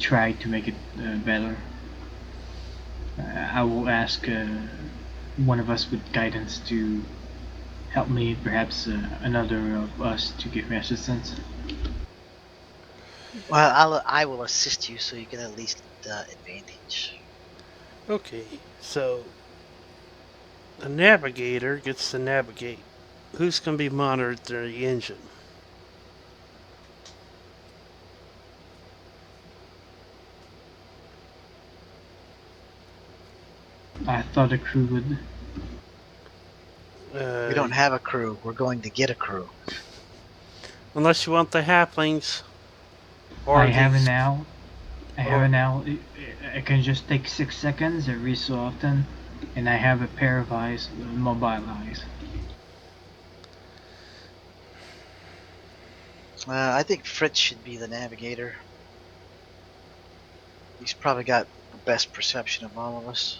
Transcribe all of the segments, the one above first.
try to make it better. I will ask one of us with guidance to help me, perhaps another of us to give me assistance. Well, I will assist you so you get at least advantage. Okay, so the navigator gets to navigate. Who's going to be monitoring the engine? I thought the crew would. We don't have a crew. We're going to get a crew. Unless you want the halflings I or have it these, now. I have it or now. I can just take 6 seconds every so often, and I have a pair of eyes, mobile eyes. I think Fritz should be the navigator. He's probably got the best perception of all of us.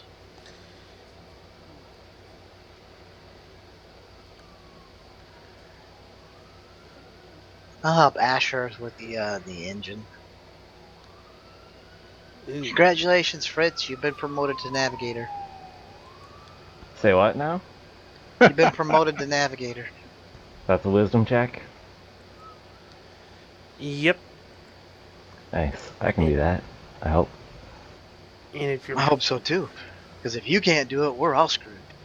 I'll help Asher with the engine. ooh, Congratulations, Fritz. You've been promoted to navigator. Say what now? You've been promoted to navigator. That's a wisdom check. yep. Nice. I can do that. I hope. And if you're I hope so too. Because if you can't do it, we're all screwed.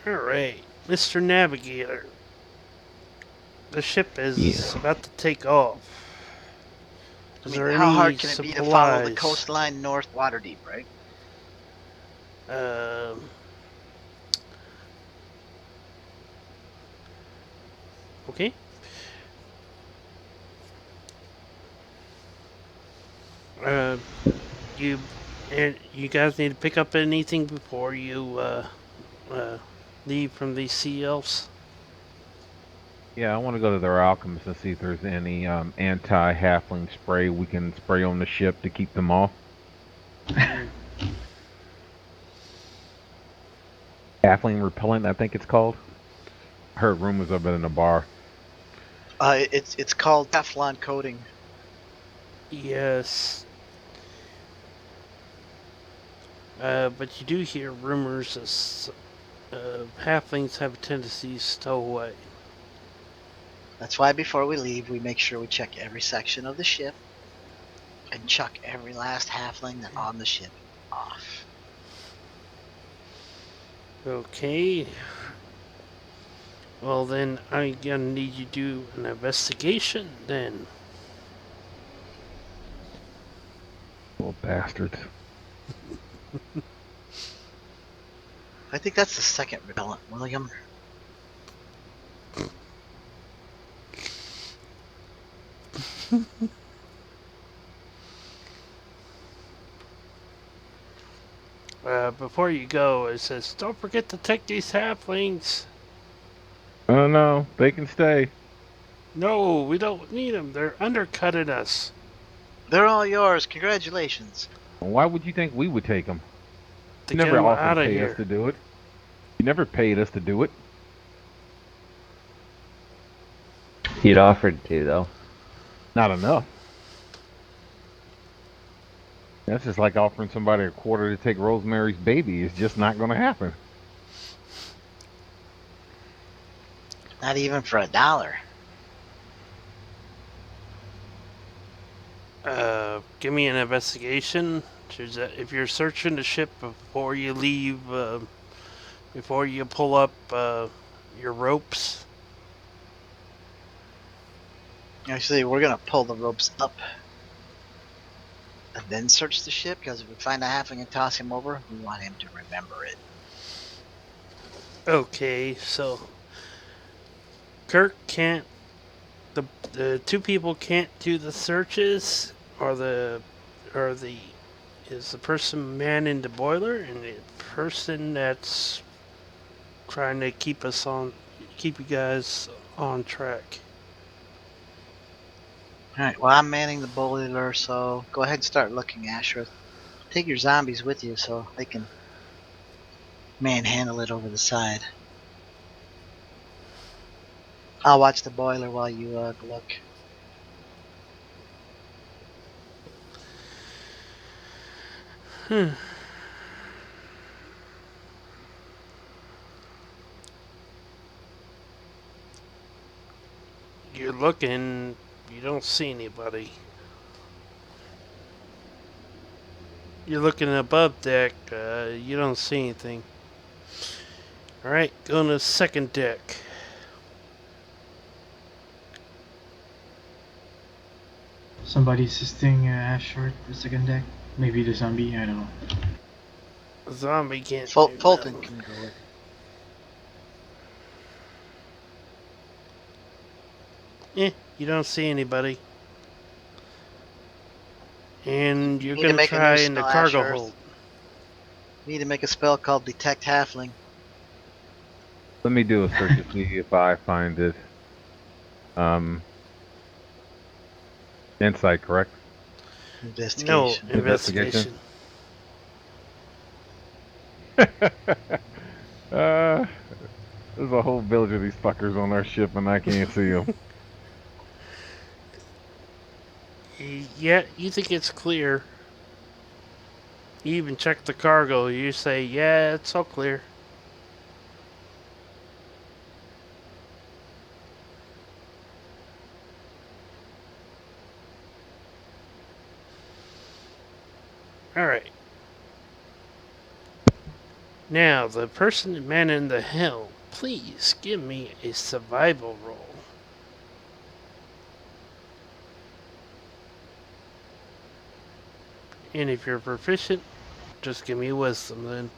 all right, Mr. Navigator, the ship is Yeah. about to take off. I Is mean, there how any hard can it be to follow the supplies? coastline north water deep, right? Um, okay. Uh, you and you guys need to pick up anything before you uh, leave from these sea elves. Yeah, I want to go to their alchemist and see if there's any anti-halfling spray we can spray on the ship to keep them off. Halfling repellent, I think it's called. I heard rumors of it in a bar. It's called Teflon coating. Yes. But you do hear rumors of halflings have a tendency to stow away. That's why before we leave, we make sure we check every section of the ship and chuck every last halfling that's on the ship off. Okay. Well, then I'm gonna need you to do an investigation then. Little bastards. I think that's the second repellent, William. Before you go, it says, don't forget to take these halflings. Oh no, they can stay. No, we don't need them. They're undercutting us. They're all yours. Congratulations. Why would you think we would take them? To You get never them offered to out of pay us here. to do it. You never paid us to do it. You'd offered to, though. Not enough. That's just like offering somebody a quarter to take Rosemary's Baby. It's just not going to happen. Not even for $1. Give me an investigation. If you're searching the ship before you leave, before you pull up your ropes. Actually, we're gonna pull the ropes up and then search the ship, because if we find a halfling and toss him over, we want him to remember it. Okay, so Kirk can't. The two people can't do the searches, or the is the person manning the boiler and the person that's trying to keep you guys on track. Alright, well, I'm manning the boiler, so go ahead and start looking, Asher. Take your zombies with you so they can manhandle it over the side. I'll watch the boiler while you look. You're looking, you don't see anybody. You're looking above deck, you don't see anything. Alright, going to second deck. Somebody assisting Ash short the second deck. Maybe the zombie. I don't know. The zombie can't do Fulton nothing. can go with. You don't see anybody. And you're Need to gonna make a try new in the spell, Ash cargo Earth. hold. Need to make a spell called Detect Halfling. Let me do a search to see if I find it. Insight, correct? No, Investigation. investigation. There's a whole village of these fuckers on our ship, and I can't see them. Yeah, you think it's clear. You even check the cargo. You say, yeah, it's all clear. Alright. Now, the person manning the helm, please give me a survival roll. And if you're proficient, just give me wisdom then.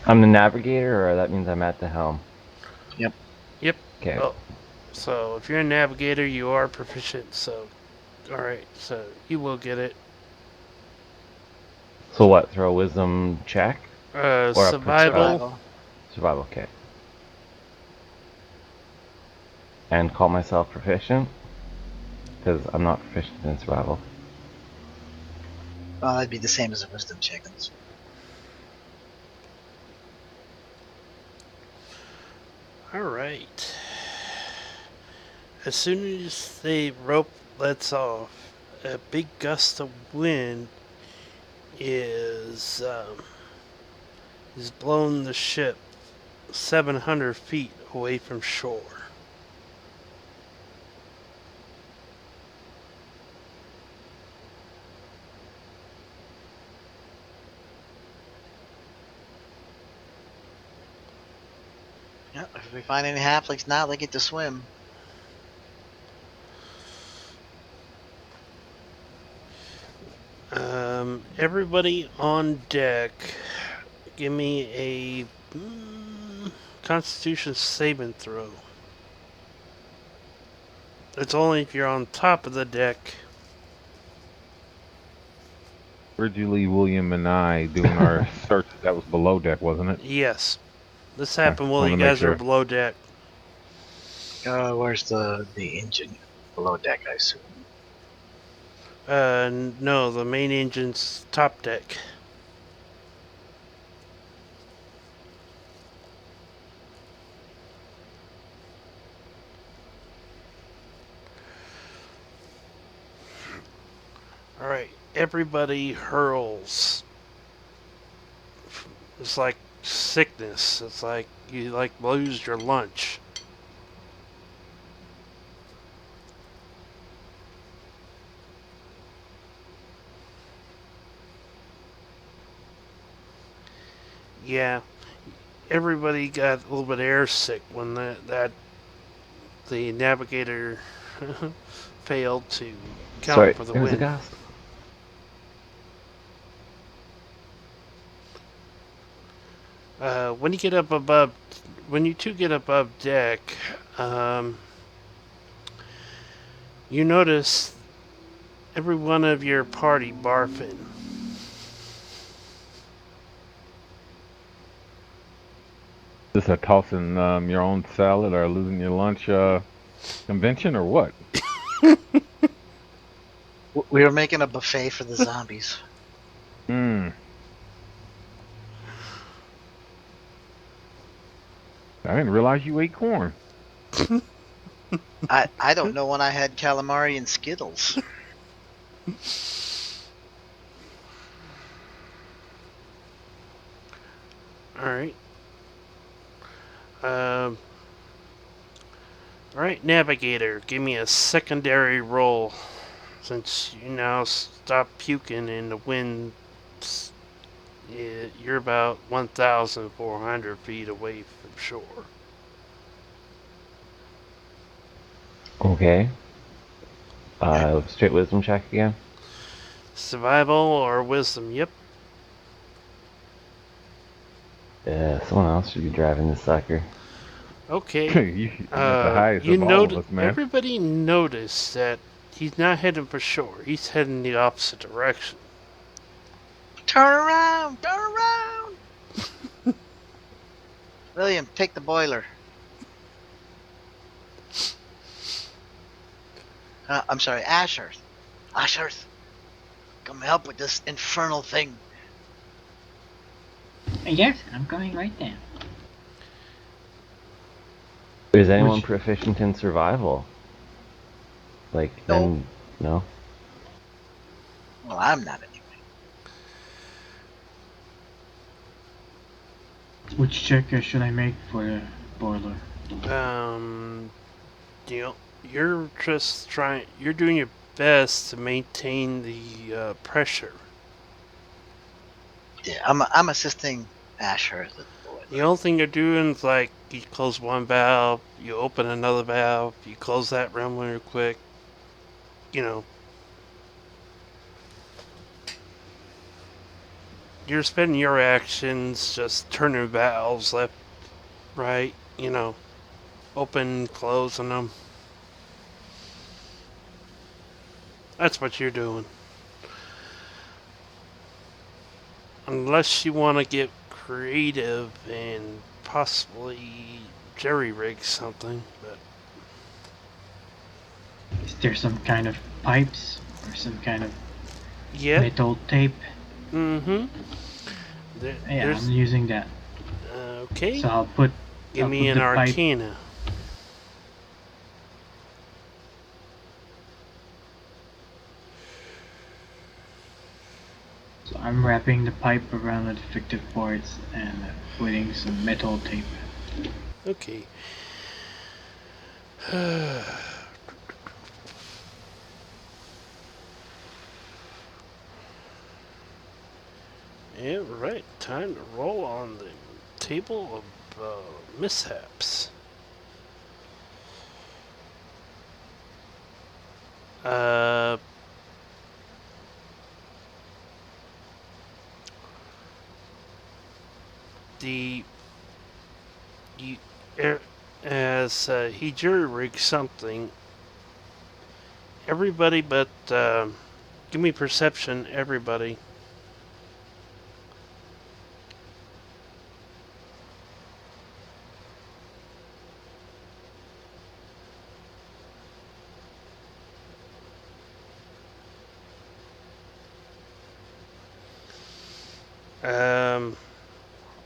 I'm the navigator, or that means I'm at the helm. Yep. Okay. Oh, so if you're a navigator, you are proficient. So, alright, so you will get it. So what? Throw a wisdom check or a Survival. survival. Okay. And call myself proficient because I'm not proficient in survival. Well, that'd be the same as a wisdom check. Alright. As soon as the rope lets off, a big gust of wind is blowing the ship 700 feet away from shore. Yeah, if we find any halflings now, they get to swim. Everybody on deck, give me a Constitution saving throw. It's only if you're on top of the deck. Originally, William and I doing our search. That was below deck, wasn't it? Yes. This Okay, happened while wanted you to make guys are sure. below deck. Where's the engine? Below deck, I assume. No, the main engine's top deck. Alright, everybody hurls. It's like sickness. It's like you lose your lunch. Yeah, everybody got a little bit air sick when the navigator failed to count Sorry, for the there's a wind. gust. When you two get above deck, you notice every one of your party barfing. Is this a tossing your own salad or losing your lunch convention or what? We were making a buffet for the zombies. I didn't realize you ate corn. I don't know when I had calamari and Skittles. Alright, Navigator, give me a secondary roll. Since you now stop puking in the wind, you're about 1,400 feet away from shore. Okay. Straight wisdom check again. Survival or wisdom? Yep. Someone else should be driving this sucker. Okay. I'm at the highest of all of us, man. Everybody noticed that he's not heading for shore. He's heading the opposite direction. Turn around! Turn around! William, take the boiler. I'm sorry, Ashurst. Ashurst, come help with this infernal thing. Yes, I'm going right there. Is anyone proficient in survival? Like, No. No? Well, I'm not anyway. Which check should I make for the boiler? You're just trying. You're doing your best to maintain the pressure. Yeah, I'm assisting Ashurst with the boiler. The only thing you're doing is like you close one valve, you open another valve, you close that room real quick. You know, you're spending your actions just turning valves left, right. You know, open, closing them. That's what you're doing. Unless you want to get creative and possibly jerry-rig something, but Is there some kind of pipes or some kind of yeah. metal tape? Mm-hmm. Yeah, I'm using that. Okay. So I'll put. Give I'll me put an the Arcana. Pipe. So I'm wrapping the pipe around the defective parts and putting some metal tape. Okay. Alright, time to roll on the table of mishaps. As he jury-rigged something, everybody but, give me perception, everybody.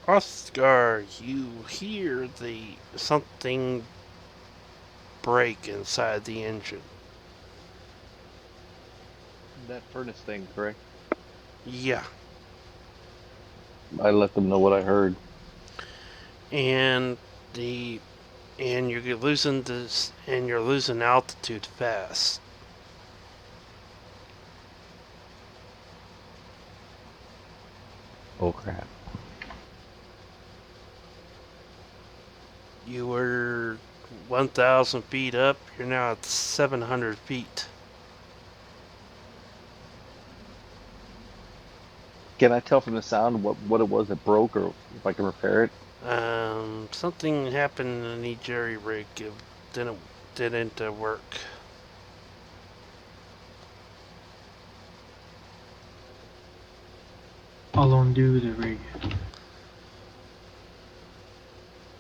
Oscar, you hear something break inside the engine. That furnace thing, correct? Yeah. I let them know what I heard. And you're losing altitude fast. Oh crap. You were 1,000 feet up, you're now at 700 feet. Can I tell from the sound what it was that broke, or if I can repair it? Something happened in the jerry rig. It didn't work. I'll undo the rig.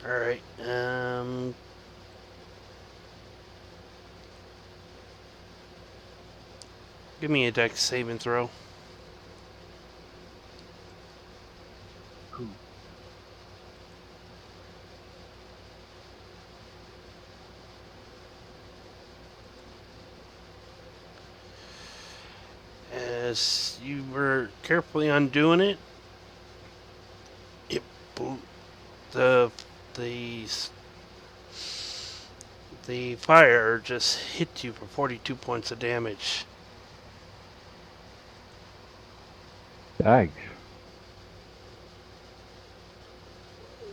Alright, give me a dex saving throw. As you were carefully undoing it, the The fire just hit you for 42 points of damage. Yikes.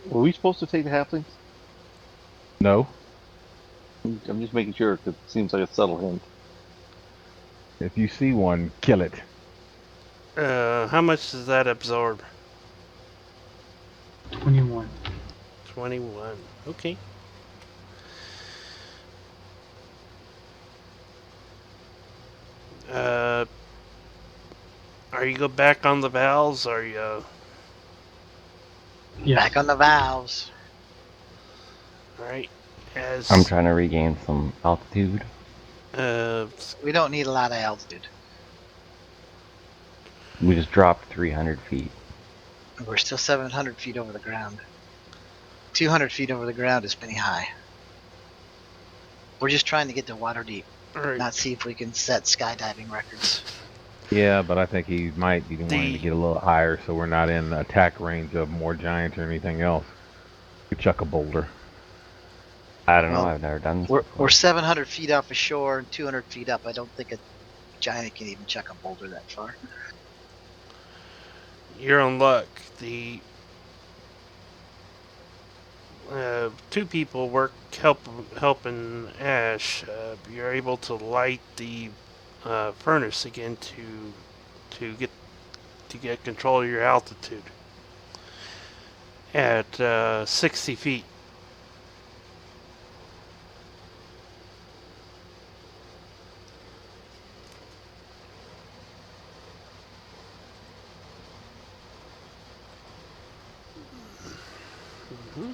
Were we supposed to take the halflings? No. I'm just making sure because it seems like a subtle hint. If you see one, kill it. How much does that absorb? 21. 21. Okay. Uh, are you go back on the valves? Or are you? Yes. Back on the valves. All right. I'm trying to regain some altitude. Uh, We don't need a lot of altitude. We just dropped 300 feet. We're still 700 feet over the ground. 200 feet over the ground is pretty high. We're just trying to get to water deep, all right. not see if we can set skydiving records. Yeah, but I think he might be wanting to get a little higher so we're not in attack range of more giants or anything else. We chuck a boulder. I don't know. Well, I've never done this We're before. 700 feet off the shore and 200 feet up. I don't think a giant can even chuck a boulder that far. You're on luck. The two people helping Ash. You're able to light the furnace again to get control of your altitude at 60 feet. Mm-hmm.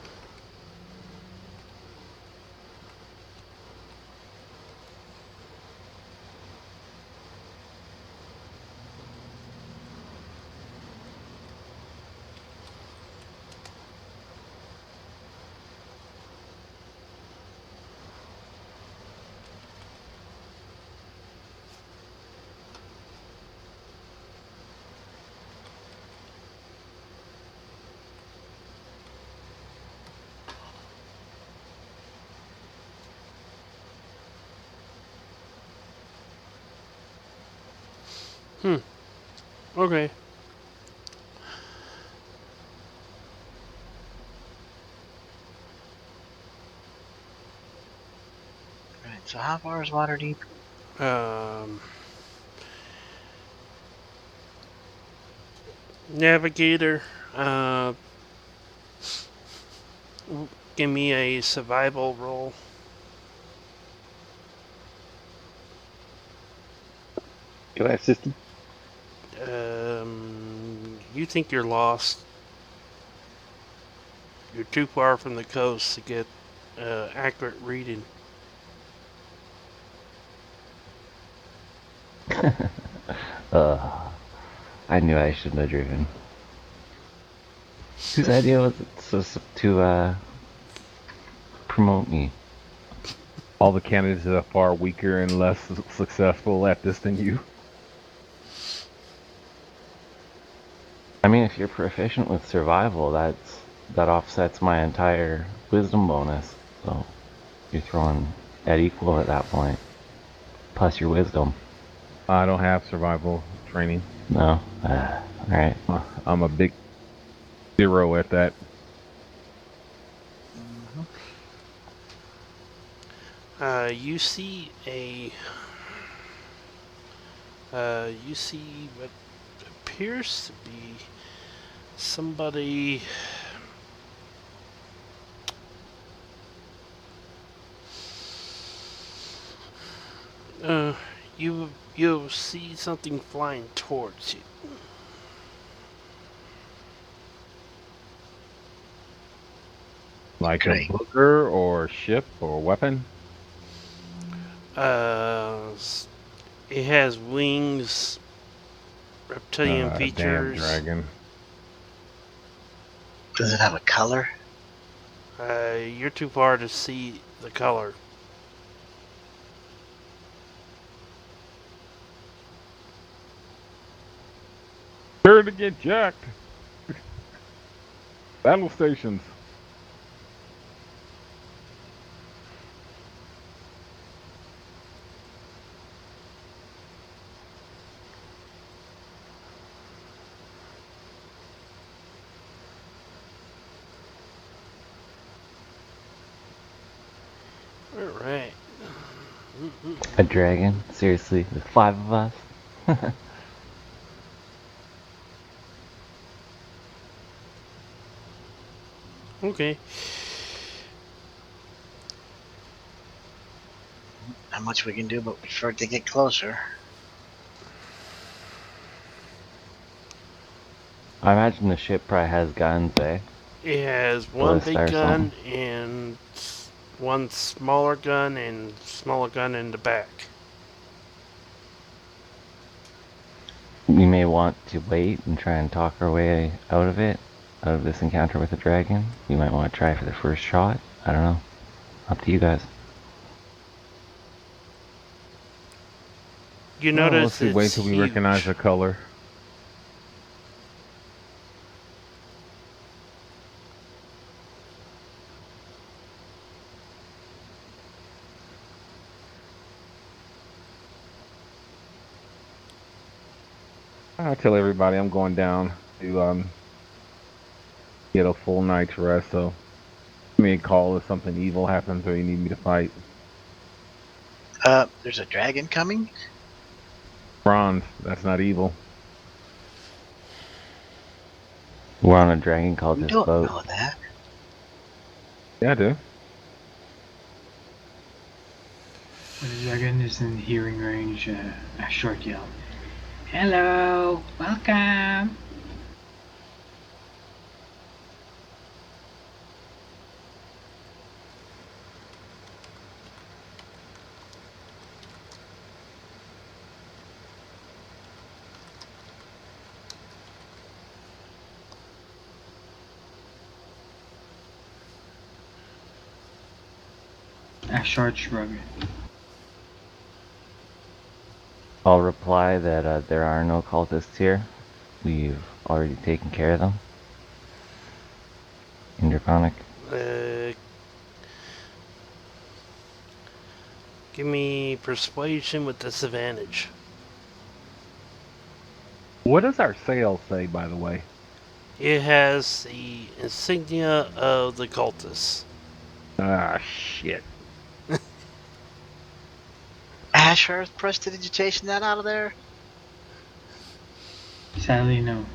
Okay. Right. So how far is water deep? Navigator. Give me a survival roll. Can I assist him? You think you're lost. You're too far from the coast to get accurate reading. I knew I shouldn't have driven. Whose idea was it to promote me? All the candidates are far weaker and less successful at this than you. I mean, if you're proficient with survival, that offsets my entire wisdom bonus. So you're throwing at equal at that point. Plus your wisdom. I don't have survival training. No. Alright. I'm a big 0 at that. You see what appears to be somebody. You see something flying towards you. Like Great. a booger or ship or weapon. It has wings, reptilian Damn features. dragon. Does it have a color? You're too far to see the color. Sure to get jacked. Battle stations. A dragon? Seriously, the 5 of us? Okay. Not much we can do, but wait for it to get closer. I imagine the ship probably has guns, eh? It has one Ballista big or gun something. and one smaller gun and smaller gun in the back. We may want to wait and try and talk our way out of it, out of this encounter with the dragon. We might want to try for the first shot. I don't know. Up to you guys. You Well, let's notice see. Wait it's till we recognize huge. the color. I tell everybody I'm going down to get a full night's rest. So give me a call if something evil happens or you need me to fight. There's a dragon coming? Bronze. That's not evil. We're on a dragon You cultist don't boat. know that. Yeah, I do. When the dragon is in hearing range, a short yell. Hello, welcome. A short shrug. I'll reply that there are no cultists here. We've already taken care of them. In Draconic. Uh, give me persuasion with disadvantage. What does our sail say, by the way? It has the insignia of the cultists. Ah, shit. Asher, prestidigitation that out of there? Sadly, no.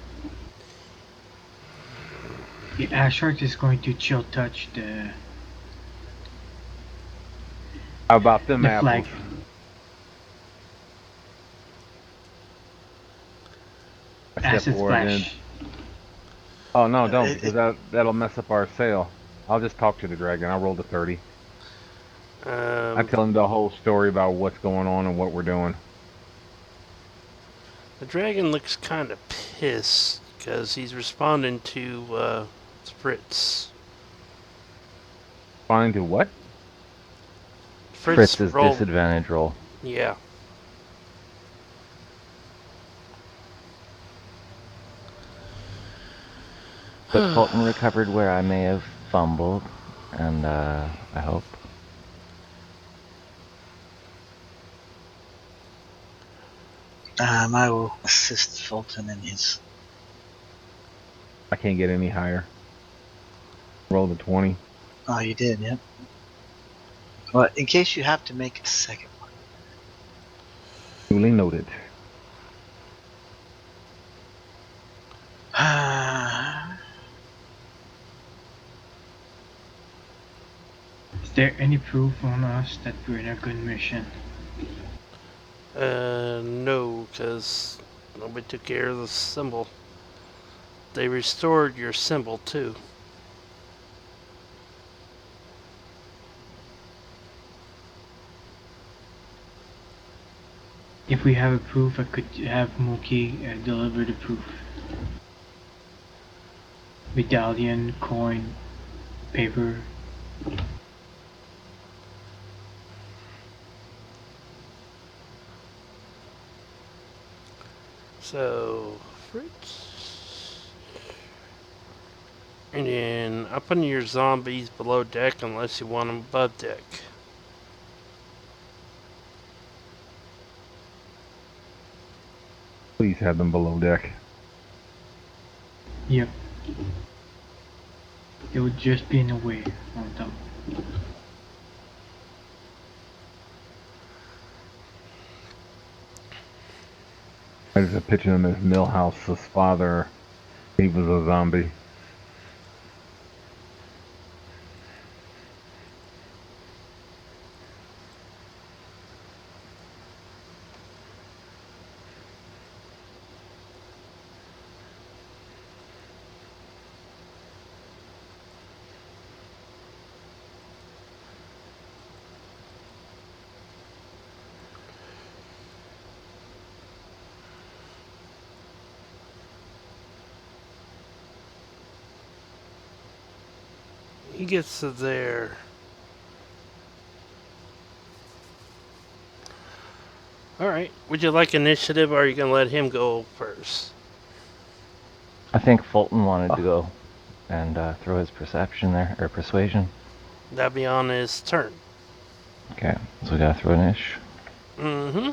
The Ashart is going to chill touch How about them the apples? flag. I step Acid forward and. splash. Oh no, don't, It, because it, that'll mess up our sail. I'll just talk to the dragon. I rolled a 30. I Um, tell him the whole story about what's going on and what we're doing. the dragon looks kind of pissed because he's responding to Fritz. Find to what? Fritz Fritz's rolled. disadvantage roll. Yeah. But Fulton recovered where I may have fumbled, and I hope. I will assist Fulton in his. I can't get any higher. Rolled a 20. Oh, you did, yep. Well, in case you have to make a second one. Duly noted. Is there any proof on us that we're in a good mission? No, because nobody took care of the symbol. They restored your symbol too. If we have a proof, I could have Mookie deliver the proof. Medallion, coin, paper. So, Fritz. And then up on your zombies below deck unless you want them above deck. Please have them below deck. Yep. They would just be in the way on top. I just picture him as Millhouse's father. He was a zombie. He gets to there. Alright. Would you like initiative, or are you going to let him go first? I think Fulton wanted to go and throw his perception there, or persuasion. That'll be on his turn. Okay, so we gotta throw an ish. Mm-hmm.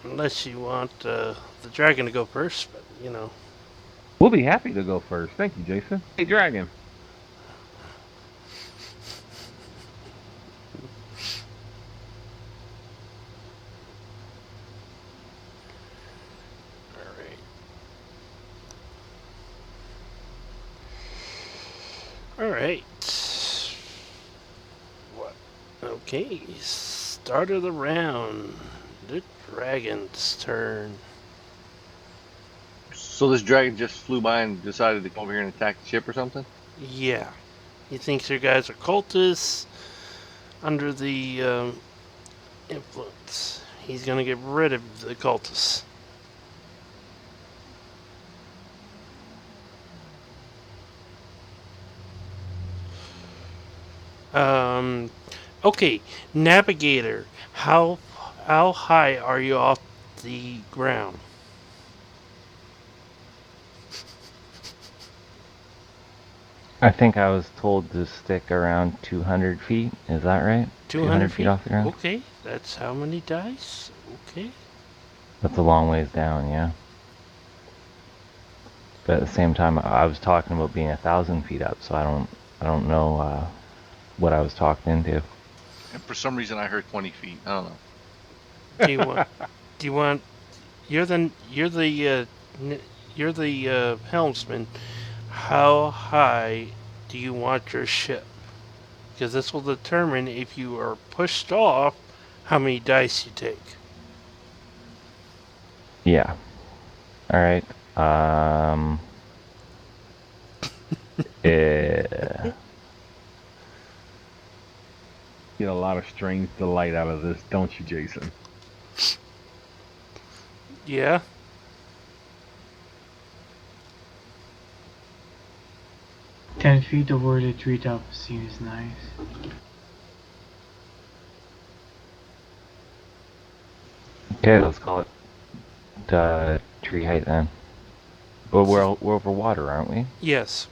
Unless you want the dragon to go first, but, you know. We'll be happy to go first. Thank you, Jason. Hey, Dragon. Alright. Alright. What? Okay. Start of the round. The dragon's turn. So this dragon just flew by and decided to come over here and attack the ship or something? Yeah. He thinks your guys are cultists under the influence. He's gonna get rid of the cultists. Okay, navigator. How high are you off the ground? I think I was told to stick around 200 feet. Is that right? 200 feet feet? off the ground? Okay, that's how many dice? Okay. That's a long ways down, yeah. But at the same time, I was talking about being 1,000 feet up, so I don't know what I was talked into. And for some reason I heard 20 feet. I don't know. Do you want? Do you want? You're the helmsman. How high do you want your ship? Because this will determine if you are pushed off, how many dice you take. Yeah. All right. Eh, Get a lot of strange delight out of this, don't you, Jason? Yeah. Ten feet over the treetop seems nice. okay, let's call it tree height then. But we're over water, aren't we? Yes.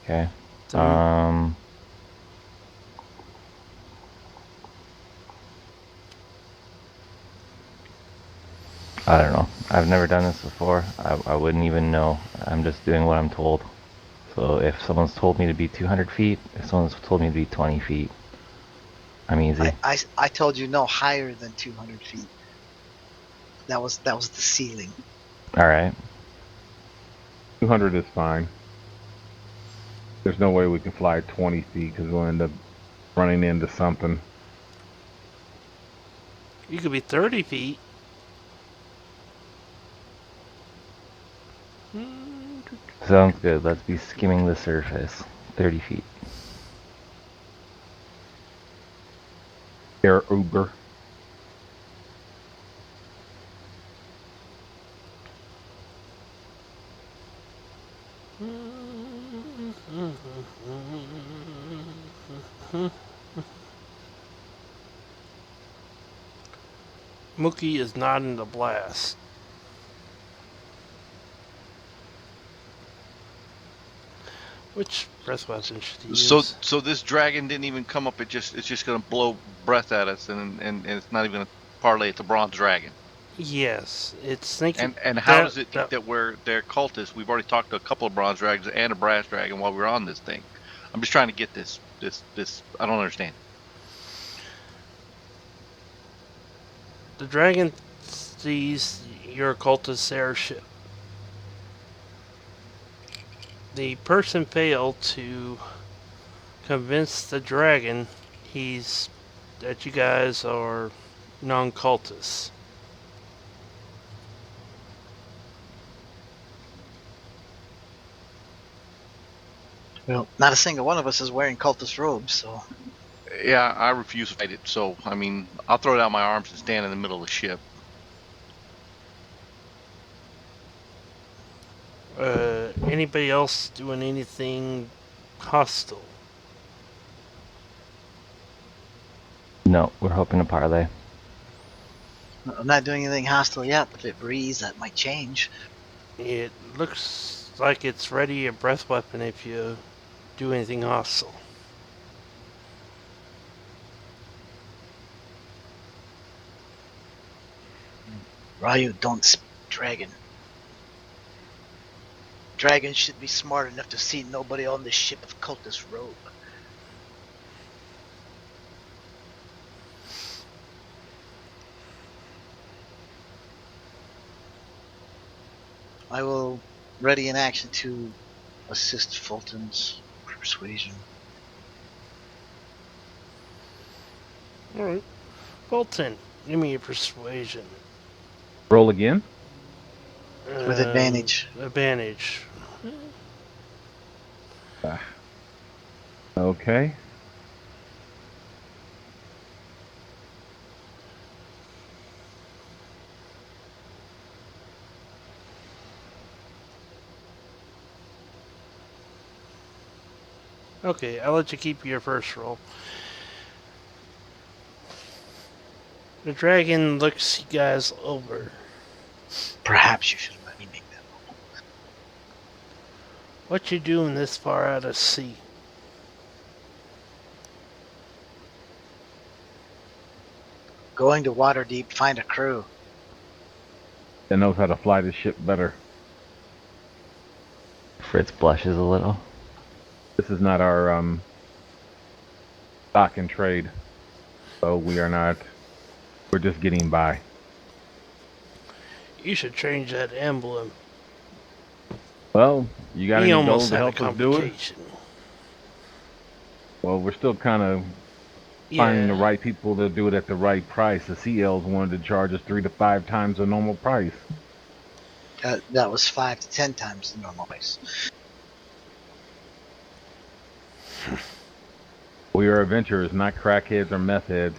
Okay. The- I don't know. I've never done this before. I wouldn't even know. I'm just doing what I'm told. So if someone's told me to be 200 feet, if someone's told me to be 20 feet, I'm easy. I told you no higher than 200 feet. That was the ceiling. All right. 200 is fine. There's no way we can fly 20 feet because we'll end up running into something. You could be 30 feet. Sounds good. Let's be skimming the surface. 30 feet. Air Uber. Mookie is not in the blast. Which breath weapon should he use? So this dragon didn't even come up. It's just gonna blow breath at us, and it's not even gonna parlay it to bronze dragon. Yes, it's thinking. And how does it think that we're they're cultists? We've already talked to a couple of bronze dragons and a brass dragon while we were on this thing. I'm just trying to get this. I don't understand. The dragon sees your cultist airship. The person failed to convince the dragon that you guys are non-cultists. Well, not a single one of us is wearing cultist robes, so Yeah, I refuse to fight it. So, I mean, I'll throw down my arms and stand in the middle of the ship. Anybody else doing anything hostile? No, we're hoping to parlay. I'm not doing anything hostile yet, but if it breathes, that might change. It looks like it's ready a breath weapon if you do anything hostile. Ryu, don't speak dragon. Dragons should be smart enough to see nobody on this ship of cultist robe. I will ready in action to assist Fulton's persuasion. Alright. Fulton, give me a persuasion. Roll again. With advantage. Advantage. Okay. Okay, I'll let you keep your first roll. The dragon looks you guys over. Perhaps you should let me make that roll. What you doing this far out of sea? Going to Waterdeep, find a crew. That knows how to fly the ship better. Fritz blushes a little. This is not our stock and trade, so we are not. We're just getting by. You should change that emblem. Well, you got He any almost gold to had a help us do it? complication. Well, we're still kind of finding the right people to do it at the right price. The CLs wanted to charge us 3 to 5 times the normal price. That was 5 to 10 times the normal price. We are adventurers, not crackheads or meth heads.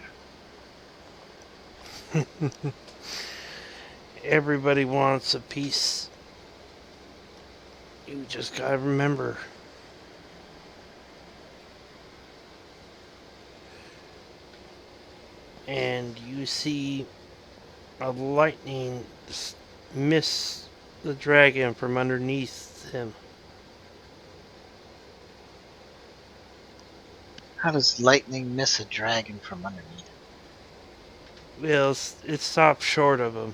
Everybody wants a piece. You just gotta remember. And you see a lightning miss the dragon from underneath him. How does lightning miss a dragon from underneath? Well, it stopped short of him.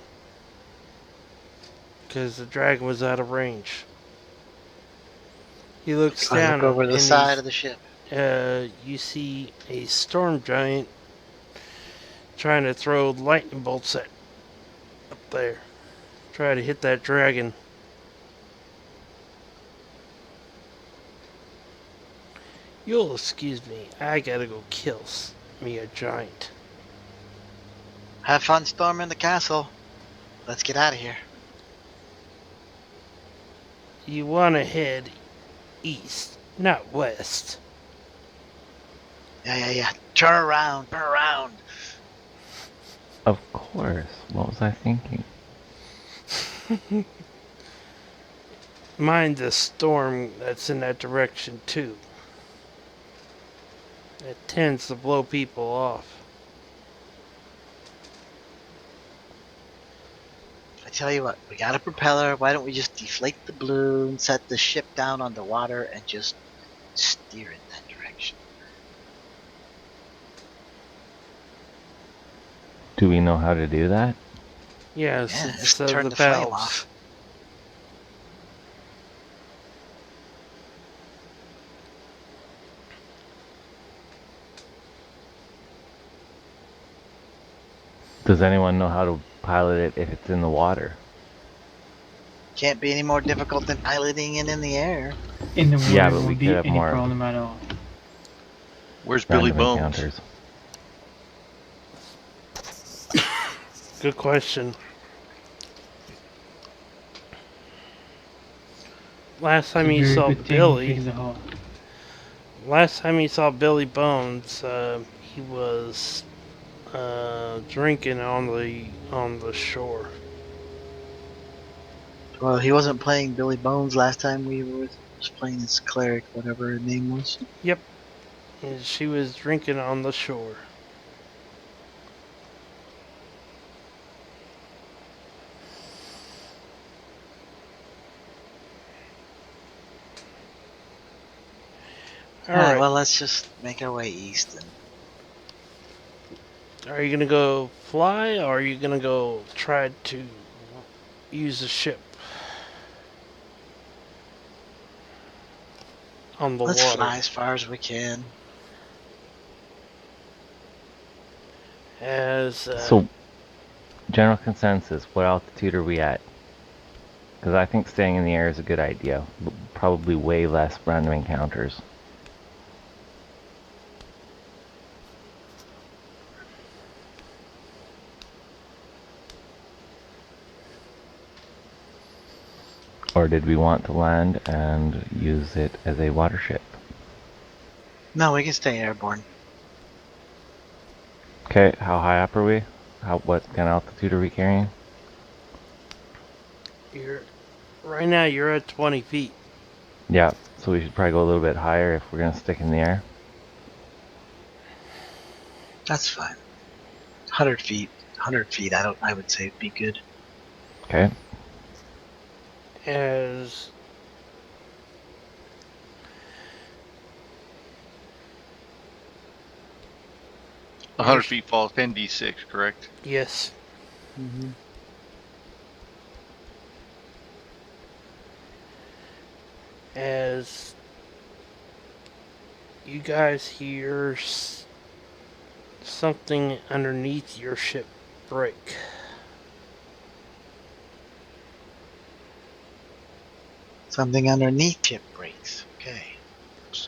Because the dragon was out of range. He looks I down look over the and side of the ship. you see a storm giant trying to throw lightning bolts up there. Try to hit that dragon. You'll excuse me, I gotta go kill me a giant. Have fun storming the castle. Let's get out of here. You wanna head east, not west. Yeah. Turn around. Of course. What was I thinking? Mind the storm that's in that direction too. It tends to blow people off. I tell you what, we got a propeller. Why don't we just deflate the balloon, set the ship down on the water, and just steer in that direction? Do we know how to do that? Yes, Yeah, it's just turn the the flame valves. off. Does anyone know how to pilot it if it's in the water? Can't be any more difficult than piloting it in the air. In the Yeah, water but we won't could be have any more problem at all. Where's Billy random Bones? encounters. Good question. Last It's time a you very saw good thing you Billy, fixed the hull. last time you saw Billy Bones, he was drinking on the shore. Well, he wasn't playing Billy Bones last time we were with. He was playing his cleric, whatever her name was. Yep, and she was drinking on the shore. All All right, right, well, let's just make our way east and are you gonna go fly, or are you gonna go try to use the ship on the let's water? fly as far as we can. As So, general consensus, what altitude are we at? Because I think staying in the air is a good idea. Probably way less random encounters. Or did we want to land and use it as a water ship? No, we can stay airborne. Okay, how high up are we? What kind of altitude are we carrying? you're right now, you're at 20 feet. Yeah, so we should probably go a little bit higher if we're gonna stick in the air. That's fine. 100 feet. 100 feet, I would say would be good. Okay. As 100 feet falls 10d6, correct? yes, Mm-hmm. as you guys hear something underneath your ship break. Something underneath ship breaks. Okay.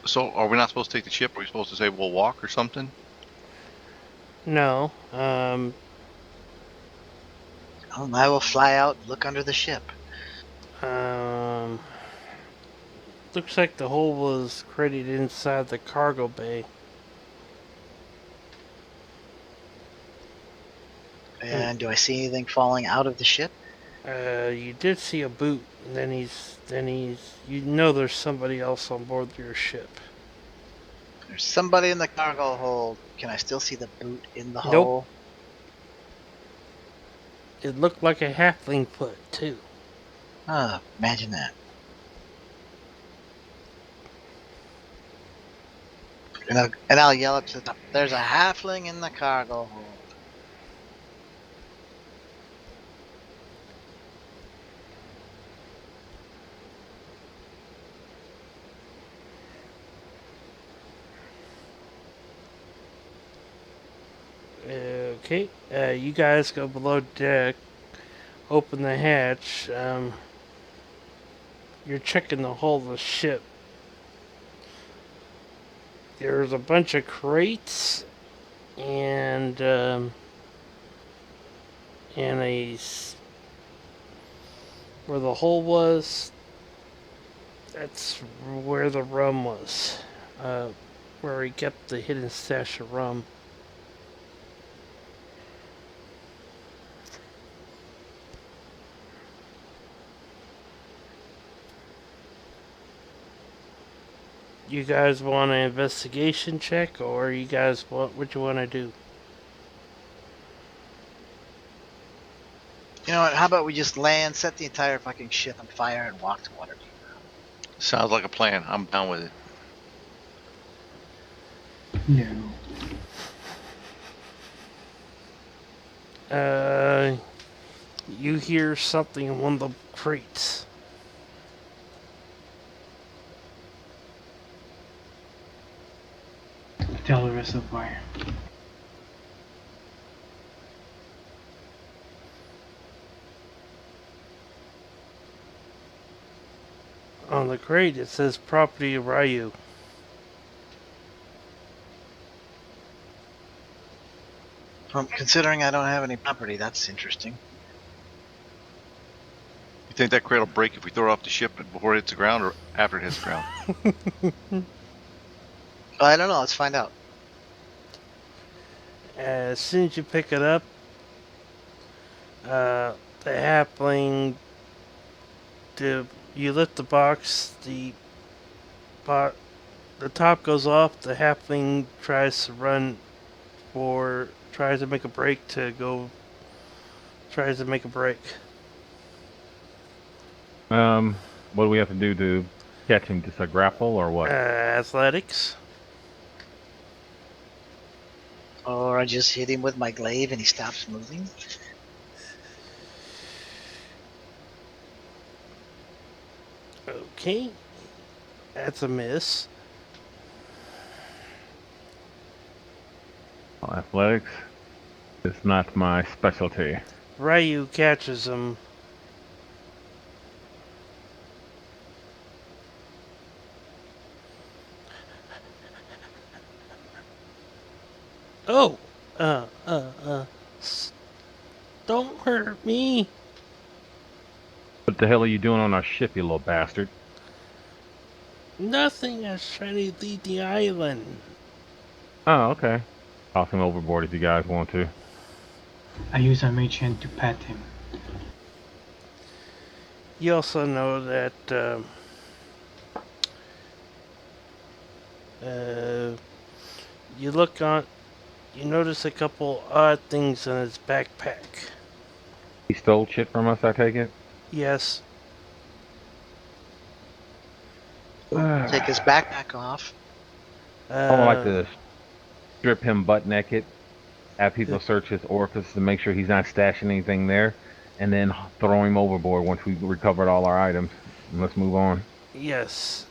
So are we not supposed to take the ship? Are we supposed to say we'll walk or something? No, I will fly out and look under the ship. um, looks like the hole was created inside the cargo bay. And And do I see anything falling out of the ship? you did see a boot. And then he's. You know, there's somebody else on board your ship. There's somebody in the cargo hold. Can I still see the boot in the Nope. hole? It looked like a halfling foot too. Ah, imagine that. And I'll yell up to the top. There's a halfling in the cargo hold. Okay, you guys go below deck, open the hatch. You're checking the hull of the ship. There's a bunch of crates and and where the hole was. That's where the rum was. Uh, where he kept the hidden stash of rum. You guys want an investigation check, or you guys want what you want to do? You know what? How about we just land, set the entire fucking ship on fire, and walk to Waterdeep? Sounds like a plan. I'm down with it. No. Uh, you hear something in one of the crates. Tell the rest of fire. On the crate, it says property of Ryu. Considering I don't have any property, that's interesting. You think that crate will break if we throw it off the ship before it hits the ground or after it hits the ground? I don't know. Let's find out. As soon as you pick it up, the halfling, you lift the box, the top goes off, the halfling tries to run tries to make a break tries to make a break. What do we have to do to catch him? Just a grapple or what? Athletics. Or I just hit him with my glaive and he stops moving. Okay. That's a miss. Athletics is not my specialty. Ryu catches him. Oh! Don't hurt me! What the hell are you doing on our ship, you little bastard? Nothing. I was trying to leave the island. Oh, okay. Toss him overboard if you guys want to. I use my mage hand to pat him. You also know that you notice a couple odd things in his backpack. He stole shit from us, I take it? Yes. Take his backpack off. I would like to strip him butt naked, have people search his orifice to make sure he's not stashing anything there, and then throw him overboard once we've recovered all our items. And let's move on. Yes.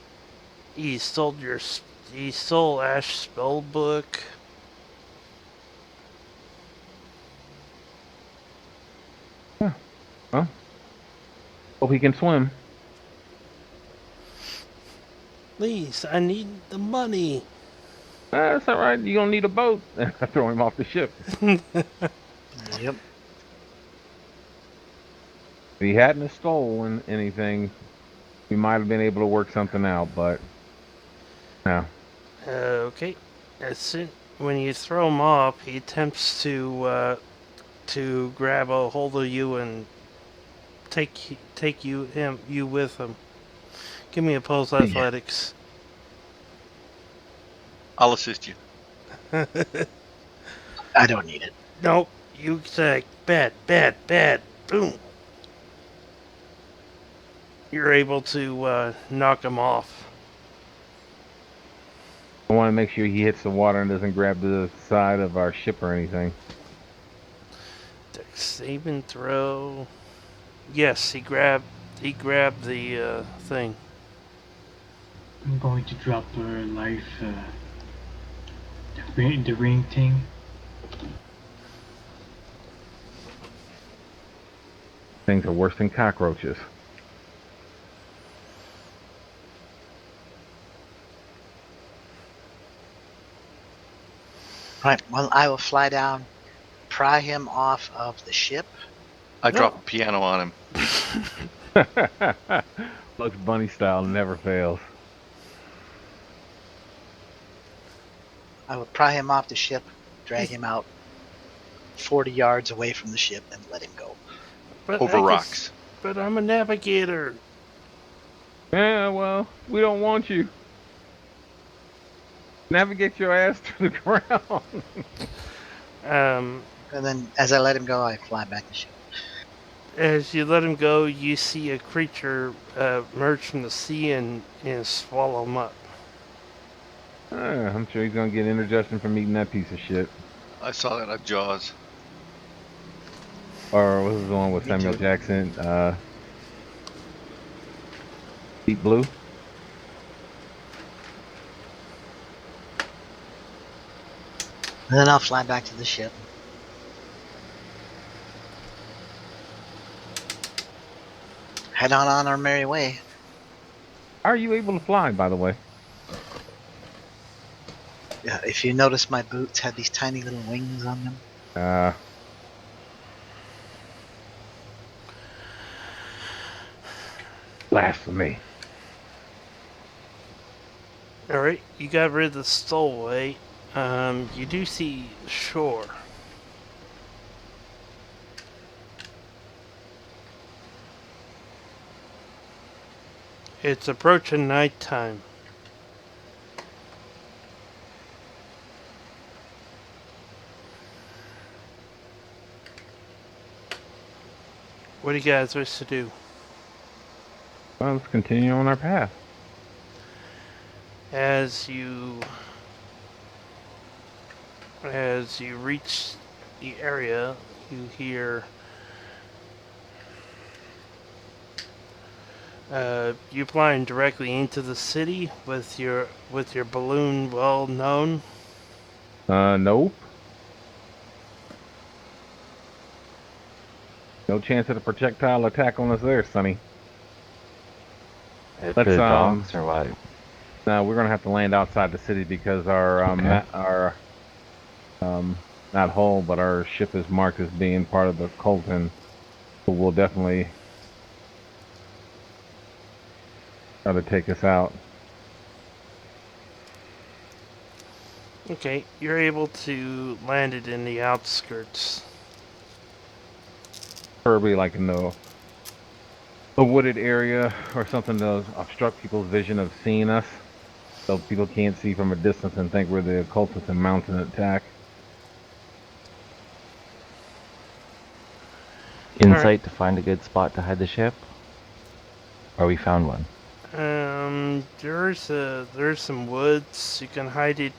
He stole Ash's spell book. Well, hope he can swim. Please, I need the money. That's all right. You don't need a boat. I throw him off the ship. Yep. If he hadn't stolen anything, we might have been able to work something out, but no. Okay. When you throw him off, he attempts to grab a hold of you and take you with him. Give me a pulse athletics. I'll assist you. I don't need it. Nope. You say bad. Boom. You're able to knock him off. I want to make sure he hits the water and doesn't grab the side of our ship or anything. Dex saving throw. Yes, he grabbed the thing. I'm going to drop her life, the ring thing. Things are worse than cockroaches. Right. Well, I will fly down, pry him off of the ship. I drop a piano on him. Bugs Bunny style never fails. I will pry him off the ship, drag him out 40 yards away from the ship, and let him go. But Over rocks. But I'm a navigator. Yeah, well, we don't want you. Navigate your ass to the ground. And then, as I let him go, I fly back the ship. As you let him go, you see a creature emerge from the sea and swallow him up. I'm sure he's gonna get indigestion from eating that piece of shit. I saw that on Jaws. Or what was the one with Me Samuel too. Jackson? Deep Blue? And then I'll fly back to the ship. Head on our merry way. Are you able to fly, by the way? Yeah, if you notice, my boots had these tiny little wings on them. Blasphemy. Alright, you got rid of the stowaway. You do see shore. It's approaching nighttime. What do you guys wish to do? Well, let's continue on our path. As you reach the area, you hear you flying directly into the city with your balloon well known. Nope. No chance of a projectile attack on us there, Sonny. Head for Let's the docks or what? No, we're gonna have to land outside the city because our Okay. not hull, but our ship is marked as being part of the cult, and will definitely try to take us out. Okay, you're able to land it in the outskirts. Preferably like in a wooded area or something to obstruct people's vision of seeing us, so people can't see from a distance and think we're the occultists and mount an attack. Insight to find a good spot to hide the ship? Or we found one? There's some woods. You can hide it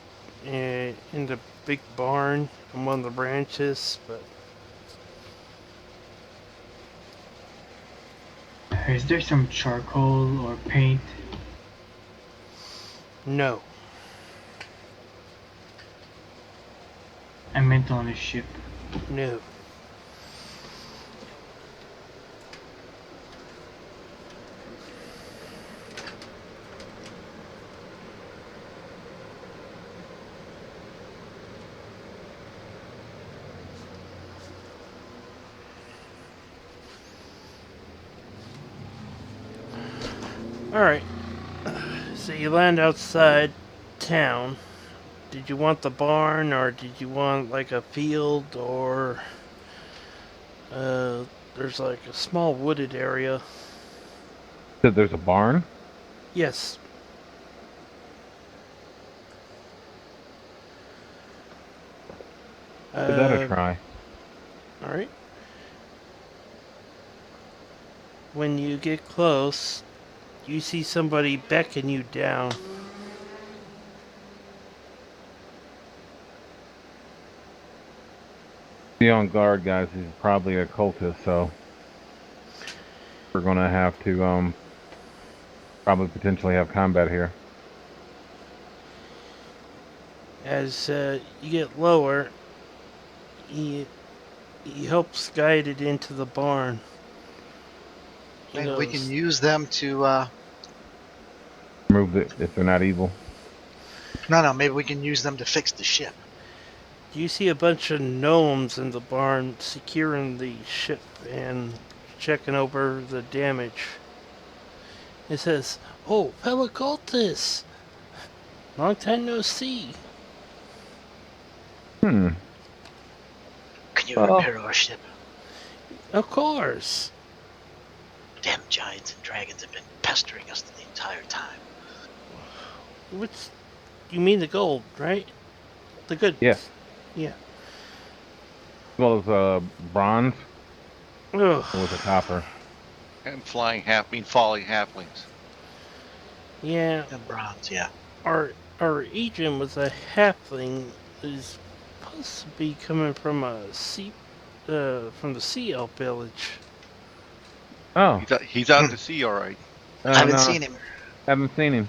in the big barn on one of the branches, but Is there some charcoal or paint? no. I meant on the ship. No. Alright. So you land outside town. Did you want the barn, or did you want like a field, or there's like a small wooded area? Said there's a barn. Yes. Give that a try. Alright. When you get close, you see somebody beckon you down. Be on guard, guys. He's probably a cultist, so we're gonna have to probably potentially have combat here. As you get lower, he helps guide it into the barn. He Maybe we can goes, use them to. Remove it if they're not evil. No, maybe we can use them to fix the ship. you see a bunch of gnomes in the barn securing the ship and checking over the damage. It says, "Oh, fellow cultists! Long time no see." Can you repair our ship? Of course. Damn giants and dragons have been pestering us the entire time. What's... You mean the gold, right? The goods. Yes. Yeah. As well as bronze Ugh. with a copper. And falling halflings. Yeah. And bronze, yeah. Our agent was a halfling. Is supposed to be coming from from the sea elf village. Oh, He's out to sea, all right. I haven't no, seen him. haven't seen him.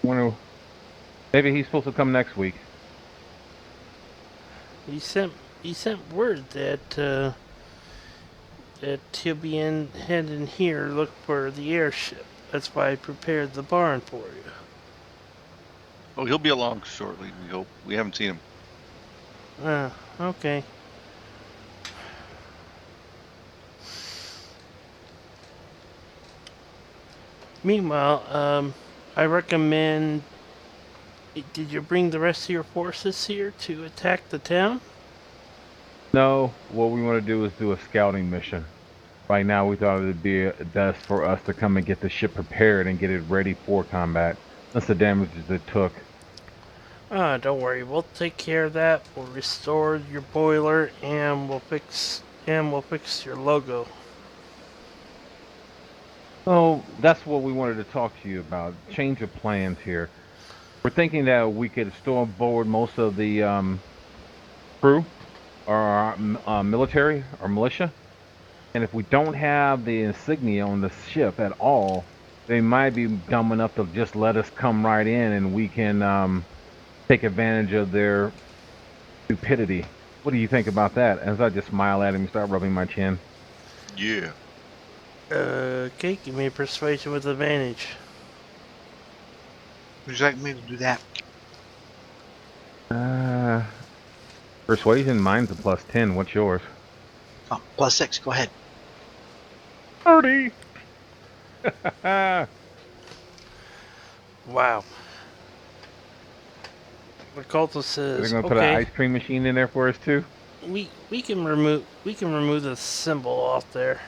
Wonder, maybe he's supposed to come next week. He sent word that he'll be heading here look for the airship. That's why I prepared the barn for you. Oh, he'll be along shortly. We hope. We haven't seen him. Okay. Meanwhile, I recommend. Did you bring the rest of your forces here to attack the town? No, what we want to do is do a scouting mission. Right now, we thought it would be best for us to come and get the ship prepared and get it ready for combat. That's the damages it took. Don't worry. We'll take care of that. We'll restore your boiler, and we'll fix your logo. So that's what we wanted to talk to you about. Change of plans here. We're thinking that we could store aboard most of the crew or military or militia. And if we don't have the insignia on the ship at all, they might be dumb enough to just let us come right in and we can take advantage of their stupidity. What do you think about that? As I just smile at him and start rubbing my chin. Yeah. Okay, give me a persuasion with advantage. Would you like me to do that? Persuasion, mine's a +10. What's yours? Oh, +6. Go ahead. 30. Wow. The cultist They're says, gonna put an "Okay, ice cream machine in there for us too. we can remove the symbol off there."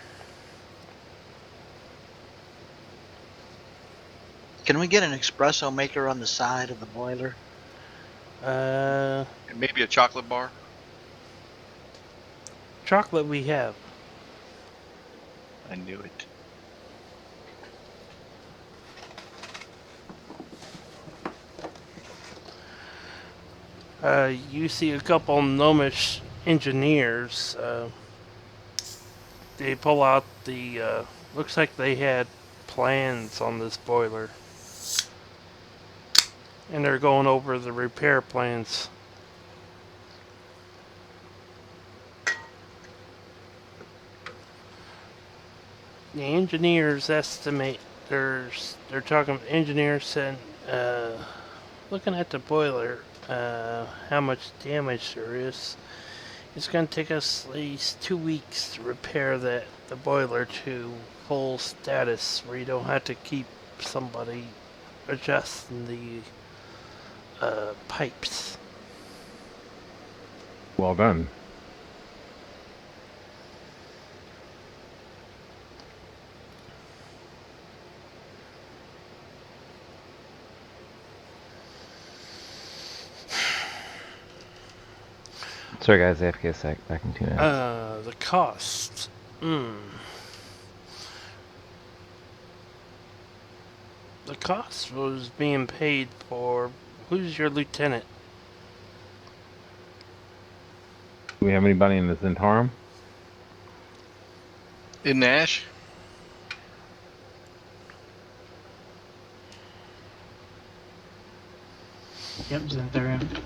Can we get an espresso maker on the side of the boiler? Uh, And maybe a chocolate bar. chocolate we have. I knew it. You see a couple gnomish engineers. They pull out the. Looks like they had plans on this boiler, and they're going over the repair plans. The engineers estimate they're talking. Engineers said, looking at the boiler, how much damage there is. It's going to take us at least 2 weeks to repair the boiler to full status, where you don't have to keep somebody adjusting the pipes. Well done. Sorry guys, AFK a sec. Back in 2 minutes. The cost. The cost was being paid for. Who's your lieutenant? Do we have anybody in the Zentarum? In Nash. Yep, Zentarium.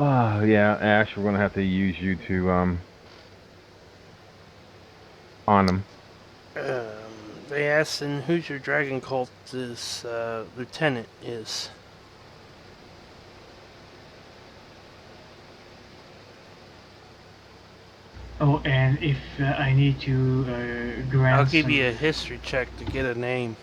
Oh yeah, Ash. We're gonna have to use you to on them. They asked, and who's your dragon cult's lieutenant is. Oh, and if I need to grant I'll give some... you a history check to get a name.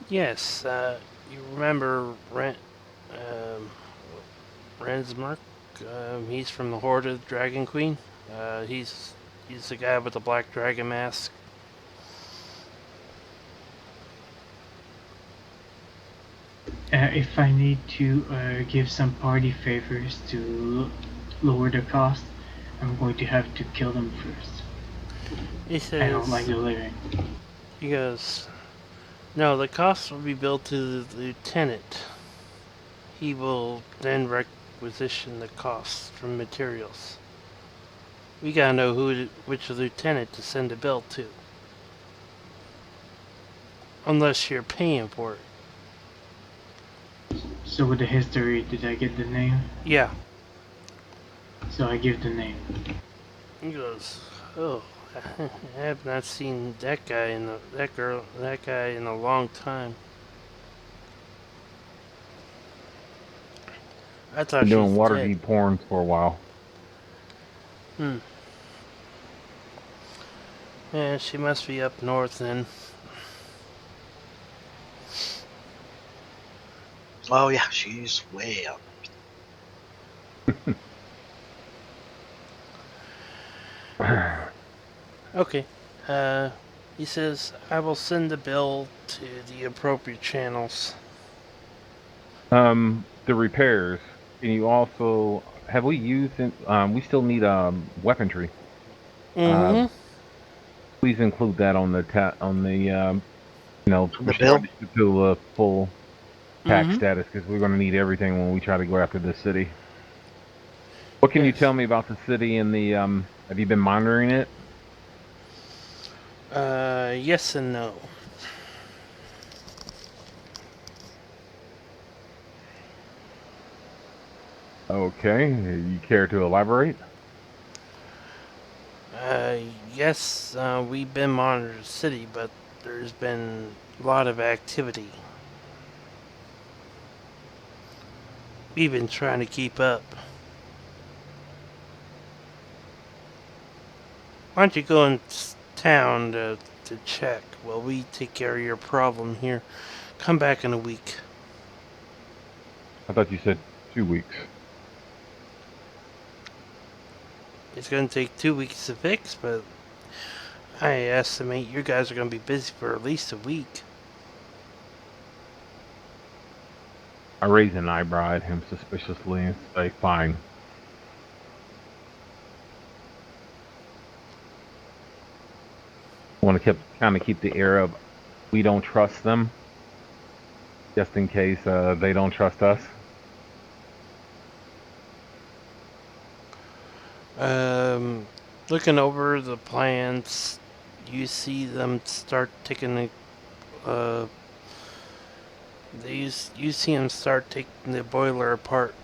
Yes, you remember Rensmark? He's from the Horde of the Dragon Queen. He's the guy with the black dragon mask. If I need to give some party favors to lower the cost, I'm going to have to kill them first. He I don't like says, the living. he goes, no, the cost will be billed to the lieutenant. He will then requisition the costs from materials. We gotta know which lieutenant to send a bill to. Unless you're paying for it. So with the history, did I get the name? Yeah. So I give the name. He goes, oh, I have not seen that guy that guy in a long time. I thought Been she's doing water dead. deep porns for a while. Yeah, she must be up north then. Oh yeah, she's way up. Okay. He says, I will send the bill to the appropriate channels. The repairs. Can you also have we used? We still need weaponry. Uh, Mm-hmm. please include that on the The bill? restoring to a full tax Mm-hmm. status because we're going to need everything when we try to go after this city. What can you Yes. tell me about the city and the Have you been monitoring it? Yes and no. Okay, you care to elaborate? Uh, yes, we've been monitoring the city, but there's been a lot of activity. We've been trying to keep up. Why don't you go in town to check while we take care of your problem here? Come back in a week. I thought you said 2 weeks. It's going to take 2 weeks to fix, but I estimate you guys are going to be busy for at least a week. I raise an eyebrow at him suspiciously and say, "Fine." I want to kind of keep the air of we don't trust them, just in case they don't trust us. Um, Looking over the plans, you see them start taking uh, you see them start taking the boiler apart.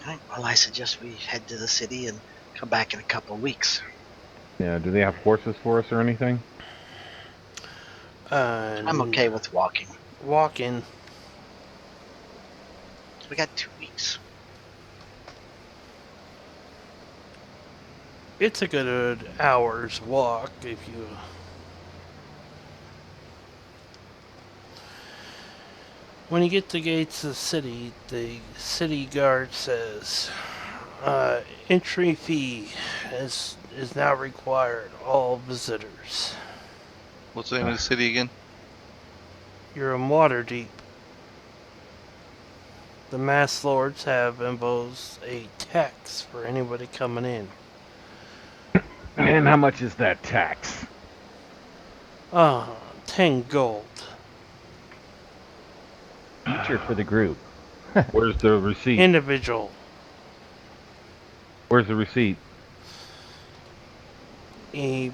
All right, well, I suggest we head to the city and come back in a couple of weeks. Yeah. Do they have horses for us or anything? I'm okay with walking. Walking. We got 2 weeks. It's a good hour's walk if you. When you get to the gates of the city guard says, entry fee is now required. All visitors. What's the name of the city again? You're in Waterdeep. The Mass Lords have imposed a tax for anybody coming in. And how much is that tax? 10 gold. Each or for the group? Where's the receipt? Individual. Where's the receipt? He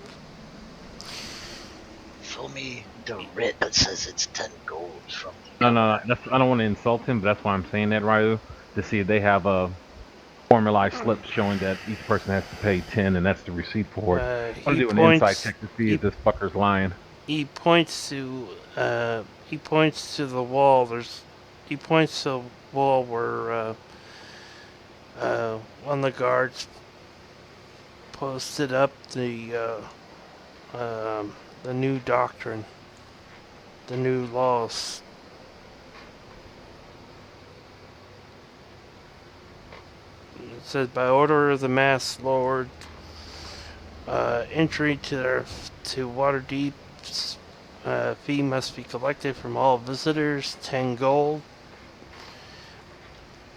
Show me the writ that says it's 10 gold from the No. I don't want to insult him, but that's why I'm saying that, Ryu, to see if they have a formalized slip showing that each person has to pay 10, and that's the receipt for it. I want to do an inside check to see if this fucker's lying. he points to the wall. He points to the wall where one of the guards posted up the new doctrine, the new laws. It says by order of the Mass Lord, entry to Waterdeep fee must be collected from all visitors, 10 gold.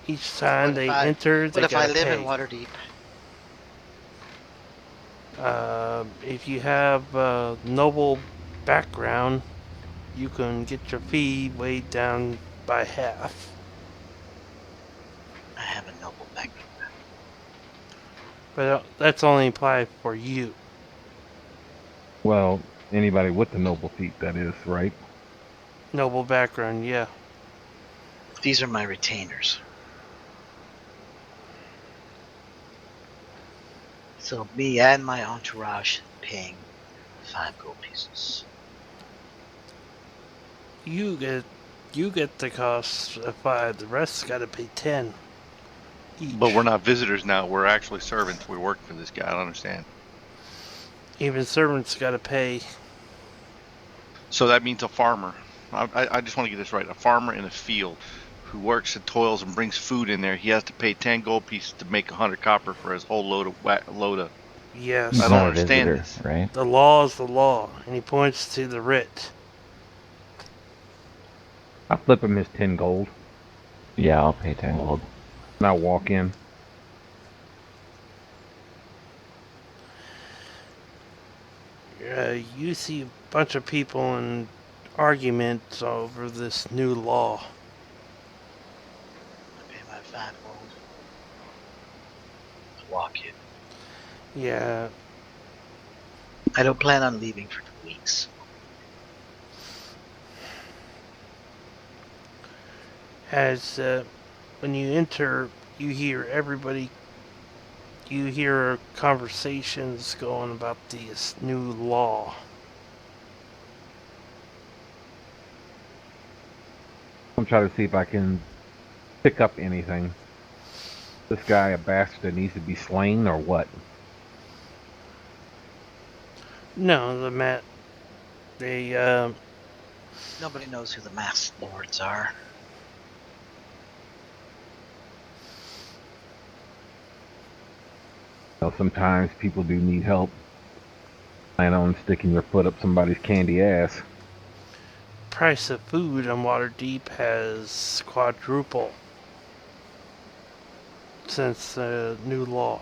Each time they enter, they What if I gotta live pay. in Waterdeep? If you have a noble background, you can get your fee weighed down by half. I have a noble background. But that's only applied for you. Well, Anybody with the noble feat, that is, right? Noble background, yeah. These are my retainers. So me and my entourage paying 5 gold pieces. You get the cost of 5. The rest got to pay 10 each. But we're not visitors now. We're actually servants. We work for this guy. I don't understand. Even servants got to pay. So that means a farmer. I just want to get this right. A farmer in a field who works and toils and brings food in there. He has to pay 10 gold pieces to make 100 copper for his whole load of. Yes. I He's don't not a understand visitor, this. right? The law is the law, and he points to the writ. I flip him his 10 gold, Yeah, I'll pay 10 gold. and I walk in. You see a bunch of people in arguments over this new law. I pay my 5 gold. I walk in. Yeah, I don't plan on leaving for 2 weeks. as when you enter, you hear everybody. You hear conversations going about this new law. I'm trying to see if I can pick up anything. This guy a bastard that needs to be slain, or what? No, they Nobody knows who the masked lords are. Sometimes people do need help. Plan on sticking your foot up somebody's candy ass. price of food on Waterdeep has quadrupled since the new law.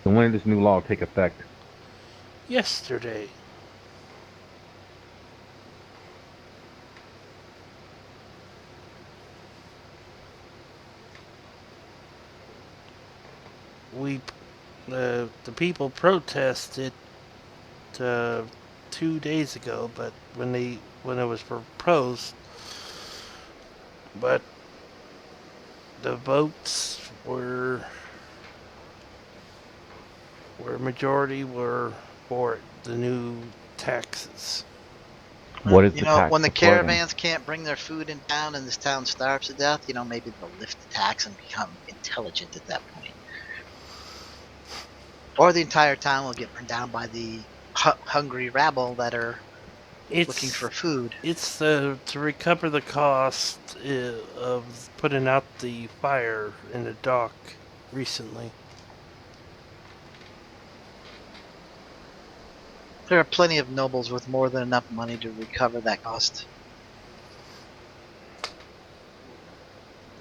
And when did this new law take effect? Yesterday. The people protested 2 days ago, but when it was proposed, but the votes were majority were for it, the new taxes. What is You the know, tax when the supporting? caravans can't bring their food in town and this town starves to death, maybe they'll lift the tax and become intelligent at that point. Or the entire town will get burned down by the hungry rabble that are looking for food. It's to recover the cost of putting out the fire in the dock recently. There are plenty of nobles with more than enough money to recover that cost.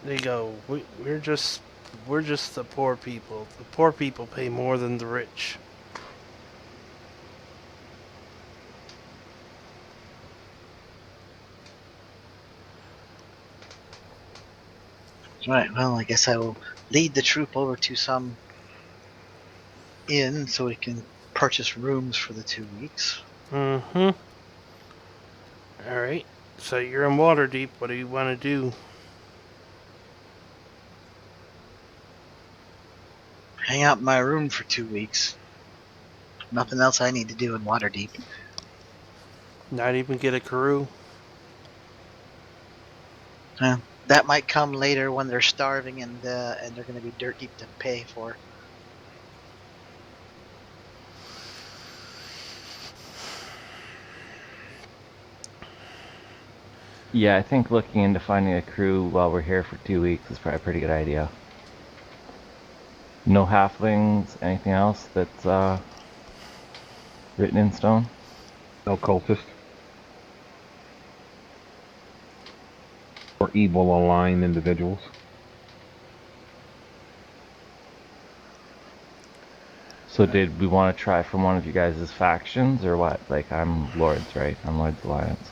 They go, we're just the poor people. The poor people pay more than the rich. Right, well, I guess I will lead the troop over to some inn so we can purchase rooms for the 2 weeks. Mm-hmm. All right. So you're in Waterdeep. What do you want to do? Hang out in my room for 2 weeks. Nothing else I need to do in Waterdeep. Not even get a crew? That might come later when they're starving and they're going to be dirt deep to pay for. Yeah, I think looking into finding a crew while we're here for 2 weeks is probably a pretty good idea. No halflings, anything else that's written in stone? No cultist. Or evil aligned individuals. So did we want to try from one of you guys' factions or what? Like, I'm Lords, right? I'm Lords Alliance.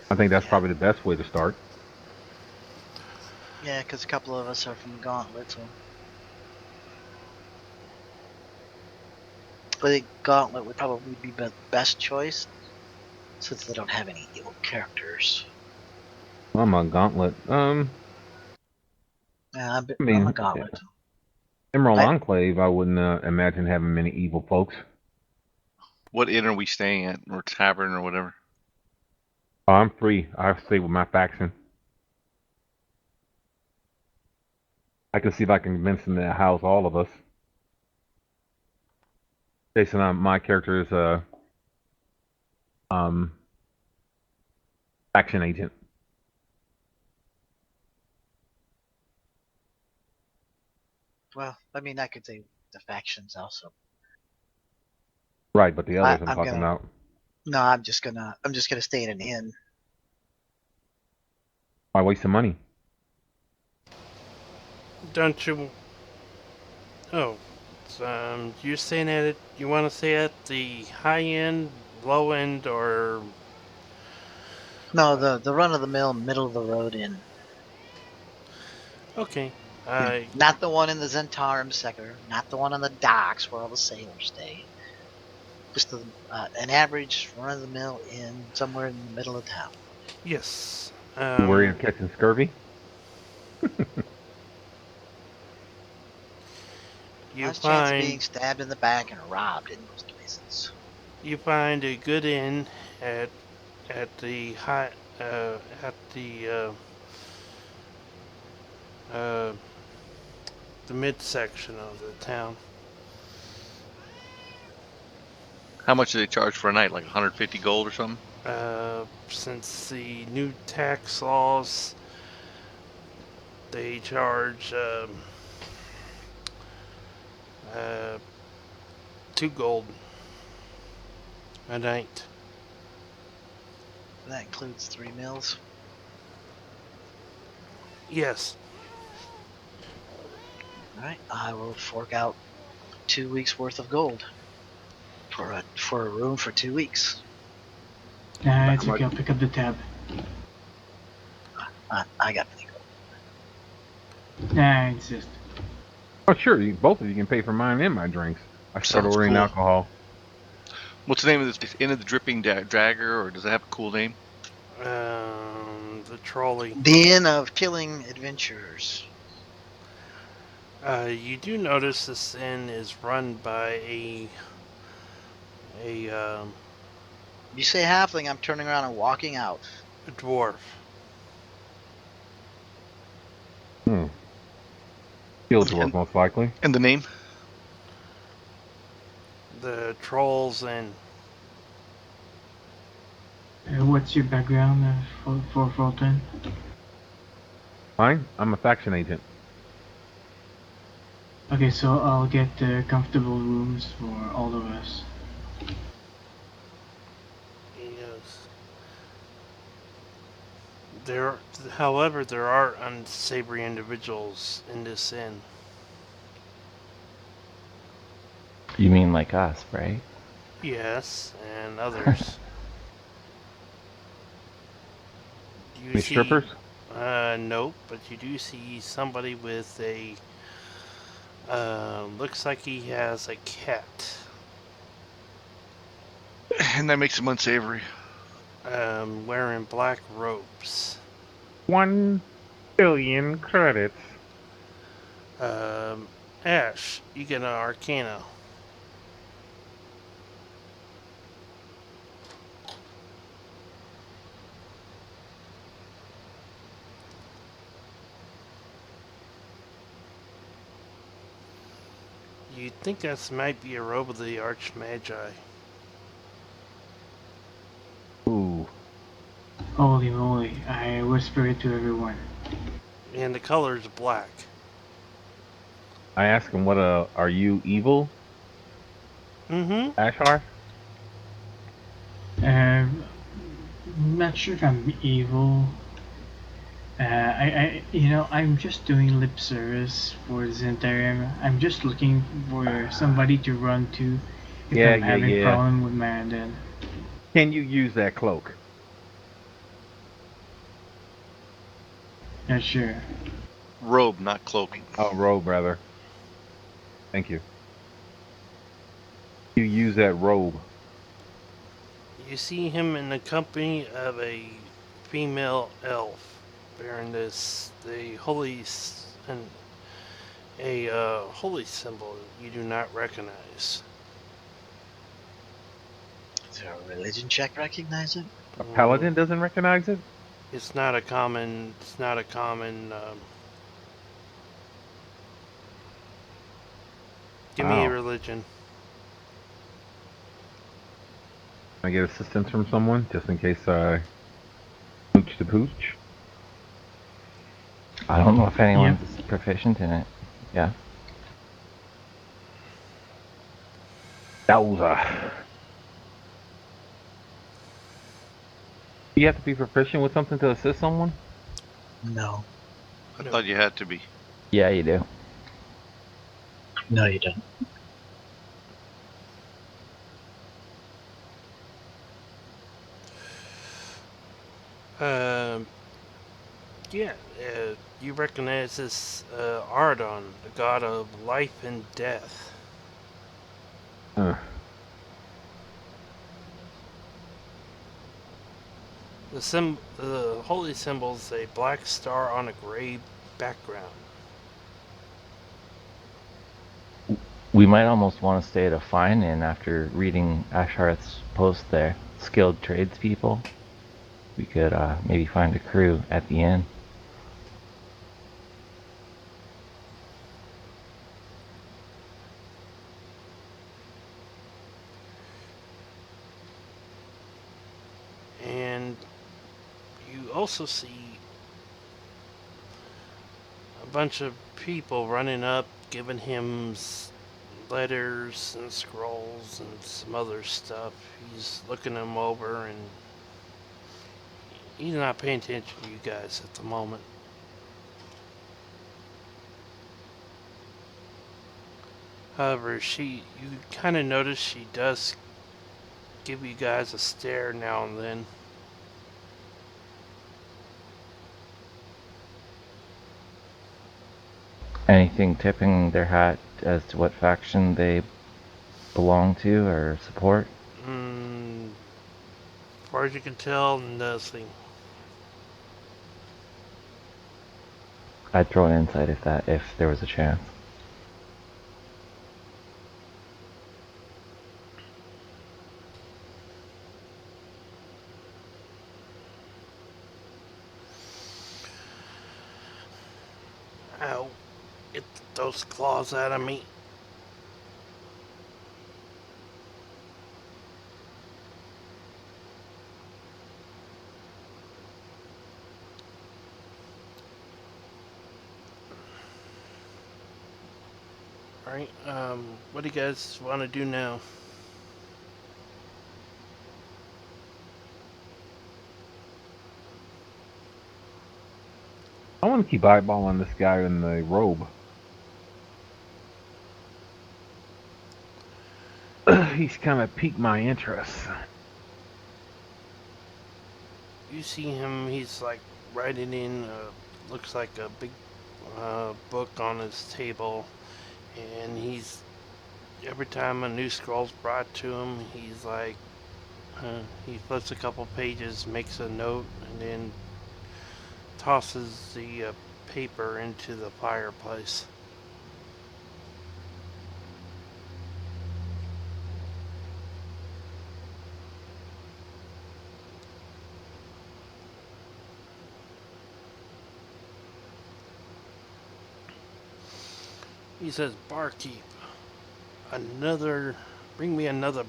I think that's probably the best way to start. Yeah, because a couple of us are from the Gauntlet, so. I think Gauntlet would probably be the best choice, since they don't have any evil characters. I'm a gauntlet. Yeah, I I'm mean, a Gauntlet. Emerald I- Enclave, I wouldn't imagine having many evil folks. What inn are we staying at, or tavern, or whatever? Oh, I'm free. I stay with my faction. I can see if I can convince them to house all of us. Jason, my character is a faction agent. Well, I mean, I could say the factions also. Right, but the others I'm I'm talking gonna. about. No, I'm just gonna stay in an inn. Why waste the money? Don't you? Oh, you're saying at it. You want to stay at the high end, low end, or No, the run of the mill, middle of the road inn. okay? Not the one in the Zentarum sector, not the one on the docks where all the sailors stay. Just an average run of the mill inn somewhere in the middle of town. Yes. You worry of catching scurvy? You Less chance of find being stabbed in the back and robbed in most places. you find a good inn at the high at uh, the midsection of the town. How much do they charge for a night? Like 150 gold or something? Since the new tax laws, they charge uh, 2 gold a night. That includes 3 meals. Yes. All right, I will fork out 2 weeks worth of gold for a room for 2 weeks. Nah, it's okay. I'll pick up the tab. I got plenty gold. Nah, I insist. Oh, sure. Both of you can pay for mine and my drinks. I start Sounds ordering cool. alcohol. What's the name of this place? Inn of the Dripping Dragger, or does it have a cool name? The trolley. The Inn of Killing Adventurers. You do notice this inn is run by a You say halfling, I'm turning around and walking out. dwarf. Field dwarf, most likely. And the name? The trolls and What's your background for Fulton? Fine. I'm a faction agent. Okay, so I'll get comfortable rooms for all of us. yes. There, however, there are unsavory individuals in this inn. You mean like us, right? Yes, and others. You Any see, strippers? nope, but you do see somebody with a. Looks like he has a cat. And that makes them unsavory. Wearing black robes. 1 billion credits. Ash, you get an Arcana. You think this might be a robe of the Archmagi. Ooh. Holy moly, I whisper it to everyone. And the color is black. I ask him, are you evil, Mm-hmm. Ashar? Not sure if I'm evil. I'm just doing lip service for Zentarum. I'm just looking for somebody to run to if Yeah, I'm having yeah. problem with Mandan. Can you use that cloak? Not sure. Robe, not cloak. Oh, robe, rather. Thank you. You use that robe. You see him in the company of a female elf bearing the and a holy symbol you do not recognize. Is there a religion check recognize it? A paladin doesn't recognize it? It's not a common. It's not a common. Give me a Wow. religion. Can I get assistance from someone just in case I pooch the pooch? I don't know if anyone's Yeah. proficient in it. Yeah. Yowza. You have to be proficient with something to assist someone? No. I No. thought you had to be. Yeah, you do. No, you don't. Um. Yeah. You recognize this Ardon, the god of life and death. Uh, The holy symbol is a black star on a gray background. We might almost want to stay at a fine inn after reading Asharth's post there. Skilled tradespeople. We could maybe find a crew at the inn. And you also see a bunch of people running up, giving him letters and scrolls and some other stuff. He's looking them over and he's not paying attention to you guys at the moment. However, you kind of notice she does give you guys a stare now and then. Anything tipping their hat as to what faction they belong to or support? As far as you can tell, nothing. I'd throw an insight if there was a chance. Ow. Get those claws out of me. Alright, what do you guys want to do now? I want to keep eyeballing this guy in the robe. He's kind of piqued my interest. You see him, he's like writing in, looks like a big book on his table, and every time a new scroll's brought to him, he's like, he flips a couple pages, makes a note, and then tosses the paper into the fireplace. He says, "Barkeep, bring me another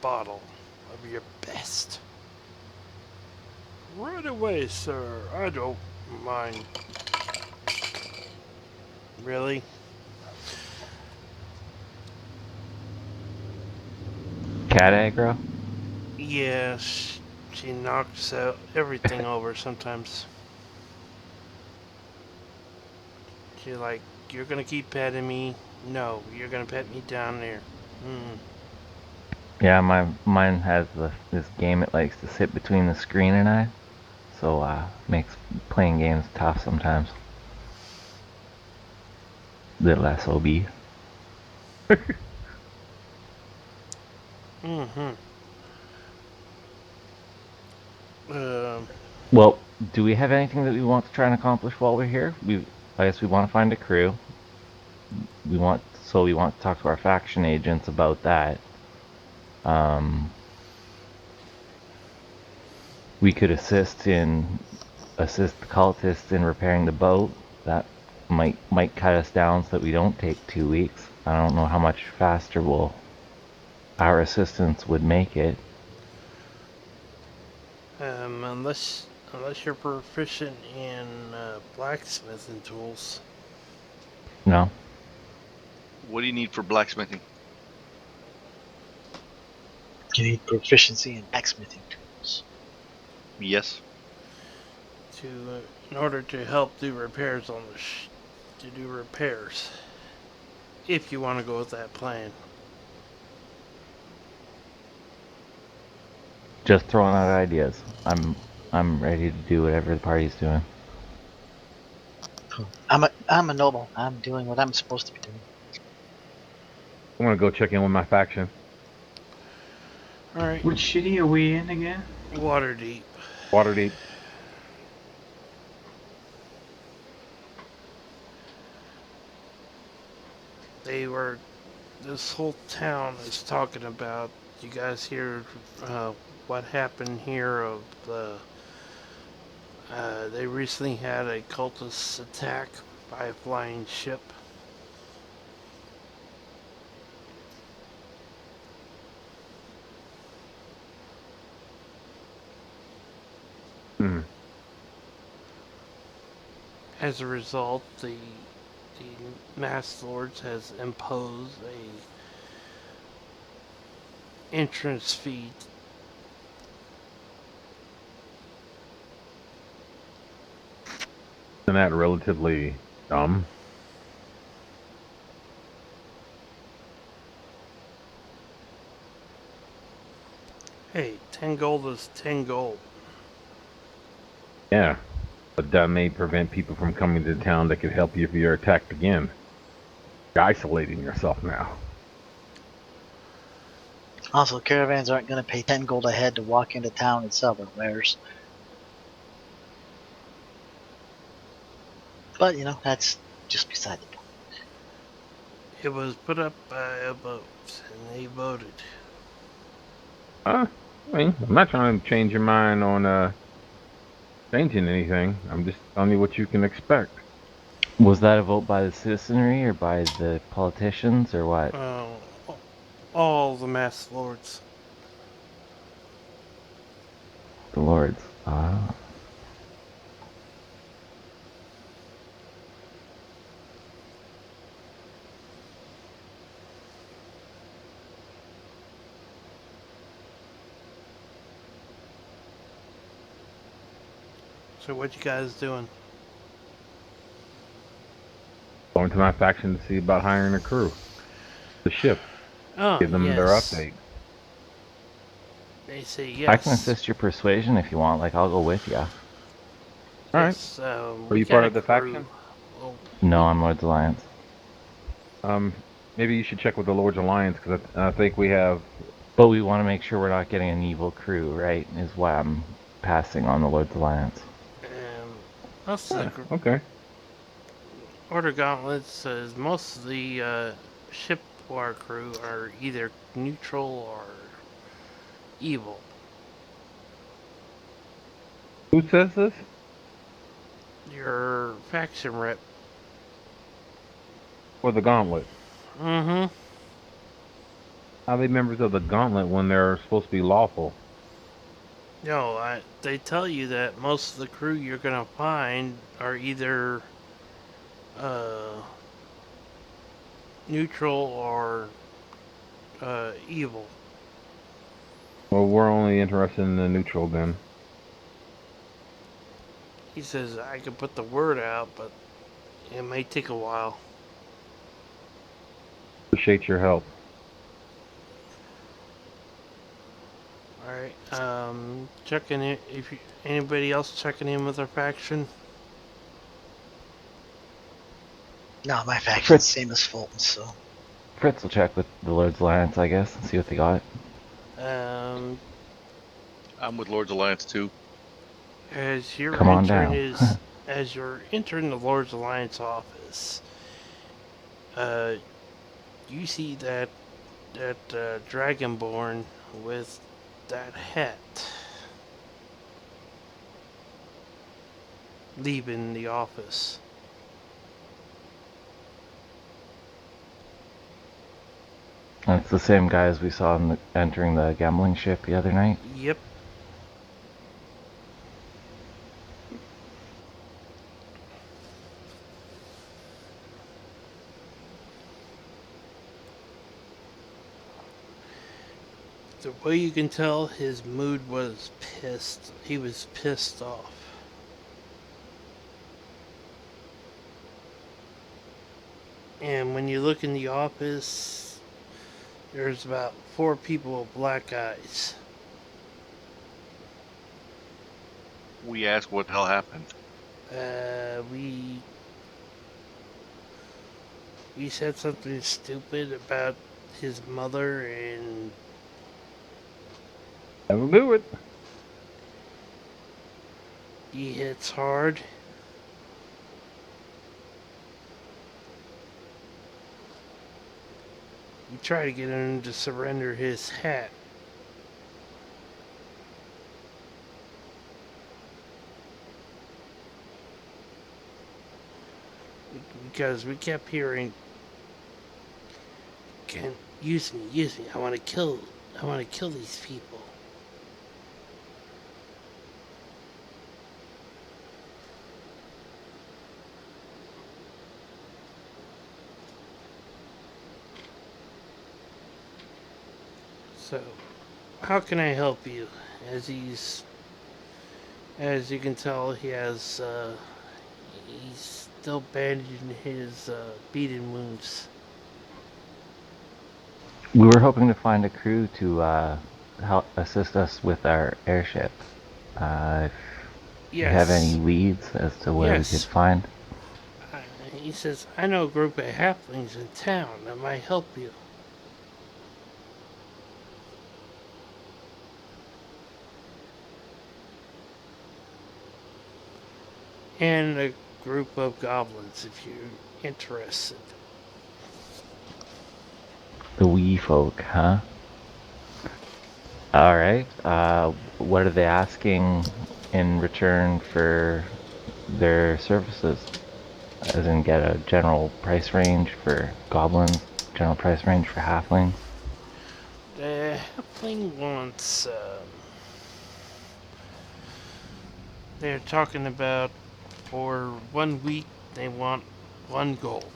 bottle of your best." "Right away, sir. I don't mind." "Really?" Cat aggro? "Yeah, she knocks out everything over sometimes." She's like, "You're gonna keep petting me? No, you're gonna pet me down there." Yeah, mine has this game it likes to sit between the screen and I, so makes playing games tough sometimes. Little SOB. Mm-hmm. Um, Well, do we have anything that we want to try and accomplish while we're here? I guess we want to find a crew. We want to talk to our faction agents about that. We could assist the cultists in repairing the boat. That might cut us down so that we don't take 2 weeks. I don't know how much faster our assistance would make it. unless you're proficient in blacksmithing tools. No. What do you need for blacksmithing? You need proficiency in blacksmithing tools. Yes. In order to help do repairs on to do repairs. If you want to go with that plan. Just throwing out ideas. I'm ready to do whatever the party's doing. I'm a noble. I'm doing what I'm supposed to be doing. I'm gonna go check in with my faction. All right. Which city are we in again? Waterdeep. Waterdeep. This whole town is talking about, you guys hear what happened here of they recently had a cultist attack by a flying ship. Hmm. As a result, the Mass Lords has imposed a entrance fee. Isn't that relatively dumb? Hey, 10 gold is 10 gold. Yeah. But that may prevent people from coming to town that could help you if you're attacked again. You're isolating yourself now. Also, caravans aren't going to pay 10 gold a head to walk into town and sell their wares. But, that's just beside the point. It was put up by a vote, and they voted. I mean, I'm not trying to change your mind on changing anything. I'm just telling you what you can expect. Was that a vote by the citizenry or by the politicians or what? All the Mass Lords. The lords. Ah. So what you guys doing? Going to my faction to see about hiring a crew. The ship. Oh, Give them yes. their update. They say yes. I can assist your persuasion if you want. Like, I'll go with you. Yes, Are we you got part a of the crew. faction? Well, No, I'm Lord's Alliance. Maybe you should check with the Lord's Alliance because I think we have. But we want to make sure we're not getting an evil crew, right? Is why I'm passing on the Lord's Alliance. most of the Okay. Order Gauntlet says most of the ship war crew are either neutral or evil. Who says this? Your faction rep. For the Gauntlet. Mm-hmm. How are they members of the Gauntlet when they're supposed to be lawful? No, they tell you that most of the crew you're gonna find are either neutral or evil. Well, we're only interested in the neutral then. He says I can put the word out, but it may take a while. Appreciate your help. All right. Checking in. Anybody else checking in with their faction? No, my faction's Fritz. same as Fulton's, so. Fritz will check with the Lord's Alliance, I guess, and see what they got. Um, I'm with Lord's Alliance too. as you're Come on entering down. as you're entering the Lord's Alliance office, uh, you see that Dragonborn with that hat leaving the office. It's the same guys we saw entering the gambling ship the other night. Yep. The way you can tell his mood was pissed. He was pissed off. And when you look in the office, there's about 4 people with black eyes. We ask what the hell happened. We said something stupid about his mother, and That'll do it. he hits hard. You try to get him to surrender his hat. Because we kept hearing, "Can use me, use me. I want to kill these people." So, how can I help you? As you can tell, he's still bandaging his beating wounds. We were hoping to find a crew to help assist us with our airship. If you have any Yes, leads as to where we could yes. find? He says, "I know a group of halflings in town that might help you." And a group of goblins if you're interested. The wee folk, huh? Alright. What are they asking in return for their services? As in, get a general price range for goblins, general price range for halflings? The halfling wants, they're talking about for 1 week they want 1 gold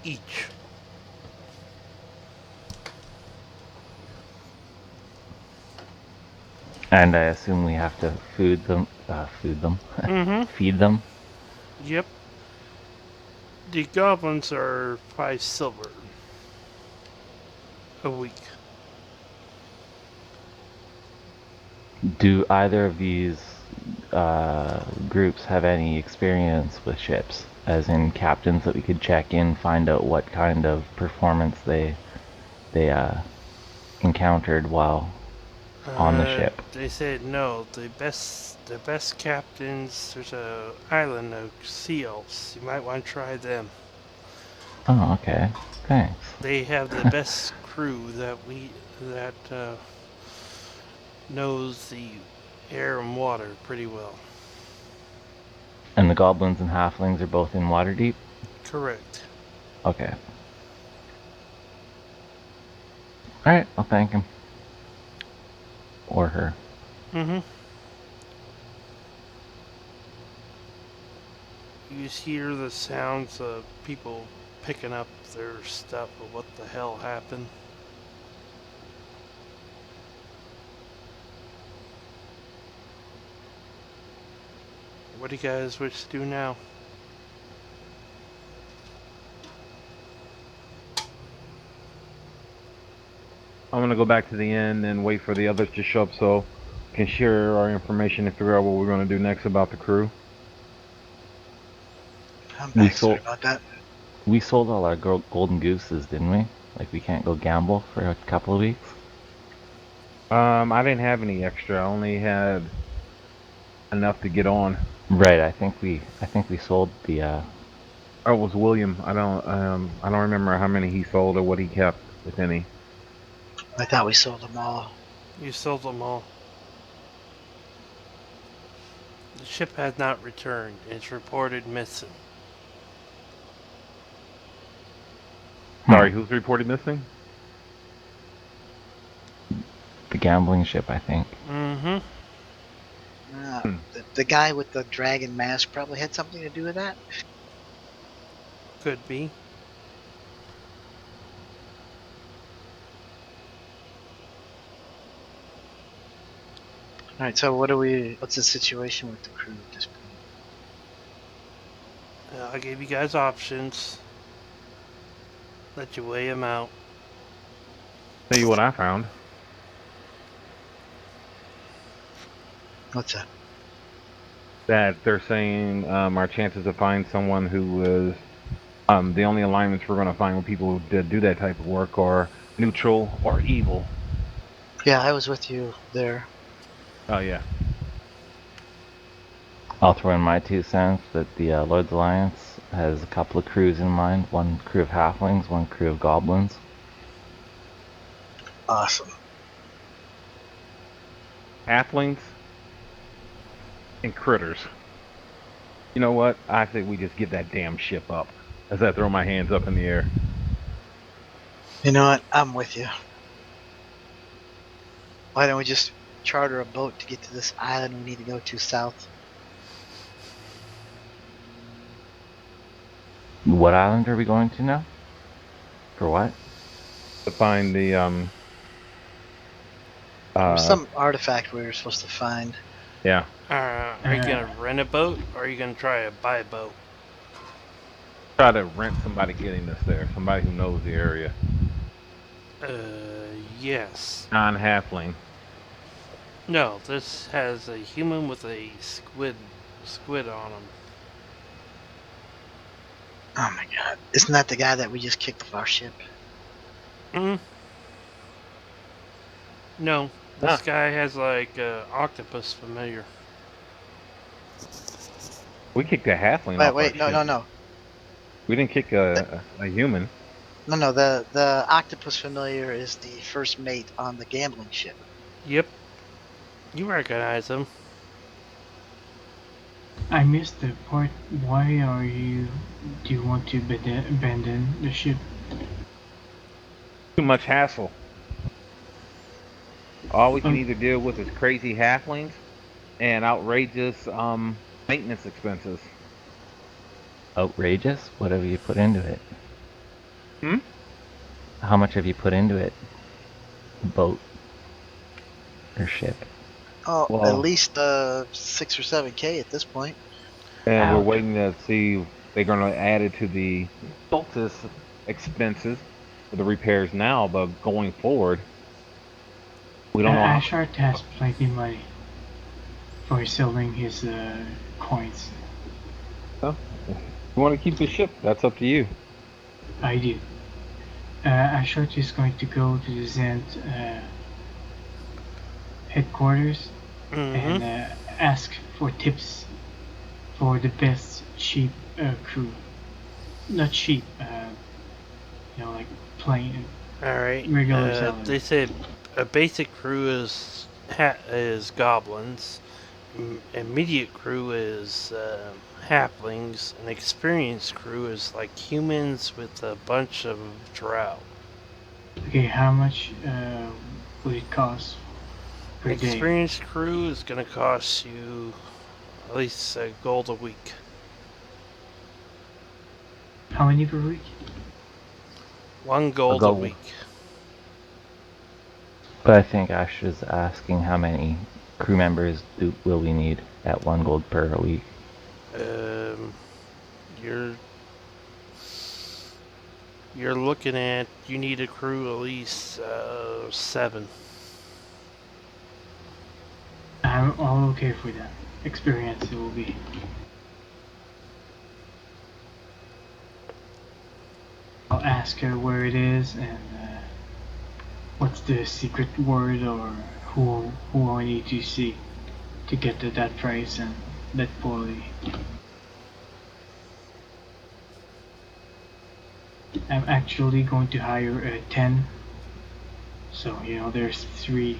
each. And I assume we have to Mm-hmm. feed them. Yep. The goblins are 5 silver a week. Do either of these groups have any experience with ships? As in captains that we could check in, find out what kind of performance they encountered while on the ship. They said no. The best captains. There's a island of sea elves. You might want to try them. Oh, okay. Thanks. They have the best crew that knows the air and water pretty well. And the goblins and halflings are both in Waterdeep? Correct. Okay. Alright, I'll thank him. Or her. Mm-hmm. You just hear the sounds of people picking up their stuff of what the hell happened. What do you guys wish to do now? I'm gonna go back to the inn and wait for the others to show up so we can share our information and figure out what we're gonna do next about the crew. I'm We back. Sorry about that. We sold all our golden gooses, didn't we? Like, we can't go gamble for a couple of weeks? I didn't have any extra. I only had enough to get on. Right. I think we sold the. Oh, it was William. I don't remember how many he sold or what he kept, if any. I thought we sold them all. You sold them all. The ship has not returned. It's reported missing. Sorry, who's reported missing? The gambling ship, I think. Mm-hmm. The guy with the dragon mask probably had something to do with that. Could be. All right, so what's the situation with the crew at this point? I gave you guys options. Let you weigh them out. Tell you what I found. What's that? That they're saying our chances of finding someone who was the only alignments we're going to find with people who did do that type of work are neutral or evil. Yeah, I was with you there. Oh yeah. I'll throw in my 2 cents that the Lord's Alliance has a couple of crews in mind. One crew of halflings, one crew of goblins. Awesome. Halflings and critters. You know what? I think we just give that damn ship up. As I throw my hands up in the air. You know what? I'm with you. Why don't we just charter a boat to get to this island we need to go to south? What island are we going to now? For what? To find the There was some artifact we were supposed to find. yeah. Are you gonna rent a boat, or are you gonna try to buy a boat? Try to rent somebody getting us there. Somebody who knows the area. Yes. Non-halfling. No, this has a human with a squid on him. Oh my god. Isn't that the guy that we just kicked off our ship? Mm. No, this guy has like octopus familiar. We kicked a halfling off Wait, our ship. no. We didn't kick a human. No, the octopus familiar is the first mate on the gambling ship. Yep. You recognize him. I missed the part. Why do you want to abandon the ship? Too much hassle. All we can either deal with is crazy halflings and outrageous maintenance expenses. Outrageous? What have you put into it? Hmm? How much have you put into it? Boat or ship? Oh, Well, at least 6 or 7K at this point. And Ouch. we're waiting to see if they're going to add it to the Solstice expenses for the repairs now, but going forward, we don't know how. Ashart has plenty of money for selling his coins. If you want to keep the ship, that's up to you. I do. Ashart is going to go to the Zend headquarters and ask for tips for the best cheap crew. Not cheap, like plain Alright. regular salary. They said a basic crew is goblins. Immediate crew is halflings. An experienced crew is like humans with a bunch of drow. Okay, how much would it cost per An day? experienced crew is going to cost you at least a gold a week. How many per week? 1 gold a week. But I think Ash is asking how many crew members will we need at 1 gold per week. You're looking at, you need a crew at least 7. I'm all okay for that. Experience it will be. I'll ask her where it is and what's the secret word or who I need to see to get to that price and that quality. I'm actually going to hire 10, so there's 3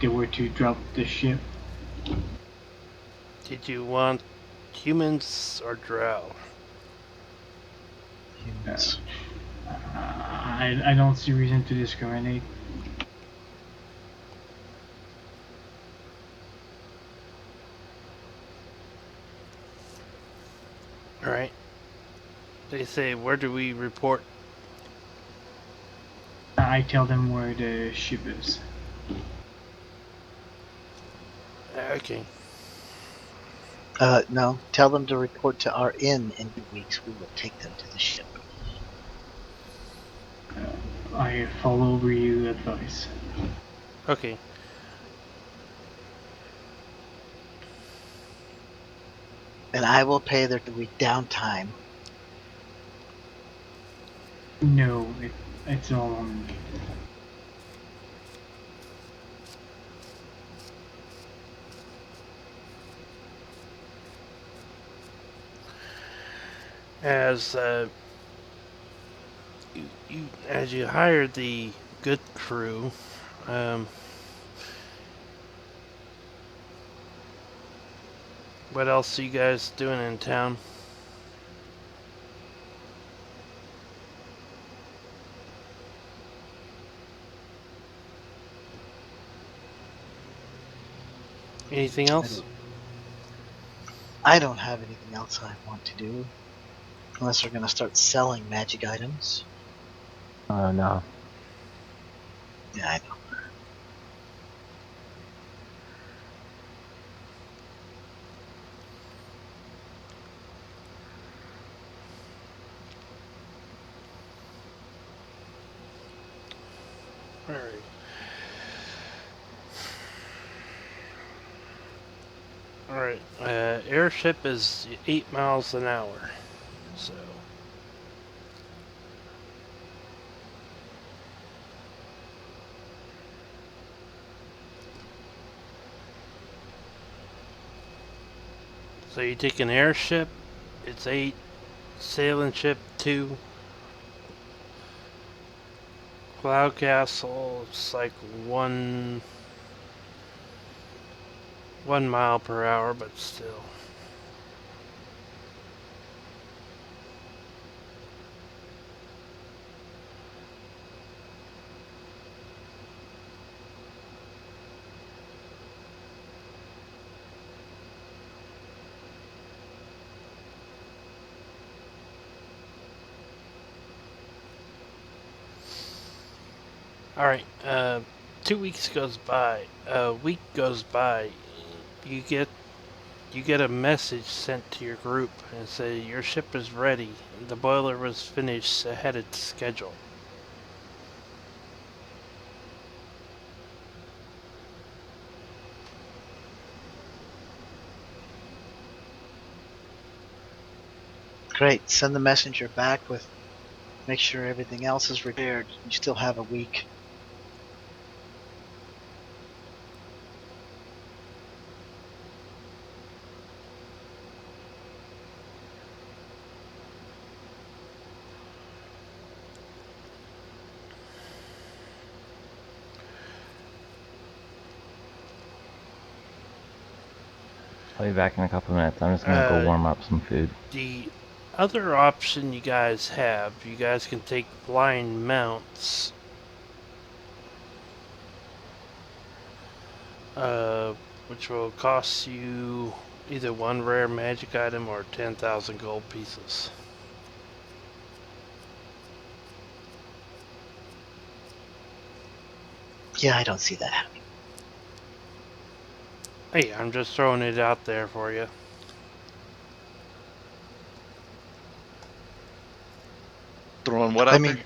they were to drop the ship. Did you want humans or drow? Humans. I don't see reason to discriminate. Alright. They say, where do we report? I tell them where the ship is. Okay. No, tell them to report to our inn in 2 weeks. We will take them to the ship. I follow Ryu advice. Okay. And I will pay their 2-week downtime. No, it's all on me. As as you hired the good crew, what else are you guys doing in town? Anything else? I don't have anything else I want to do. Unless we're going to start selling magic items. No. Yeah, I know. Alright. Alright. Airship is 8 miles an hour. So. So you take an airship, it's 8. Sailing ship 2. Cloud Castle, it's like 1 mile per hour, but still. Alright, 2 weeks goes by, a week goes by, you get a message sent to your group and say your ship is ready. The boiler was finished ahead of schedule. Great. Send the messenger back with make sure everything else is repaired. You still have a week. I'll be back in a couple of minutes. I'm just gonna go warm up some food. The other option you guys have, you guys can take blind mounts. Which will cost you either 1 rare magic item or 10,000 gold pieces. Yeah, I don't see that happening. Hey, I'm just throwing it out there for you. Throwing what I out mean, there?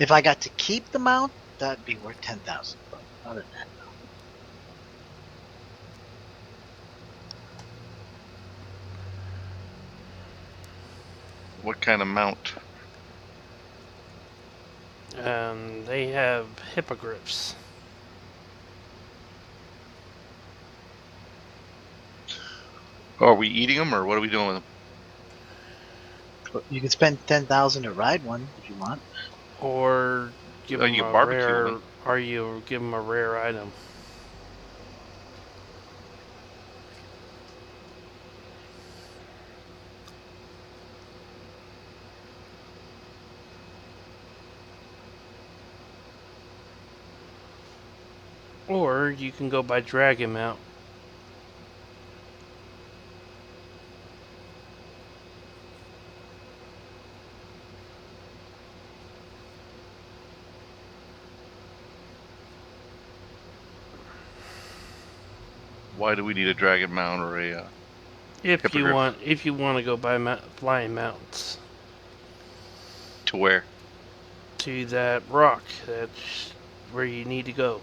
if I got to keep the mount, that'd be worth 10,000. But other than that, no. What kind of mount? They have hippogriffs. Are we eating them, or what are we doing with them? But you could spend 10,000 to ride one if you want. Or give them You a barbecue them. rare. Or you give them a rare item. Or you can go by dragon mount. Why do we need a dragon mount or a If you hippogriff? want to go by flying mounts To where? to that rock, that's where you need to go.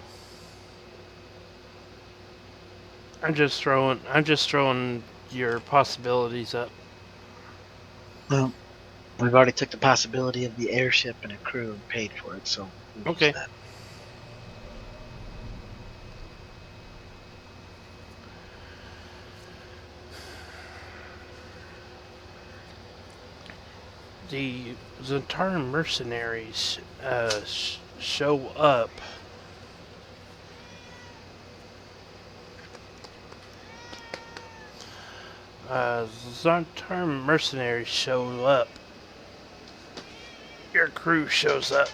I'm just throwing your possibilities up. Well, we've already took the possibility of the airship and a crew and paid for it, so we'll use Okay. that. The Zentaran mercenaries show up. Zentaran mercenaries show up. Your crew shows up.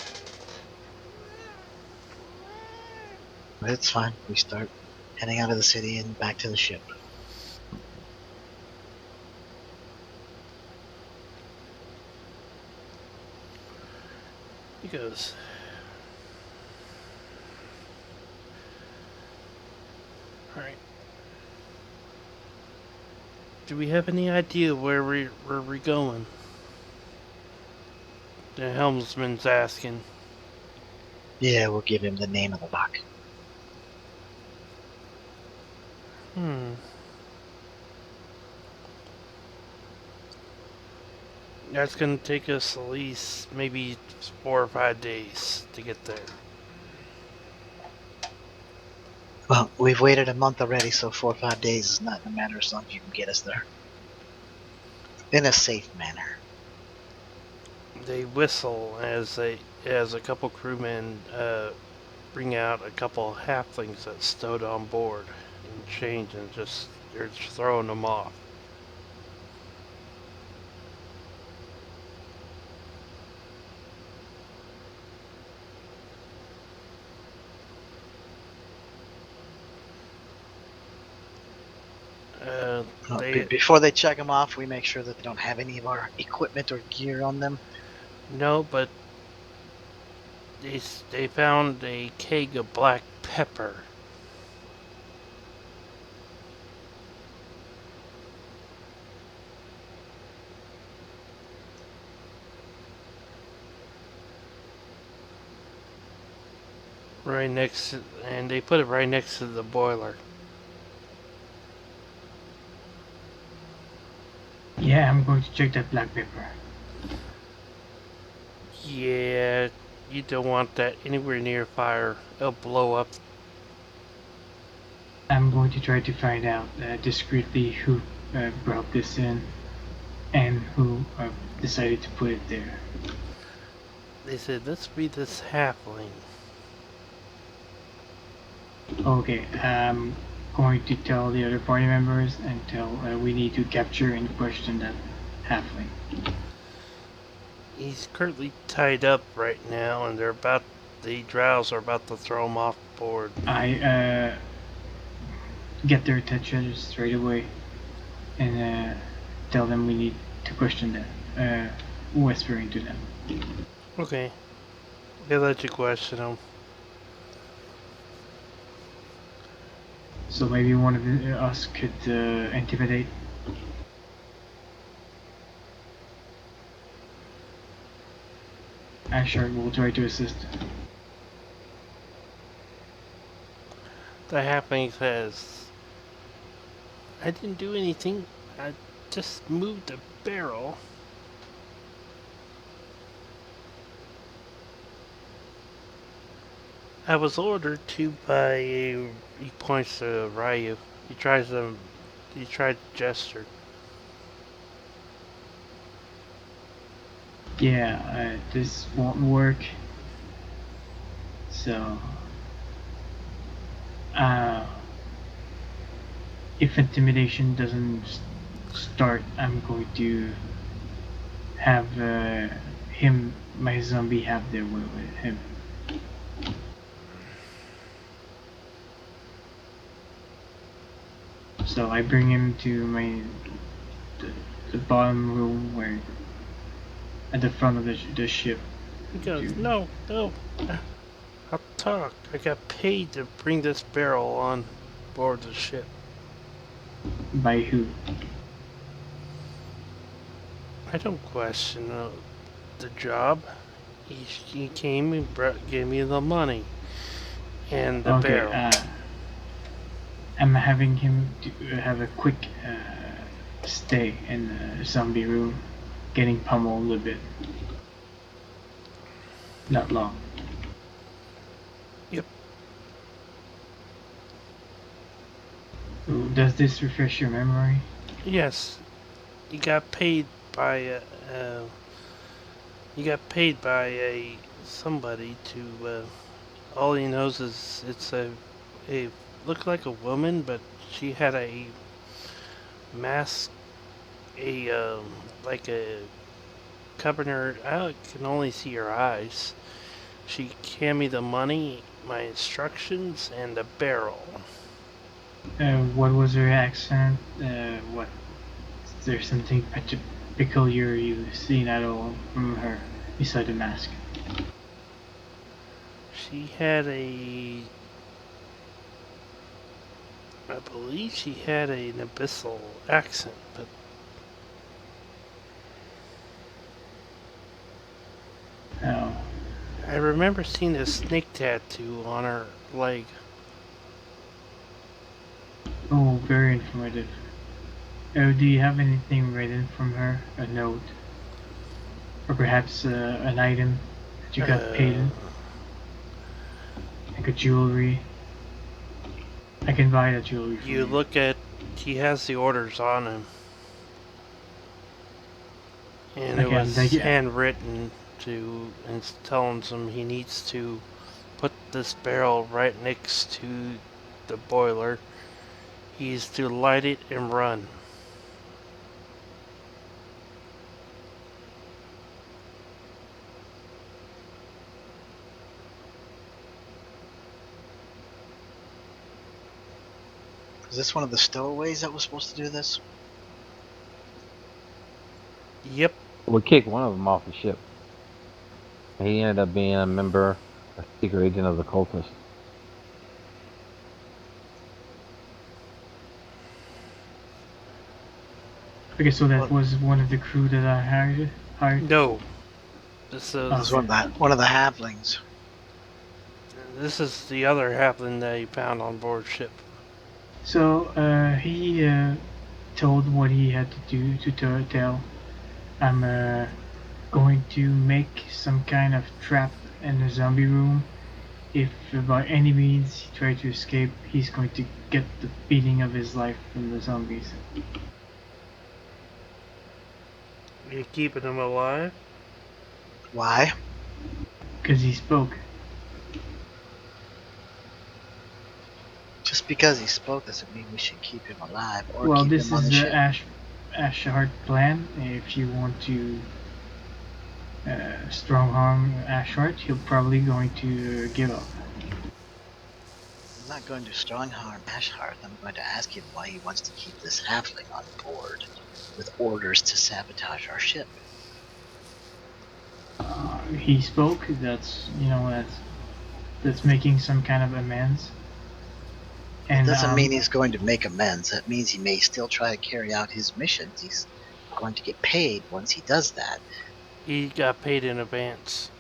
But it's fine. We start heading out of the city and back to the ship. He goes, alright. Do we have any idea where we're going? The helmsman's asking. Yeah, we'll give him the name of the lock. That's gonna take us at least maybe 4 or 5 days to get there. Well, we've waited a month already, so 4 or 5 days is not a matter as long as you can get us there. In a safe manner. They whistle as a couple crewmen bring out a couple halflings that stowed on board and change and they're just throwing them off. Before they check them off, we make sure that they don't have any of our equipment or gear on them. No, but they found a keg of black pepper. Right next to, and they put it right next to the boiler. Yeah, I'm going to check that black pepper. Yeah, you don't want that anywhere near fire. It'll blow up. I'm going to try to find out discreetly who brought this in and who decided to put it there. They said, let's be this halfling. Okay, I'm going to tell the other party members and tell we need to capture and question that halfling. He's currently tied up right now, and the drows are about to throw him off board. I get their attention straight away and tell them we need to question them, whispering to them. Okay. They let you question him. So maybe one of us could intimidate. Sure, we'll try to assist. The halfling says, I didn't do anything. I just moved a barrel. I was ordered to by, he points to Ryu. He tries to He tried to gesture. Yeah, this won't work. So, uh, if intimidation doesn't start, I'm going to have my zombie, have their way with him. So I bring him to the bottom room where at the front of the ship. He goes, no, I'll talk. I got paid to bring this barrel on board the ship. By who? I don't question the job. He came and gave me the money and the Okay, barrel. I'm having him have a quick stay in the zombie room, getting pummeled a bit. Not long. Yep. Does this refresh your memory? Yes, he got paid by somebody to. All he knows is it's a looked like a woman, but she had a mask, a like a covering her. I can only see her eyes. She gave me the money, my instructions, and a barrel. What was her accent? What? Is there something peculiar you've seen at all from her beside the mask? She had I believe she had an abyssal accent, but Oh, I remember seeing a snake tattoo on her leg. oh, very informative. Do you have anything written from her? A note? Or perhaps an item that you got paid in? Like a jewelry? I can buy that jewelry for you. You look at, he has the orders on him. And it was handwritten and telling him he needs to put this barrel right next to the boiler. He's to light it and run. Is this one of the stowaways that was supposed to do this? Yep. We kicked one of them off the ship. He ended up being a member, a secret agent of the cultists. Okay, so that was one of the crew that I hired? No. This is one of the halflings. This is the other halfling that he found on board ship. So he told what he had to do to tell. I'm going to make some kind of trap in the zombie room. If by any means he tries to escape, he's going to get the beating of his life from the zombies. You're keeping him alive? Why? Because he spoke. Just because he spoke doesn't mean we should keep him alive or Well, keep this him on is the the ship. Ashard plan. If you want to strong arm Ashard, he'll probably going to give up. I'm not going to strong harm Ashard. I'm going to ask him why he wants to keep this halfling on board with orders to sabotage our ship. He spoke. That's that's making some kind of amends. And it doesn't mean he's going to make amends. That means he may still try to carry out his missions. He's going to get paid once he does that. He got paid in advance.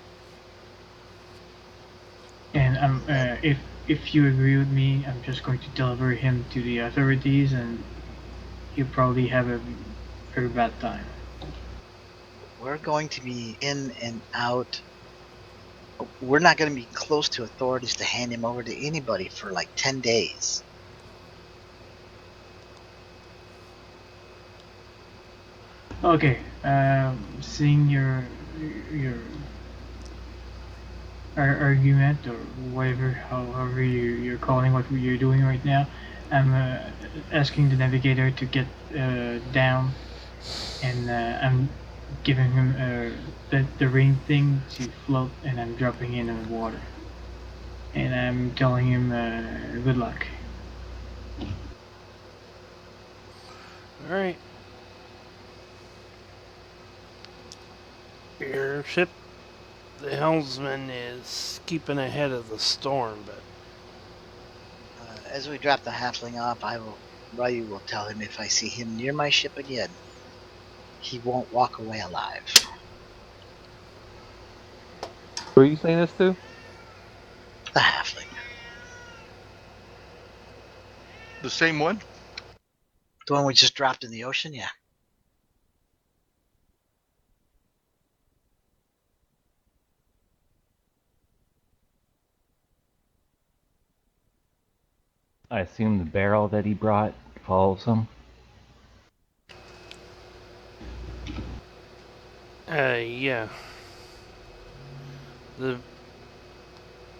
And if you agree with me, I'm just going to deliver him to the authorities, and he'll probably have a very bad time. We're going to be in and out. We're not going to be close to authorities to hand him over to anybody for like 10 days. Okay. Seeing your argument or whatever, however you're calling what you're doing right now, I'm asking the navigator to get down, and I'm giving him the ring thing to float, and I'm dropping in the water, and I'm telling him good luck. All right. Your ship, the helmsman is keeping ahead of the storm, but As we drop the halfling off, Ryu will tell him if I see him near my ship again, he won't walk away alive. Who are you saying this to? The halfling. The same one? The one we just dropped in the ocean? Yeah. I assume the barrel that he brought follows him. yeah. The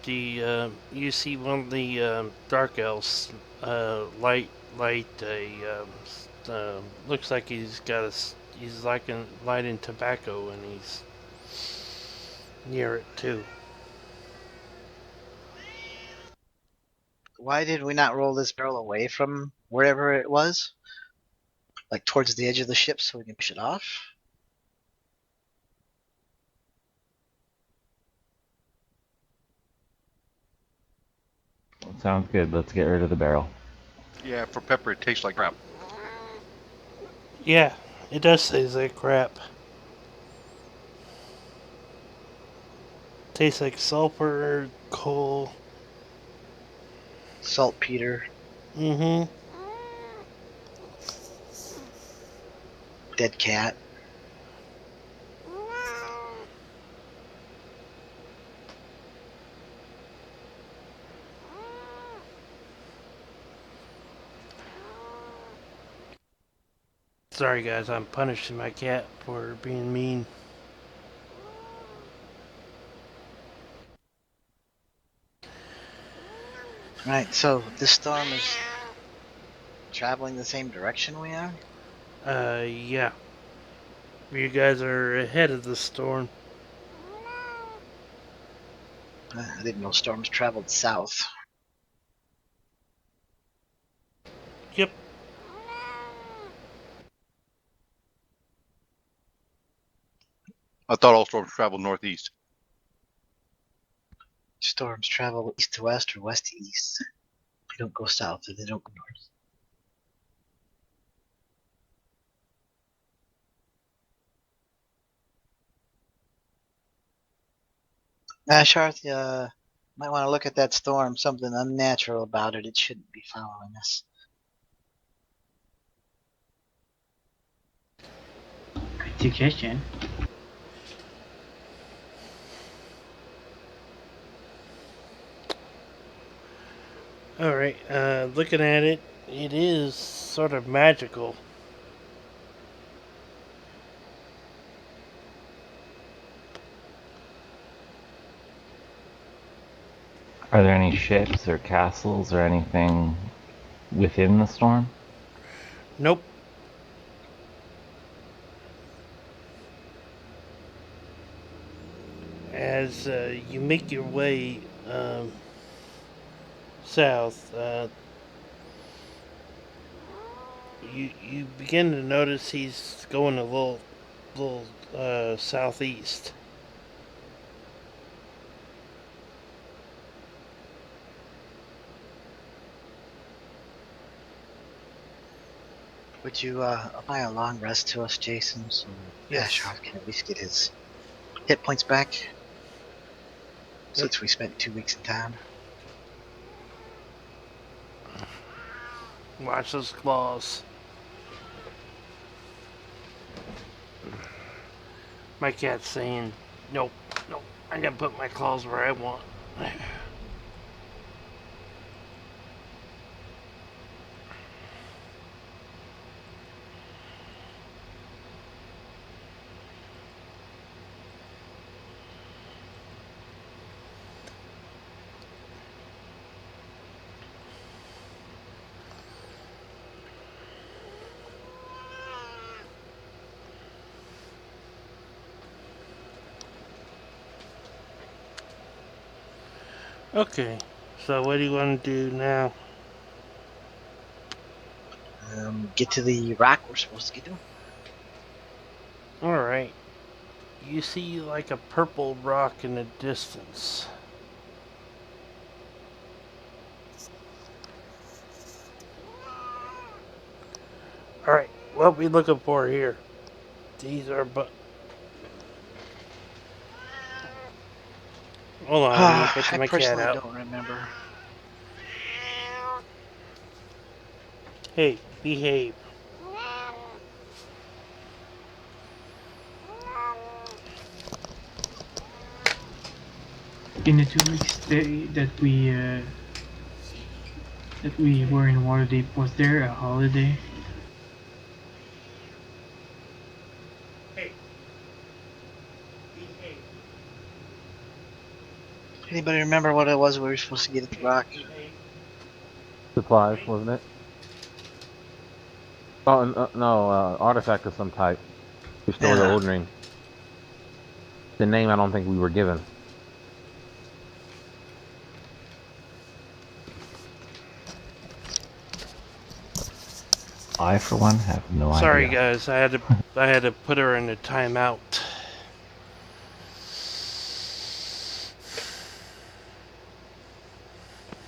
you see one of the dark elves light a looks like he's lighting tobacco, and he's near it too. Why did we not roll this barrel away from wherever it was? Like towards the edge of the ship so we can push it off? Sounds good. Let's get rid of the barrel. Yeah, for pepper it tastes like crap. Yeah, it does taste like crap. Tastes like sulfur, coal. Saltpeter, Mm-hmm. dead cat. Sorry guys, I'm punishing my cat for being mean. Right, so this storm is traveling the same direction we are? Yeah. You guys are ahead of the storm. I didn't know storms traveled south. Yep. I thought all storms traveled northeast. Storms travel east to west or west to east. They don't go south or they don't go north. Sharth, might want to look at that storm. Something unnatural about it. It shouldn't be following us. Good suggestion. Alright, looking at it, it is sort of magical. Are there any ships or castles or anything within the storm? Nope. As you make your way south, you begin to notice he's going a little southeast. Would you apply a long rest to us, Jason, so Yes. Sharth can at least get his hit points back? Yep. Since we spent 2 weeks in town. Watch those claws. My cat's saying, nope, nope, I gotta put my claws where I want. Okay, so what do you want to do now? Get to the rock we're supposed to get to. Alright. You see like a purple rock in the distance. Alright, what we looking for here? These are Hold on, let me put I my cat personally out. don't remember. Hey, behave. In the 2 weeks that we were in Waterdeep, was there a holiday? Hey, behave. Anybody remember what it was we were supposed to get at the rock? Behave. Supplies, wasn't it? Oh, no, artifact of some type. Restore the Yeah. old ring. The name I don't think we were given. I, for one, have no Sorry idea. guys, I had to put her in a timeout.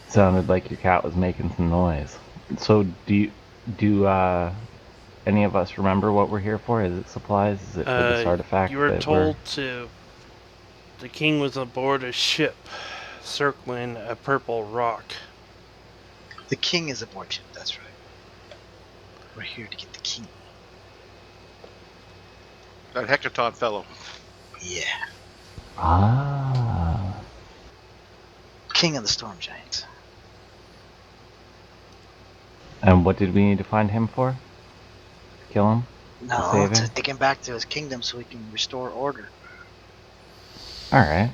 Sounded like your cat was making some noise. So do any of us remember what we're here for? Is it supplies? Is it for this You artifact were that we're... told to. The king was aboard a ship circling a purple rock. The king is aboard ship, that's right. We're here to get the king. That Hecaton fellow. Yeah. Ah. King of the Storm Giants. And what did we need to find him for? Kill him? No, save to him? take him back to his kingdom so he can restore order. Alright.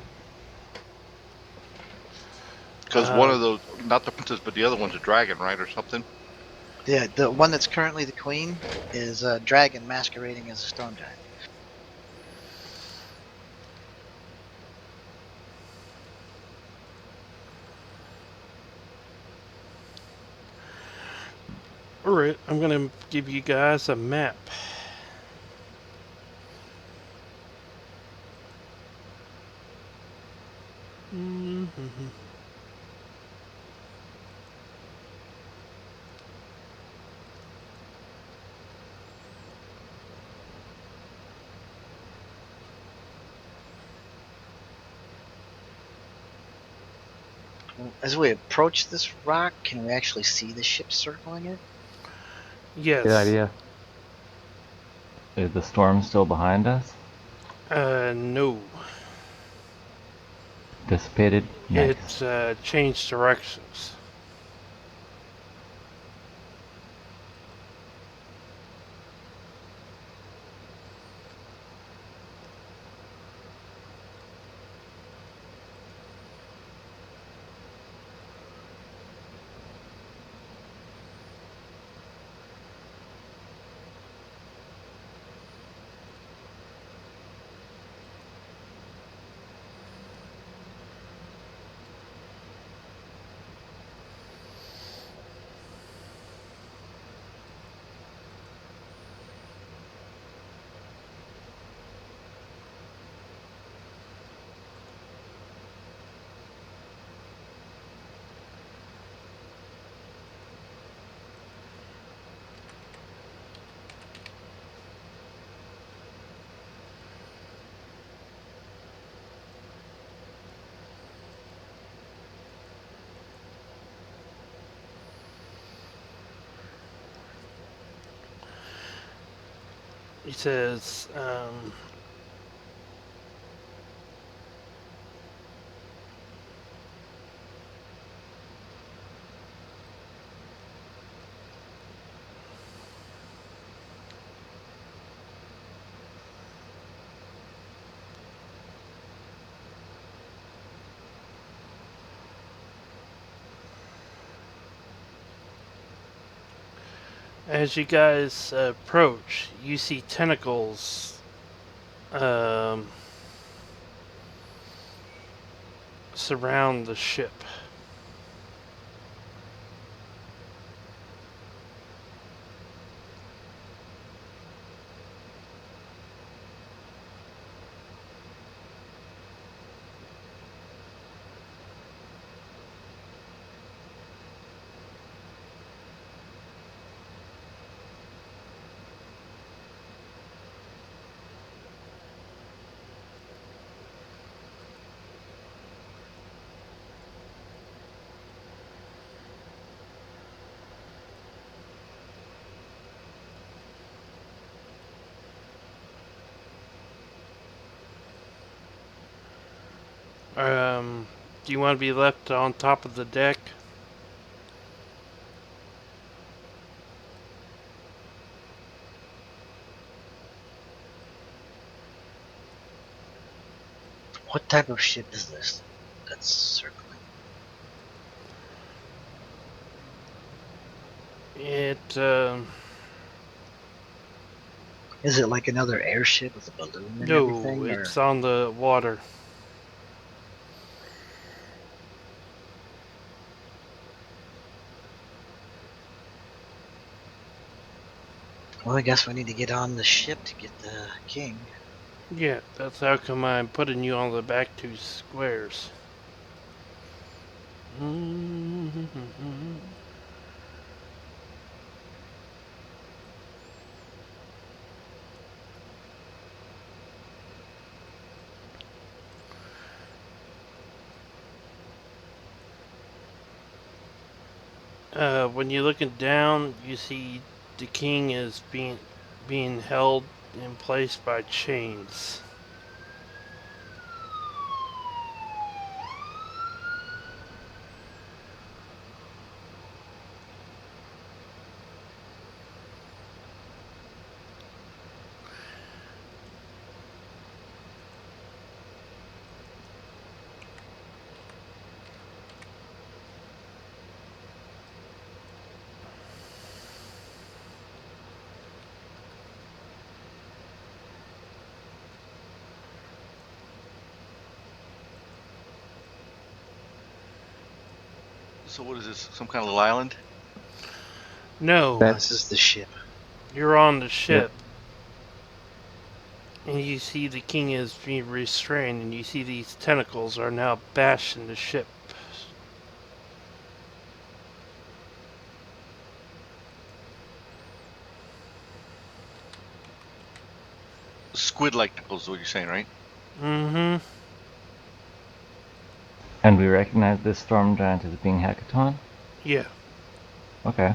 Because one of those, not the princess, but the other one's a dragon, right, or something? Yeah, the one that's currently the queen is a dragon masquerading as a storm giant. Alright, I'm gonna give you guys a map. As we approach this rock, can we actually see the ship circling it? Yes. Good idea. Is the storm still behind us? No. Dissipated? Nice. It changed directions. He says, as you guys approach, you see tentacles surround the ship. Do you want to be left on top of the deck? What type of ship is this that's circling? It, Is it like another airship with a balloon and no, everything? it's Or on the water. well, I guess we need to get on the ship to get the king. Yeah, that's how come I'm putting you on the back two squares. When you're looking down, you see the king is being held in place by chains. So what is this? Some kind of little island? No, This is the ship. you're on the ship. And you see the king is being restrained, and you see these tentacles are now bashing the ship. Squid-like tentacles is what you're saying, right? Mm-hmm. And we recognize this storm giant as being Hecaton? Yeah. Okay.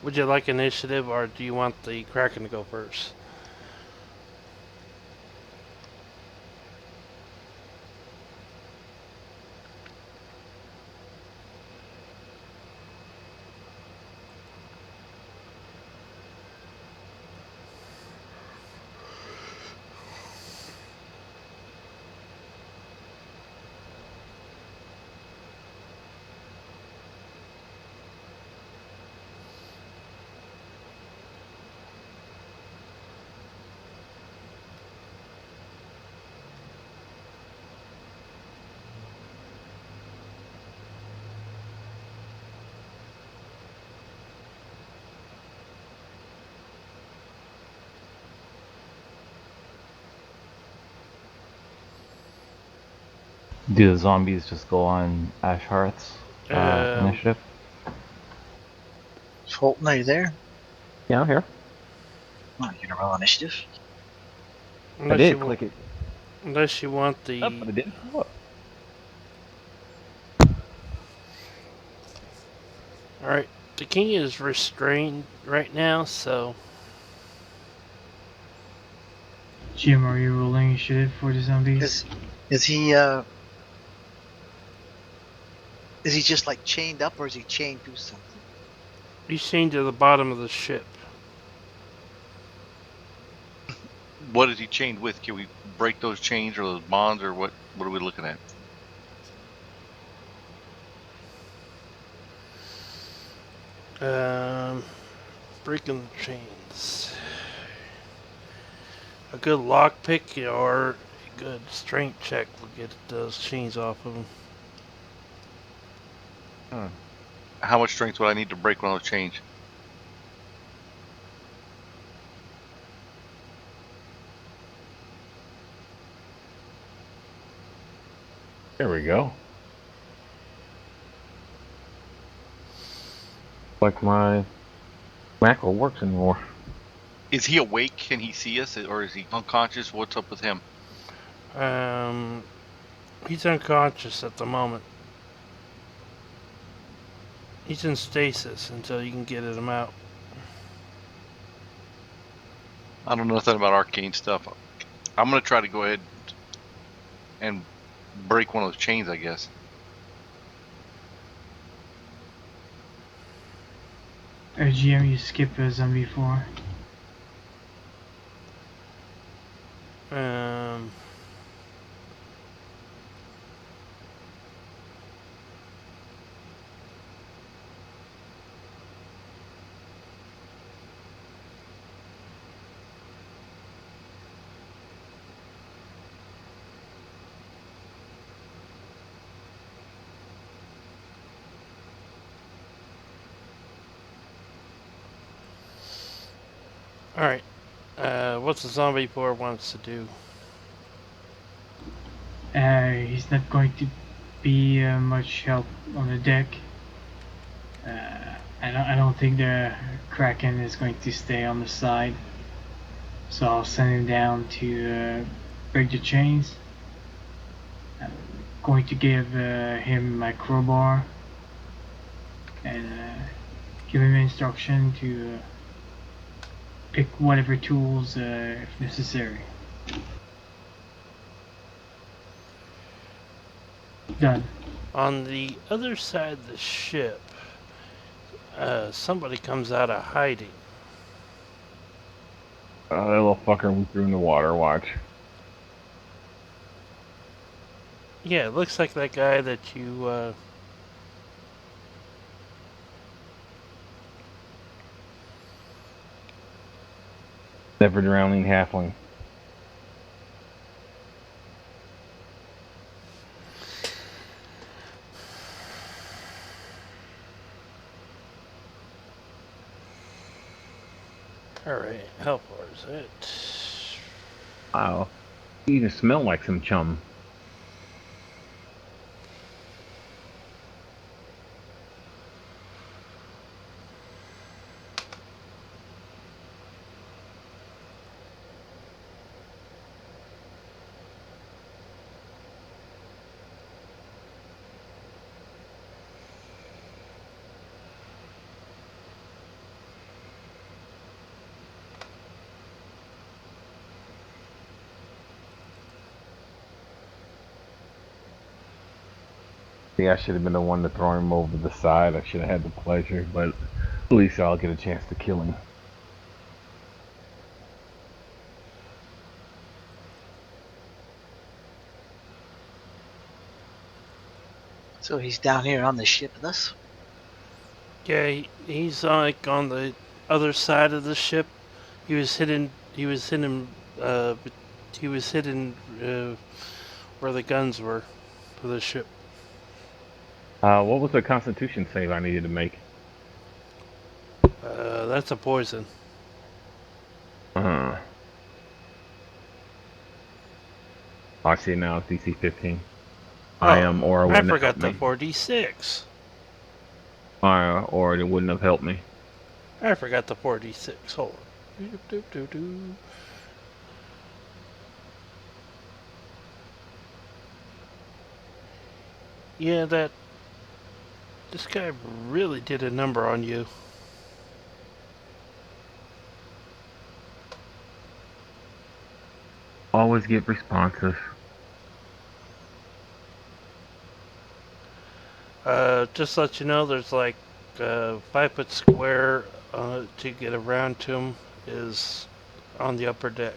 Would you like initiative, or do you want the Kraken to go first? Do the zombies just go on Asharth's initiative? Fulton, are you there? Yeah, I'm here. Oh, you gonna roll initiative? I Unless did you want, click it unless you want up, the. but it didn't show up. All right, the king is restrained right now, so Jim, are you rolling initiative for the zombies? Is he just like chained up, or is he chained to something? he's chained to the bottom of the ship. What is he chained with? Can we break those chains or those bonds, or what? What are we looking at? Breaking the chains. A good lockpick or a good strength check will get those chains off of them. How much strength would I need to break one of those chains? There we go. Like my macro works anymore. Is he awake? Can he see us, or is he unconscious? What's up with him? He's unconscious at the moment. He's in stasis until you can get him out. I don't know nothing about arcane stuff. I'm gonna try to go ahead and break one of those chains, I guess. GM, you skip zombie 4. Alright. What's the zombie poor wants to do? He's not going to be much help on the deck. I don't think the Kraken is going to stay on the side. So I'll send him down to break the chains. I'm going to give him my crowbar and give him instruction to pick whatever tools if necessary. Done. On the other side of the ship, somebody comes out of hiding. That little fucker we threw in the water. Watch. Yeah, it looks like that guy that you, Never drowning halfling. Alright, how far is it? Wow. You even smell like some chum. Yeah, I should have been the one to throw him over the side. I should have had the pleasure, but at least I'll get a chance to kill him. So he's down here on the ship with us? Yeah, he's like on the other side of the ship. He was hidden. He was hidden. He was hidden where the guns were for the ship. What was the Constitution save I needed to make? That's a poison. I see now. It's DC 15. I am, or it I wouldn't have forgot helped the me. 4d6. Or it wouldn't have helped me. I forgot the 4d6. Hold on. Yeah, this guy really did a number on you. Always get responsive. Just to let you know, there's like 5-foot square to get around to him is on the upper deck.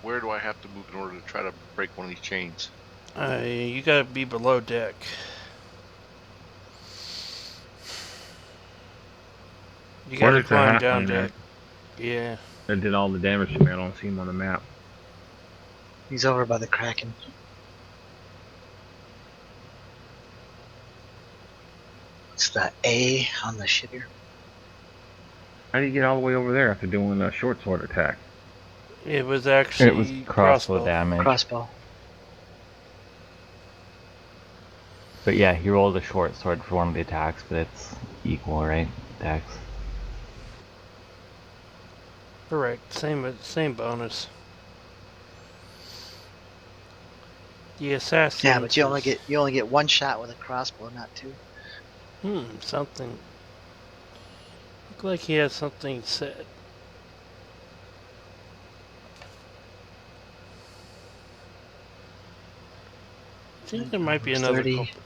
Where do I have to move in order to try to break one of these chains. You gotta be below deck. You gotta Where's the climb down halfling deck. at? Yeah. That did all the damage to me. I don't see him on the map. He's over by the Kraken. It's the A on the ship here. How do you get all the way over there after doing a short sword attack? It was It was actually crossbow damage. Crossbow. But yeah, he rolled a short sword for one of the attacks, but it's equal, right? Dex. Correct. Same bonus. The assassin. Yeah, but you only get one shot with a crossbow, not two. Something. Look like he has something said. I think there might be another 30. culprit.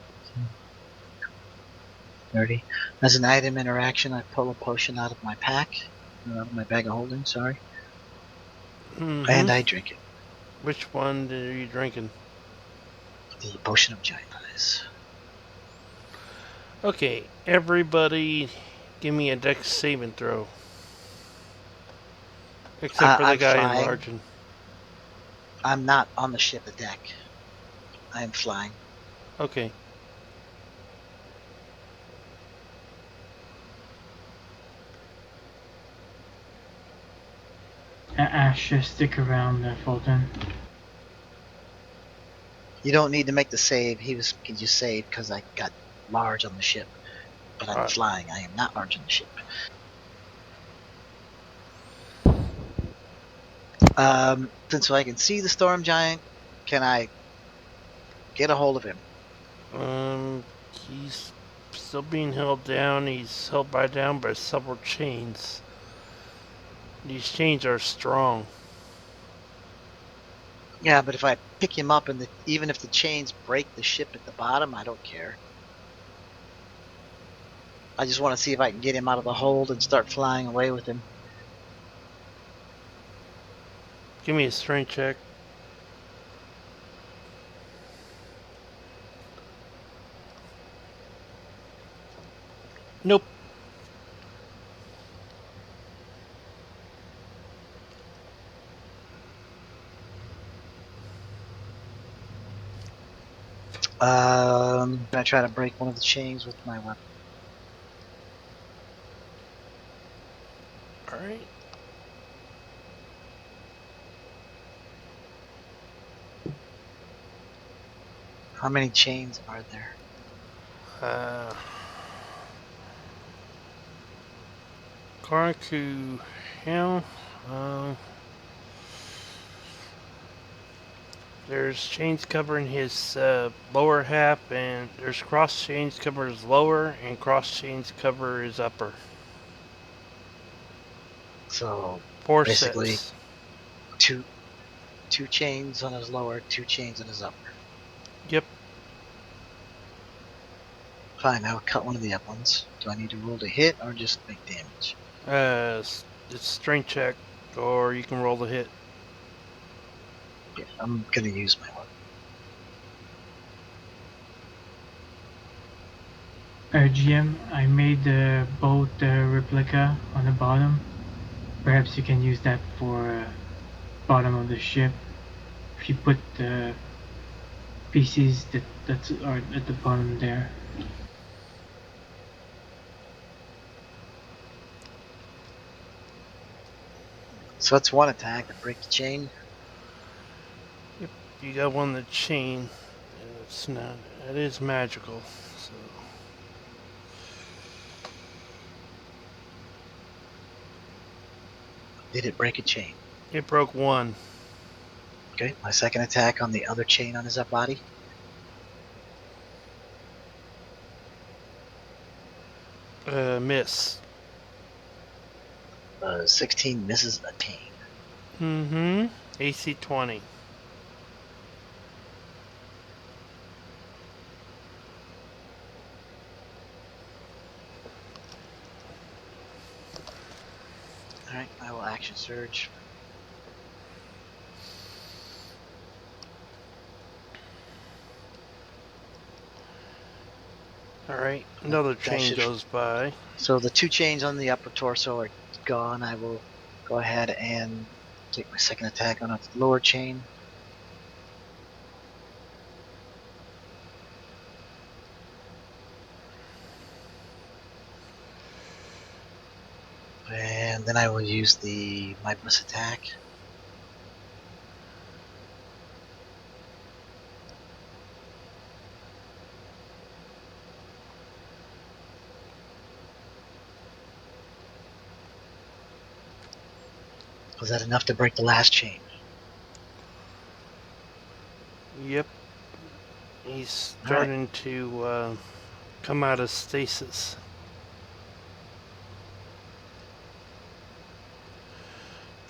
30. As an item interaction, I pull a potion out of my pack, out of my bag of holding, sorry, and I drink it. Which one are you drinking? The potion of giant eyes. Okay, everybody give me a dex saving throw. Except for the I'm guy flying. enlarging. I'm not on the ship, the deck. I am flying. Okay. Ash, stick around, Fulton. You don't need to make the save. He just saved because I got large on the ship. But I'm flying. I am not large on the ship. Since I can see the storm giant, can I get a hold of him? He's still being held down. He's held down by several chains. These chains are strong. Yeah, but if I pick him up and even if the chains break the ship at the bottom, I don't care. I just want to see if I can get him out of the hold and start flying away with him. Give me a strength check. Nope. I try to break one of the chains with my weapon. Alright. How many chains are there? According to him, there's chains covering his lower half, and there's cross chains cover his lower, and cross chains cover his upper. So Four basically, sets. two chains on his lower, two chains on his upper. Yep. Fine, I'll cut one of the up ones. Do I need to roll to hit or just make damage? It's strength check, or you can roll the hit. Yeah, I'm gonna use my weapon. GM, I made the boat replica on the bottom. Perhaps you can use that for bottom of the ship. If you put the pieces that are at the bottom there. So that's one attack to break the chain. Yep. You got one the chain. It's not. It is magical. So. Did it break a chain? It broke one. Okay, my second attack on the other chain on his up body. Miss. 16 misses a chain. Mm-hmm. AC 20. Alright, I will action surge. All right, another chain should- goes by. So the 2 chains on the upper torso are gone. I will go ahead and take my second attack on a lower chain. And then I will use the mindless attack. Was that enough to break the last chain? Yep. He's All right. starting to come out of stasis.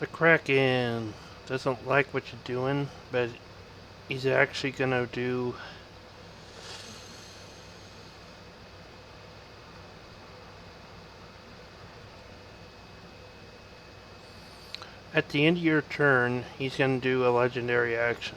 The Kraken doesn't like what you're doing, but he's actually gonna do at the end of your turn, he's gonna do a legendary action.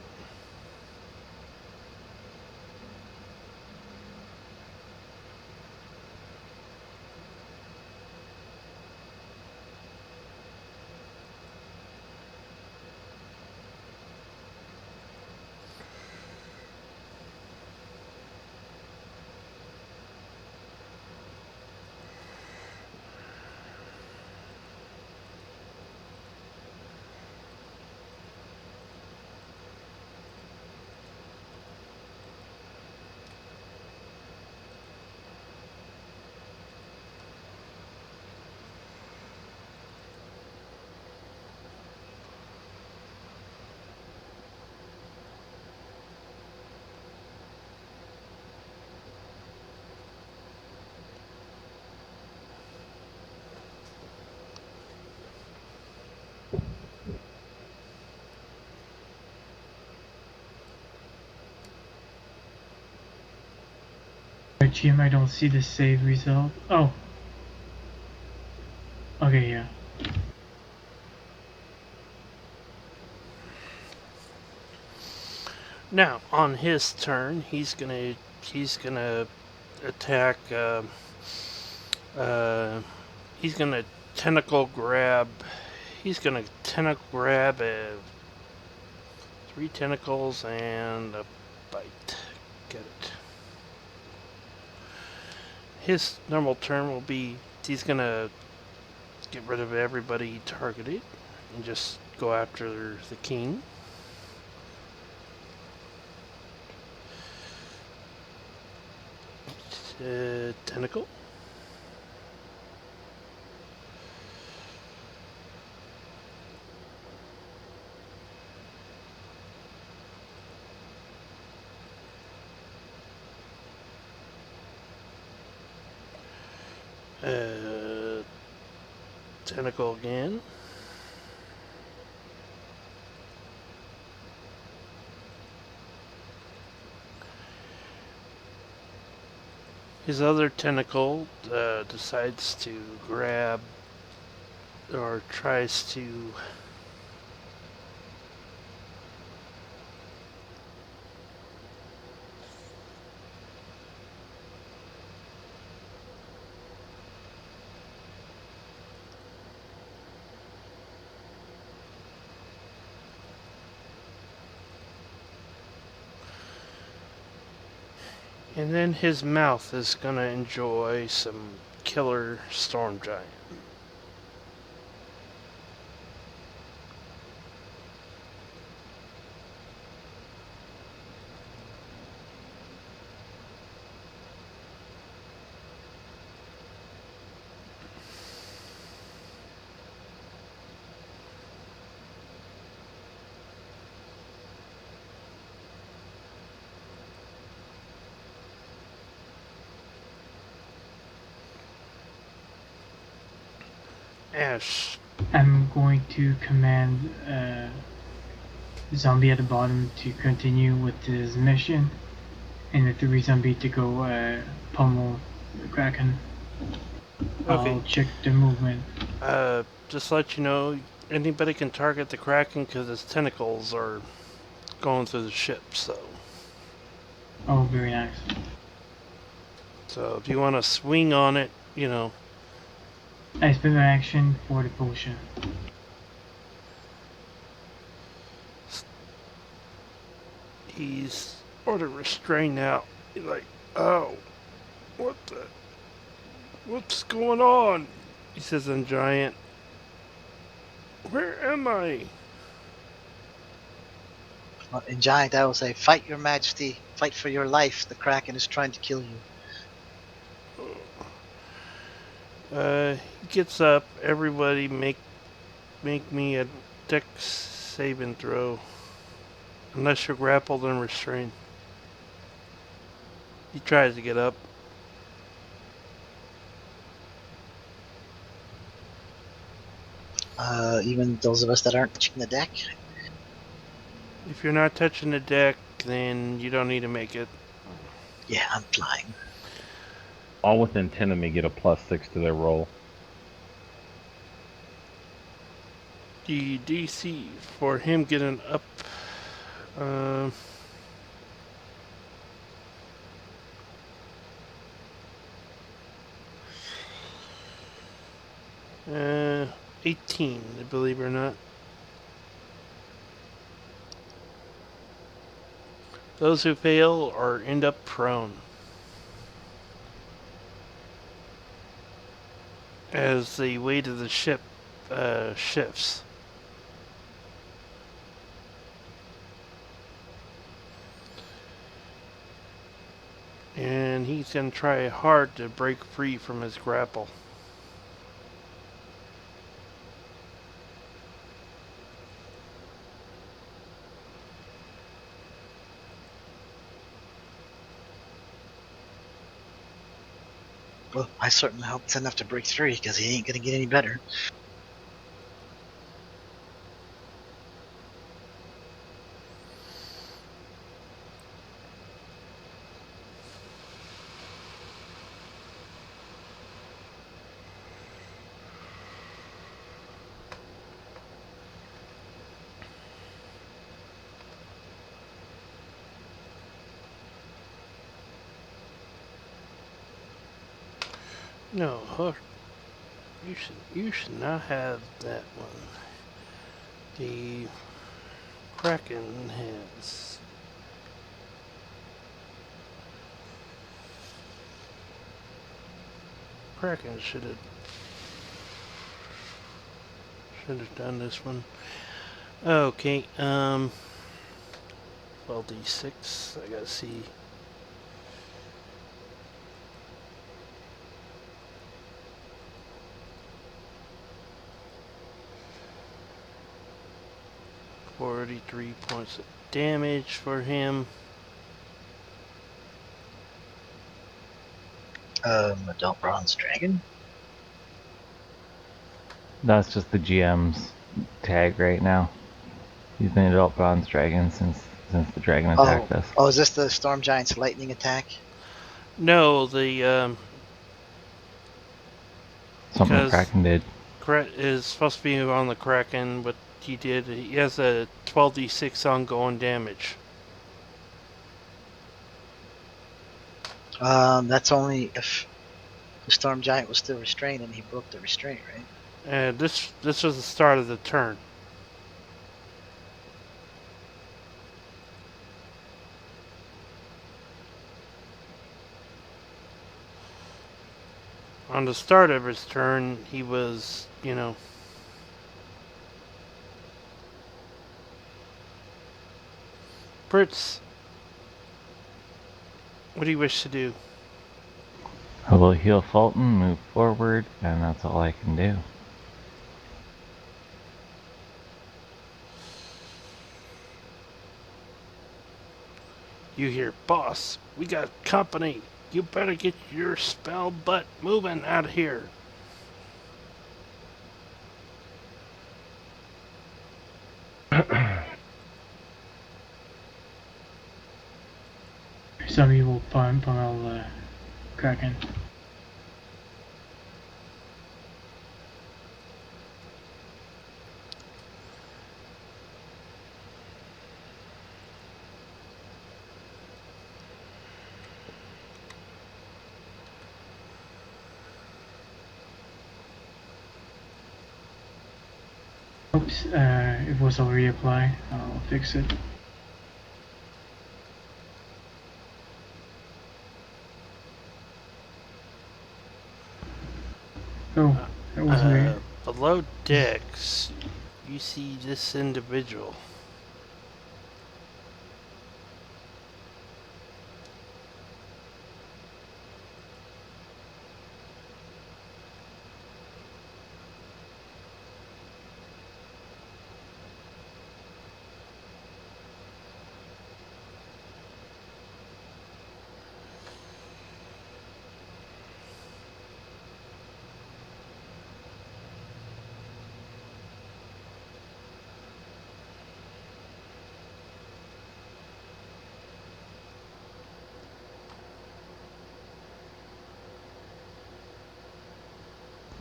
Jim, I don't see the save result. Oh. Okay, yeah. Now, on his turn, he's gonna attack. He's gonna tentacle grab. He's gonna tentacle grab 3 tentacles and a bite. Get it. His normal turn will be he's gonna get rid of everybody he targeted and just go after the king. Tentacle. Tentacle again. His other tentacle decides to grab or tries to and then his mouth is gonna enjoy some killer storm giant. Ash. I'm going to command zombie at the bottom to continue with his mission, and the 3 zombie to go pummel the Kraken. Okay. I'll check the movement. Just to let you know, anybody can target the Kraken because his tentacles are going through the ship, so. Oh, very nice. So if you want to swing on it, I spend my action for the potion. he's order restrain now. He's like, oh, what's going on? He says in giant. Where am I? In giant, I will say, "Fight, Your Majesty! Fight for your life! The Kraken is trying to kill you." He gets up. Everybody make me a dex saving throw. Unless you're grappled and restrained. He tries to get up. Even those of us that aren't touching the deck. If you're not touching the deck, then you don't need to make it. Yeah, I'm flying. All within 10 of me get a +6 to their roll. The DC for him getting up. Uh, 18, believe it or not. Those who fail or end up prone. As the weight of the ship shifts. And he's going to try hard to break free from his grapple. Well, I certainly hope it's enough to break through, because he ain't gonna get any better. No, Hook. You should not have that one. The Kraken has. Kraken should have done this one. Okay, 12d6. I gotta see. $43 points of damage for him. Adult bronze dragon. That's just the GM's tag right now. He's been adult bronze dragon since the dragon attacked us. Oh, is this the Storm Giant's lightning attack? No, the Something the because Kraken did. is supposed to be on the Kraken, but he did. He has a 12d6 ongoing damage. That's only if the Storm Giant was still restrained and he broke the restraint, right? And this was the start of the turn. On the start of his turn, he was, Fritz, what do you wish to do? I will heal Fulton, move forward, and that's all I can do. You hear, boss, we got company. You better get your spell butt moving out of here. Some of you will pummel Kraken. Oops, it was already applied. I'll fix it. Oh, that was weird. Below decks, you see this individual.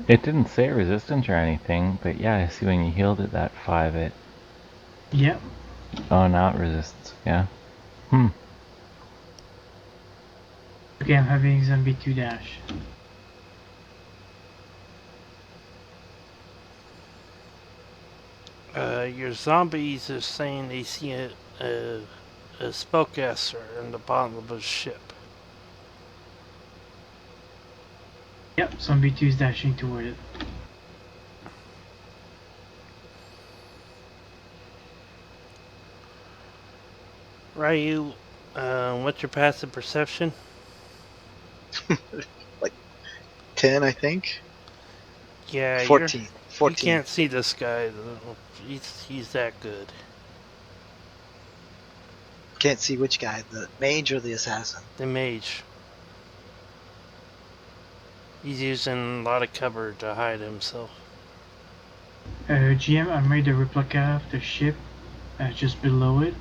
It didn't say resistance or anything, but yeah, I see when you healed it that 5 it. Yep. Oh, now it resists, yeah. Okay, I'm having zombie 2 dash. Your zombies are saying they see a spellcaster in the bottom of a ship. Yep, zombie 2 is dashing toward it. Ryu, what's your passive perception? Like 10, I think. Yeah, 14. you 14. can't see this guy. He's that good. Can't see which guy, the mage or the assassin. The mage. He's using a lot of cover to hide himself. GM, I made a replica of the ship just below it.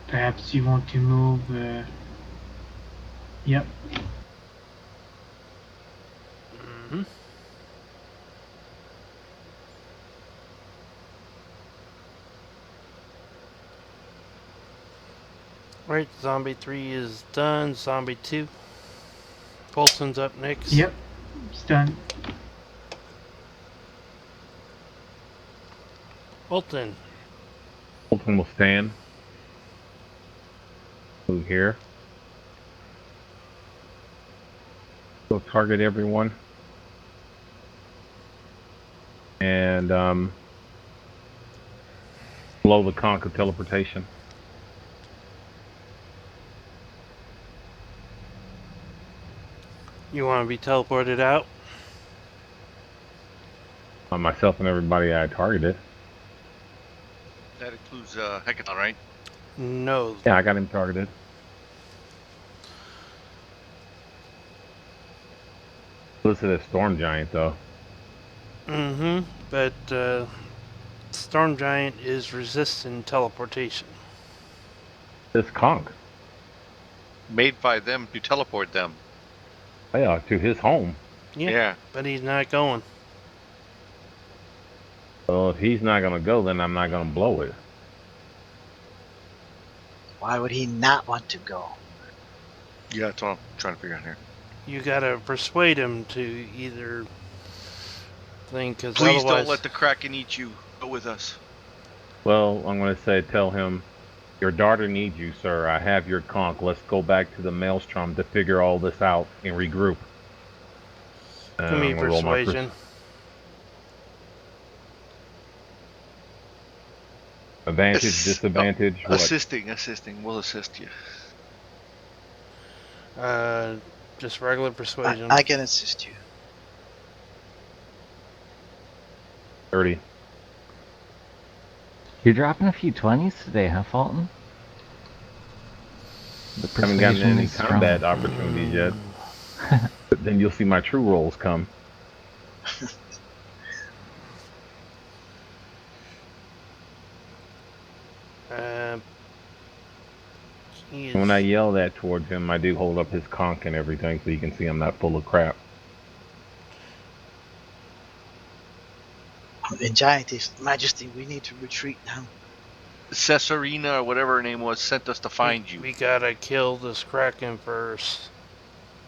Perhaps you want to move. Yep. Mm-hmm. Right, zombie 3 is done. Zombie 2. Bolton's up next. Yep. It's done. Bolton. Bolton will stand. Move here. Go target everyone. And blow the conch of teleportation. You want to be teleported out? On myself and everybody I targeted. That includes Hekaton, right? No. Yeah, I got him targeted. Listed as Storm Giant, though. Mm-hmm. But Storm Giant is resistant teleportation. This conch. Made by them to teleport them. Yeah, to his home. Yeah. But he's not going. Well, if he's not gonna go, then I'm not gonna blow it. Why would he not want to go? Yeah, that's what I'm trying to figure out here. You gotta persuade him to either thing, because Please otherwise... don't let the Kraken eat you. Go with us. Well, I'm gonna say, tell him, your daughter needs you, sir. I have your conch. Let's go back to the Maelstrom to figure all this out and regroup. Give me I'm gonna roll my persuasion. Advantage, disadvantage, what? Assisting. We'll assist you. Just regular persuasion. I can assist you. 30. You're dropping a few 20s today, huh, Fulton? The Haven't gotten persuasion any is strong. combat opportunities yet. But then you'll see my true rolls come. When I yell that towards him, I do hold up his conch and everything so you can see I'm not full of crap. In Giant Majesty, we need to retreat now. Cesarina, or whatever her name was, sent us to find you. We gotta kill this Kraken first.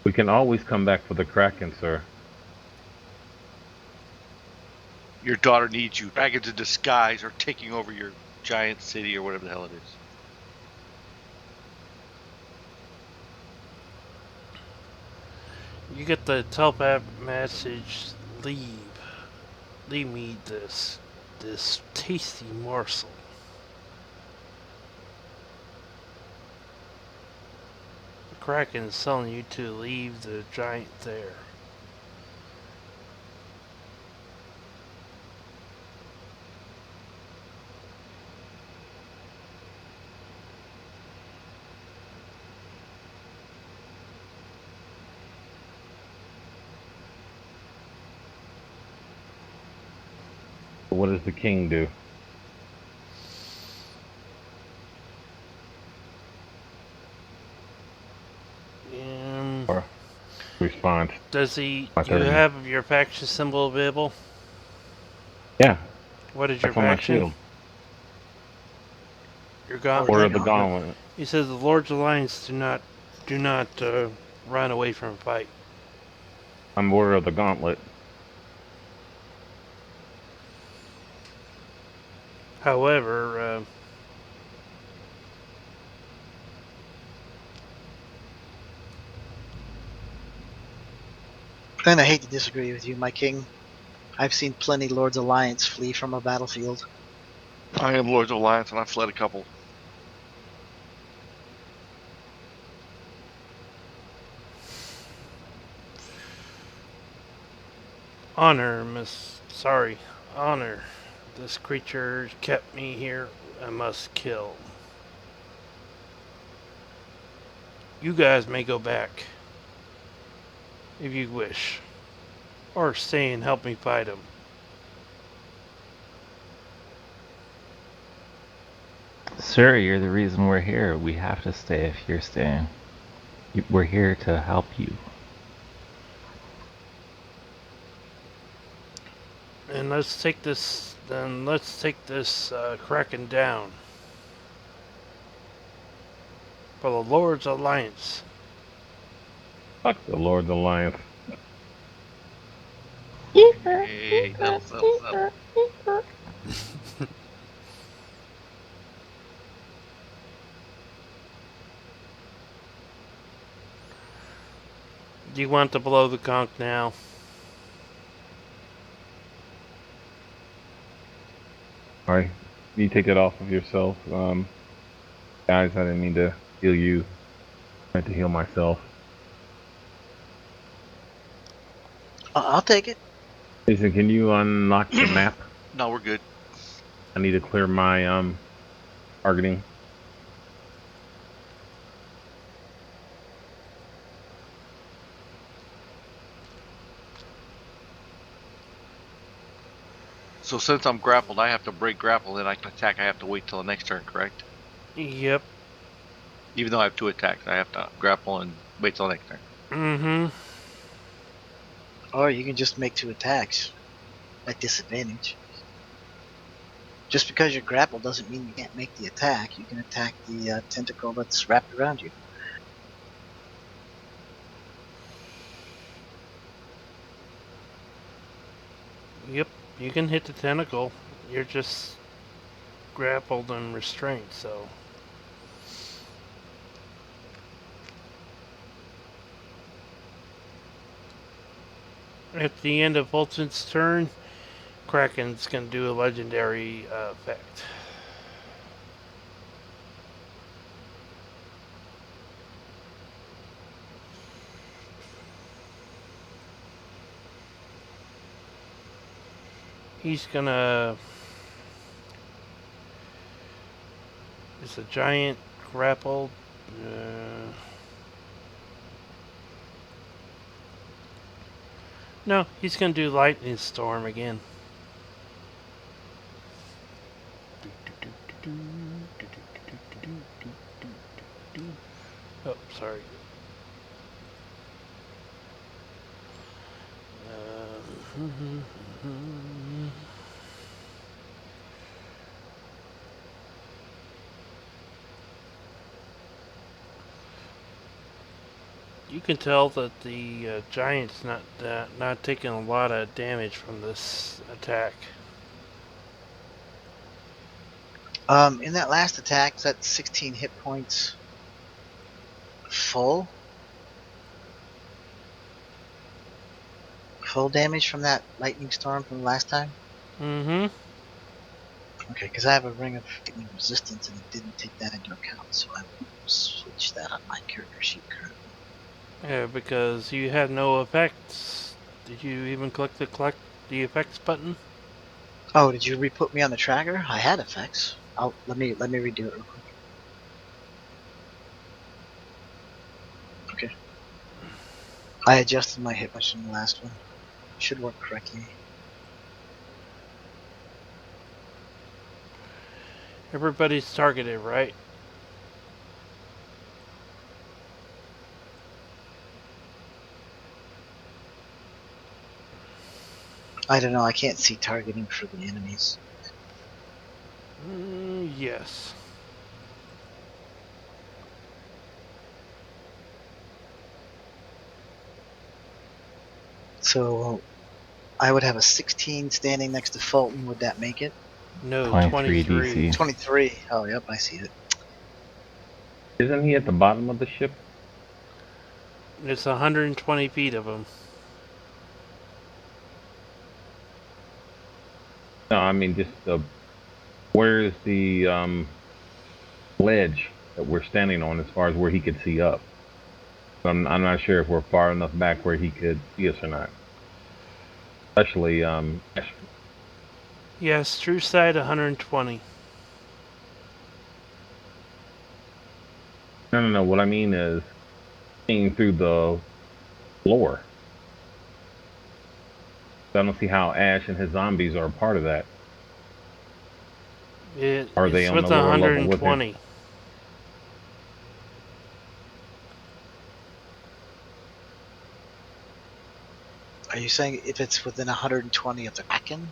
We can always come back for the Kraken, sir. Your daughter needs you. Dragons in disguise are taking over your giant city or whatever the hell it is. You get the telepath message, leave. Leave me this tasty morsel. The Kraken is telling you to leave the giant there. What does the king do? Or response? Does he? My Do you turn. have your faction symbol available? Yeah, What is your that's on my faction? shield. Your Or gauntlet. Order the of the Gauntlet. He says the Lord's Alliance do not run away from a fight. I'm Order of the Gauntlet. However, And I hate to disagree with you, my king. I've seen plenty Lord's Alliance flee from a battlefield. I am Lords of Alliance, and I fled a couple. honor. This creature kept me here. I must kill. You guys may go back if you wish, or stay and help me fight him. Sir, you're the reason we're here. We have to stay if you're staying. We're here to help you. And let's take this. Then let's take this Kraken down for the Lord's Alliance. Fuck the Lord's Alliance. Hey, that'll settle. Do you want to blow the conch now? Alright, you take it off of yourself. Guys, I didn't mean to heal you. I meant to heal myself. I'll take it. Jason, can you unlock the map? No, we're good. I need to clear my targeting. So since I'm grappled, I have to break grapple, then I can attack. I have to wait till the next turn, correct? Yep. Even though I have 2 attacks, I have to grapple and wait till the next turn. Mm-hmm. Or you can just make 2 attacks at disadvantage. Just because you're grappled doesn't mean you can't make the attack. You can attack the tentacle that's wrapped around you. Yep. You can hit the tentacle. You're just grappled and restrained, so. At the end of Fulton's turn, Kraken's gonna do a legendary effect. He's gonna. It's a giant grappled. No, he's gonna do lightning storm again. Oh, sorry. You can tell that the giant's not taking a lot of damage from this attack. In that last attack, is that 16 hit points full? Full damage from that lightning storm from the last time? Mm-hmm. Okay, because I have a ring of lightning resistance and it didn't take that into account, so I will switch that on my character sheet currently. Yeah, because you had no effects. Did you even collect the effects button? Oh, did you re-put me on the tracker? I had effects. Let me redo it real quick. Okay. I adjusted my hit points from the last one. Should work correctly. Everybody's targeted, right? I don't know, I can't see targeting for the enemies. Yes. So I would have a 16 standing next to Fulton. Would that make it? No, 23 23. DC. 23. Oh, yep, I see it. Isn't he at the bottom of the ship? It's 120 feet of him. No, I mean just where is the ledge that we're standing on as far as where he could see up? I'm not sure if we're far enough back where he could see us or not. Especially Yes, true side 120. no. What I mean is seeing through the floor. I don't see how Ash and his zombies are a part of that. Are they It's on with the lower level with him? 120. Are you saying if it's within 120 of the Kraken?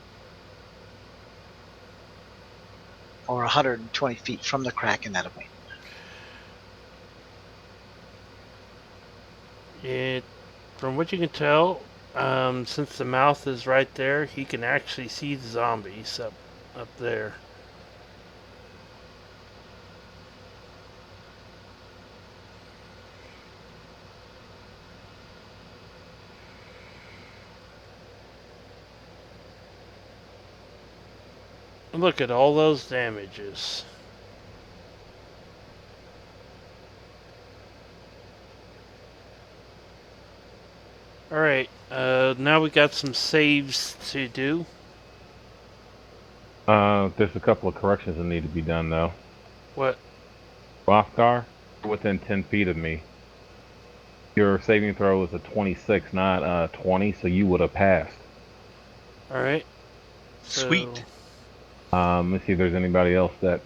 Or 120 feet from the Kraken that'll win? From what you can tell, since the mouth is right there, he can actually see the zombies up there. Look at all those damages. Alright, now we got some saves to do. There's a couple of corrections that need to be done though. What? Rothgar, you're within 10 feet of me. Your saving throw is a 26, not a 20, so you would have passed. Alright. So, Sweet. Let's see if there's anybody else that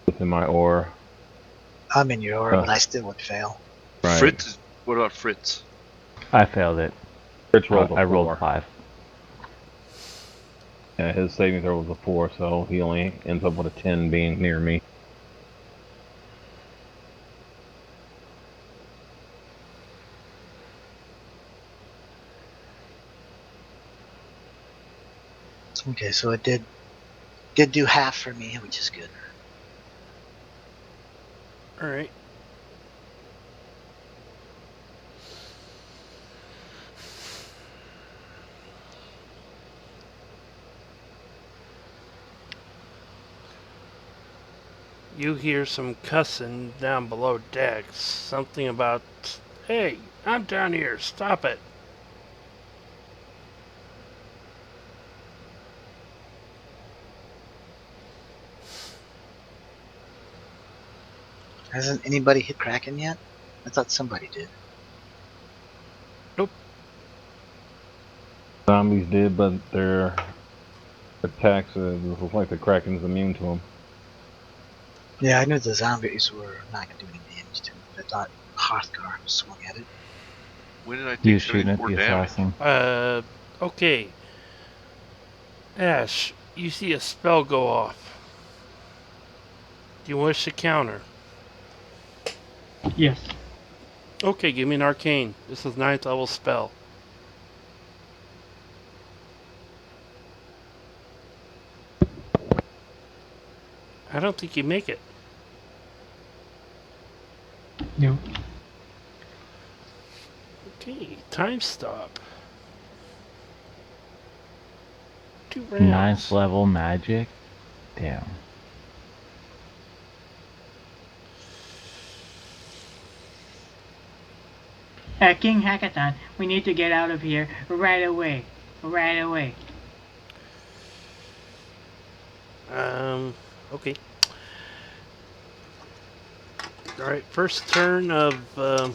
within my aura. I'm in your aura, but I still would fail. Right. Fritz. What about Fritz? I failed it. Fritz rolled a I 4. rolled 5. Yeah, his saving throw was a 4, so he only ends up with a 10 being near me. Okay, so it did do half for me, which is good. alright. You hear some cussing down below decks. Something about, hey, I'm down here, stop it. Hasn't anybody hit Kraken yet? I thought somebody did. Zombies did, but their attacks look like the Kraken's immune to them. Yeah, I knew the zombies were not going to do any damage to him, but I thought Hearthgar swung at it. When did I He take was shooting at 74 the damage? assassin. Okay. Ash, you see a spell go off. Do you wish to counter? Yes. Okay, give me an arcane. This is 9th level spell. I don't think you make it. No. Okay, time stop. 2 Ninth rounds. level magic? Damn. King Hackathon, we need to get out of here right away. Right away. Okay. All right. First turn of the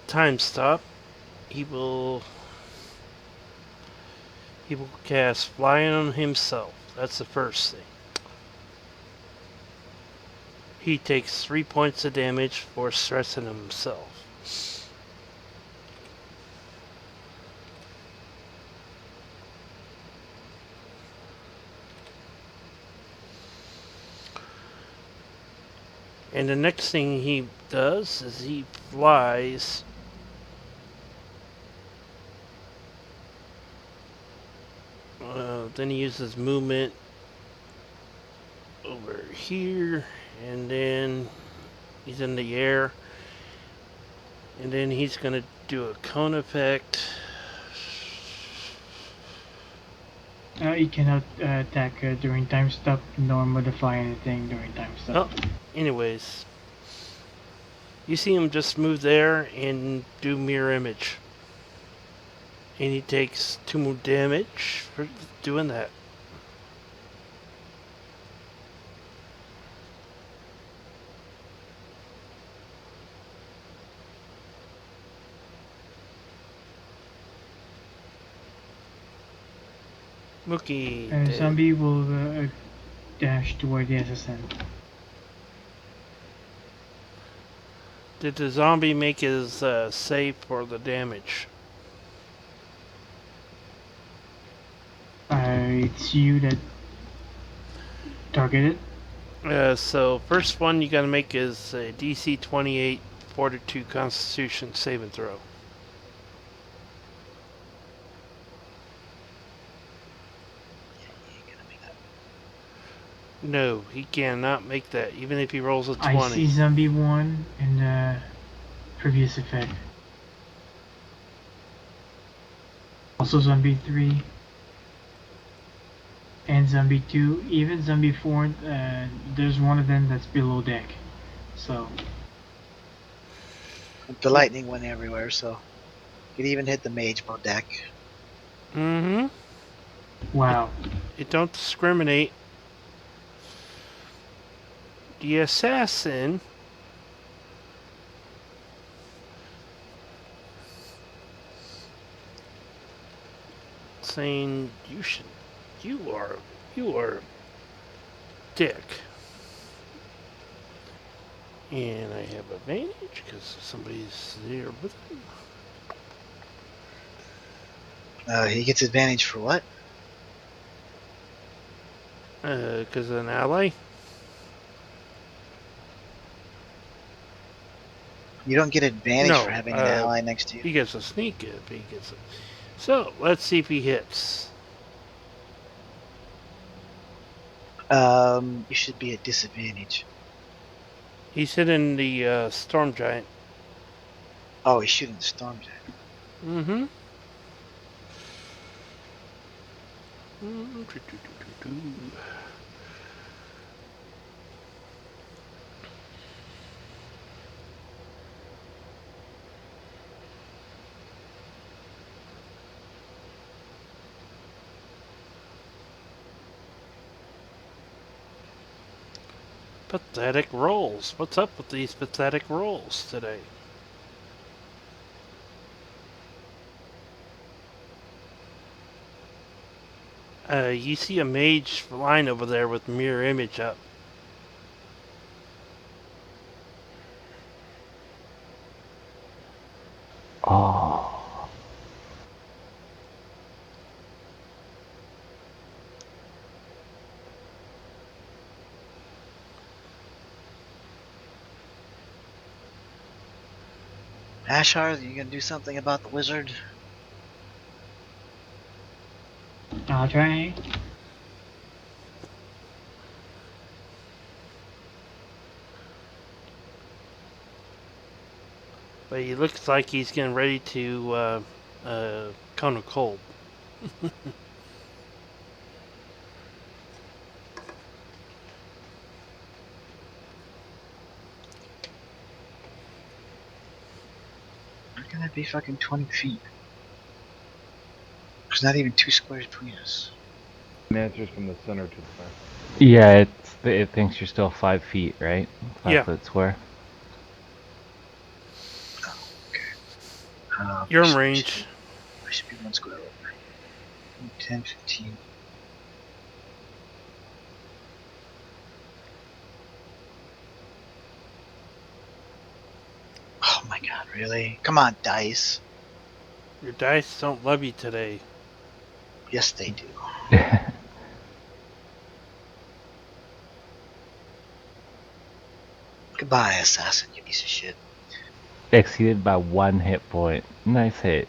time stop. He will cast flying on himself. That's the first thing. He takes 3 points of damage for stressing himself. And the next thing he does is he flies then he uses movement over here, and then he's in the air, and then he's gonna do a cone effect. You cannot attack during time stop nor modify anything during time stop. Oh, anyways, you see him just move there and do mirror image, and he takes 2 more damage for doing that. Mookie. Zombie will dash toward the assassin. Did the zombie make his save for the damage? It's you that targeted. So first one you gotta make is a DC 28 Fortitude Constitution saving throw. No, he cannot make that, even if he rolls a 20. I see zombie 1 in the previous effect. Also zombie 3. And zombie 2, even zombie 4, there's one of them that's below deck. So. The lightning went everywhere, so it even hit the mage mode deck. Mm-hmm. Wow. It don't discriminate. The assassin saying you are a dick. And I have advantage because somebody's there with him. He gets advantage for what? Because an ally. You don't get advantage No, for having an ally next to you. He gets a sneak if he gets it. So let's see if he hits. You should be at disadvantage. He's hitting the storm giant. Oh, he's shooting the storm giant. Mm-hmm. Pathetic rolls. What's up with these pathetic rolls today? You see a mage line over there with mirror image up. Oh. Ashar, you gonna do something about the wizard? I'll try. But he looks like he's getting ready to cone a cold. How can that be fucking 20 feet? There's not even 2 squares between us. And answers from the center to the back. Yeah, it thinks you're still 5 feet, right? 5 foot Yeah, square. you're in range. I should be 1 square over. 10, 15. Oh my god, really? Come on, dice. Your dice don't love you today. Yes, they do. Goodbye, assassin, you piece of shit. Exceeded by 1 hit point. Nice hit.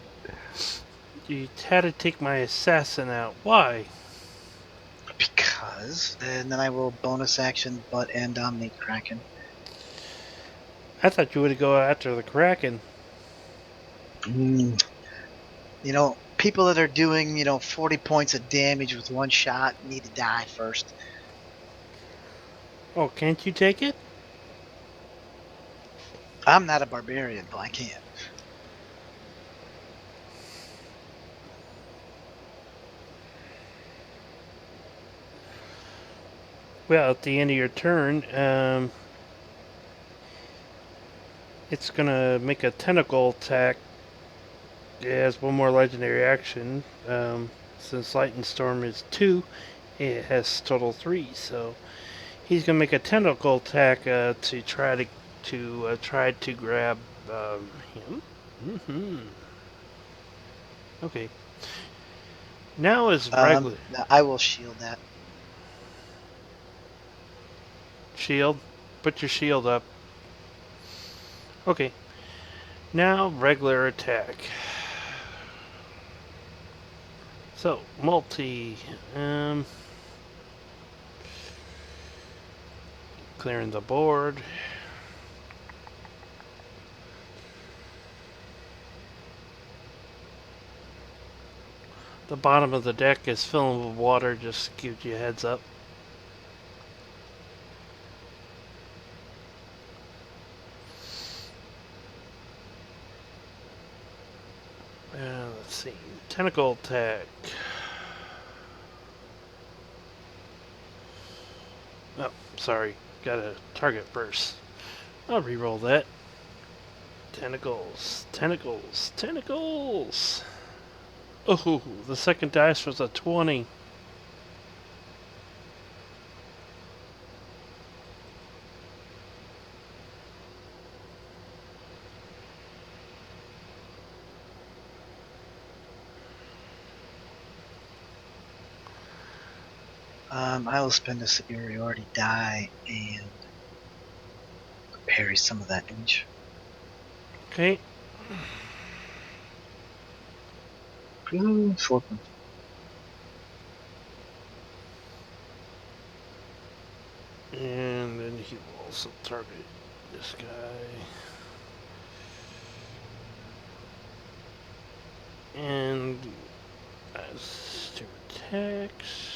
You had to take my assassin out. Why? Because. And then I will bonus action butt and dominate Kraken. I thought you would go after the Kraken. You know, people that are doing, 40 points of damage with 1 shot need to die first. Oh, can't you take it? I'm not a barbarian, but I can. Well, at the end of your turn, it's gonna make a tentacle attack. It has one more legendary action. Since Lightning Storm is 2, it has total 3. So he's gonna make a tentacle attack to try to grab him. Mm-hmm. Okay. Now is regular I will shield that. shield. Put your shield up. Okay. Now regular attack. So multi. Clearing the board. The bottom of the deck is filling with water, just gives you a heads up. Let's see. Tentacle attack. Oh, sorry. Got a target first. I'll reroll that. Tentacles. Tentacles. Tentacles. Oh, the second dice was a 20. I will spend a superiority die and parry some of that damage. Okay. Ooh, 4 points. And then he will also target this guy. And as 2 attacks.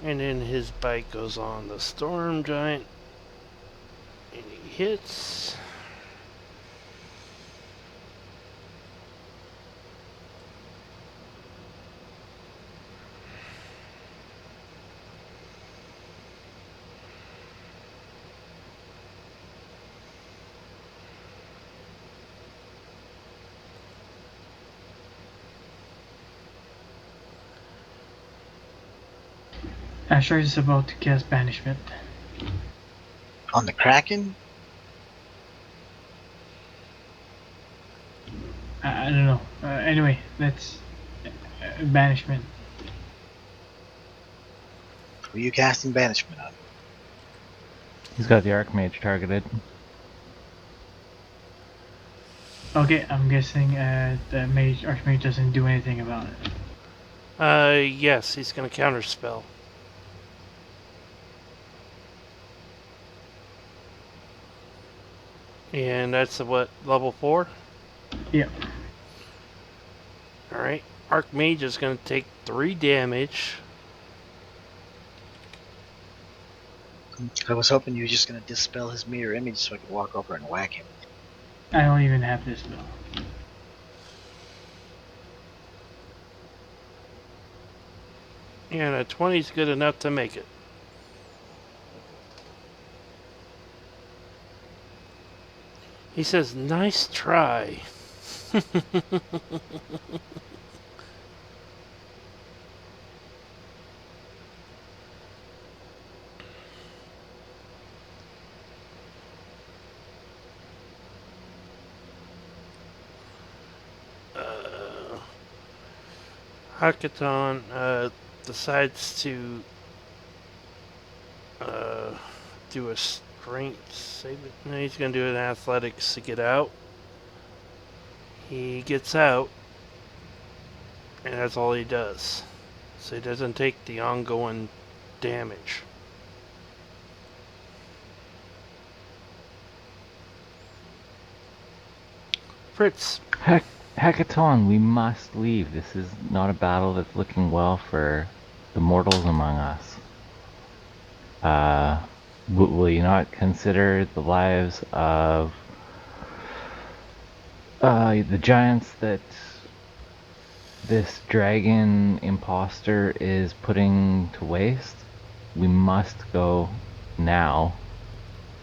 And then his bite goes on the Storm Giant. And he hits. Asher is about to cast banishment. On the Kraken? I don't know. Anyway, let's banishment. Who are you casting banishment on? He's got the Archmage targeted. Okay, I'm guessing the Archmage doesn't do anything about it. Yes, he's gonna counterspell. And that's what, level 4? Yep. Alright. Archmage is gonna take 3 damage. I was hoping you were just going to dispel his mirror image so I could walk over and whack him. I don't even have this spell. And a 20 is good enough to make it. He says, nice try. Hackathon decides to do a strength save. No, he's going to do an athletics to get out. He gets out, and that's all he does. So he doesn't take the ongoing damage. Fritz. Hackathon, we must leave. This is not a battle that's looking well for the mortals among us. Will you not consider the lives of the giants that this dragon imposter is putting to waste? We must go now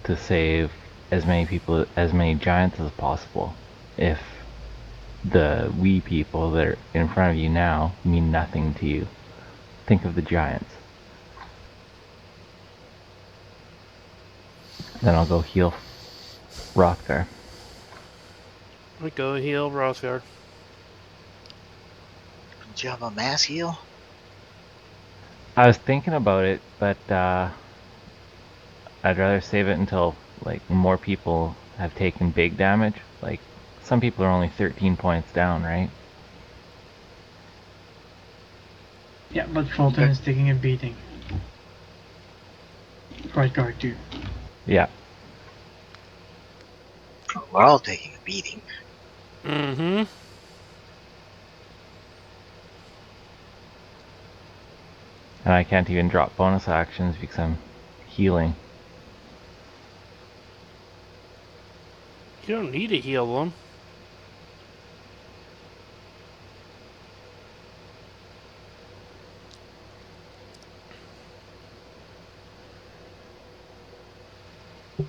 to save as many people, as many giants as possible. If the wee people that are in front of you now mean nothing to you, think of the giants. Then I'll go heal Rothgar. We go heal Rothgar. Don't you have a mass heal? I was thinking about it, but I'd rather save it until like more people have taken big damage. Like some people are only 13 points down, right? Yeah, but Fulton is taking a beating. Right guard too. Yeah. We're all taking a beating. Mm-hmm. And I can't even drop bonus actions because I'm healing. You don't need to heal them.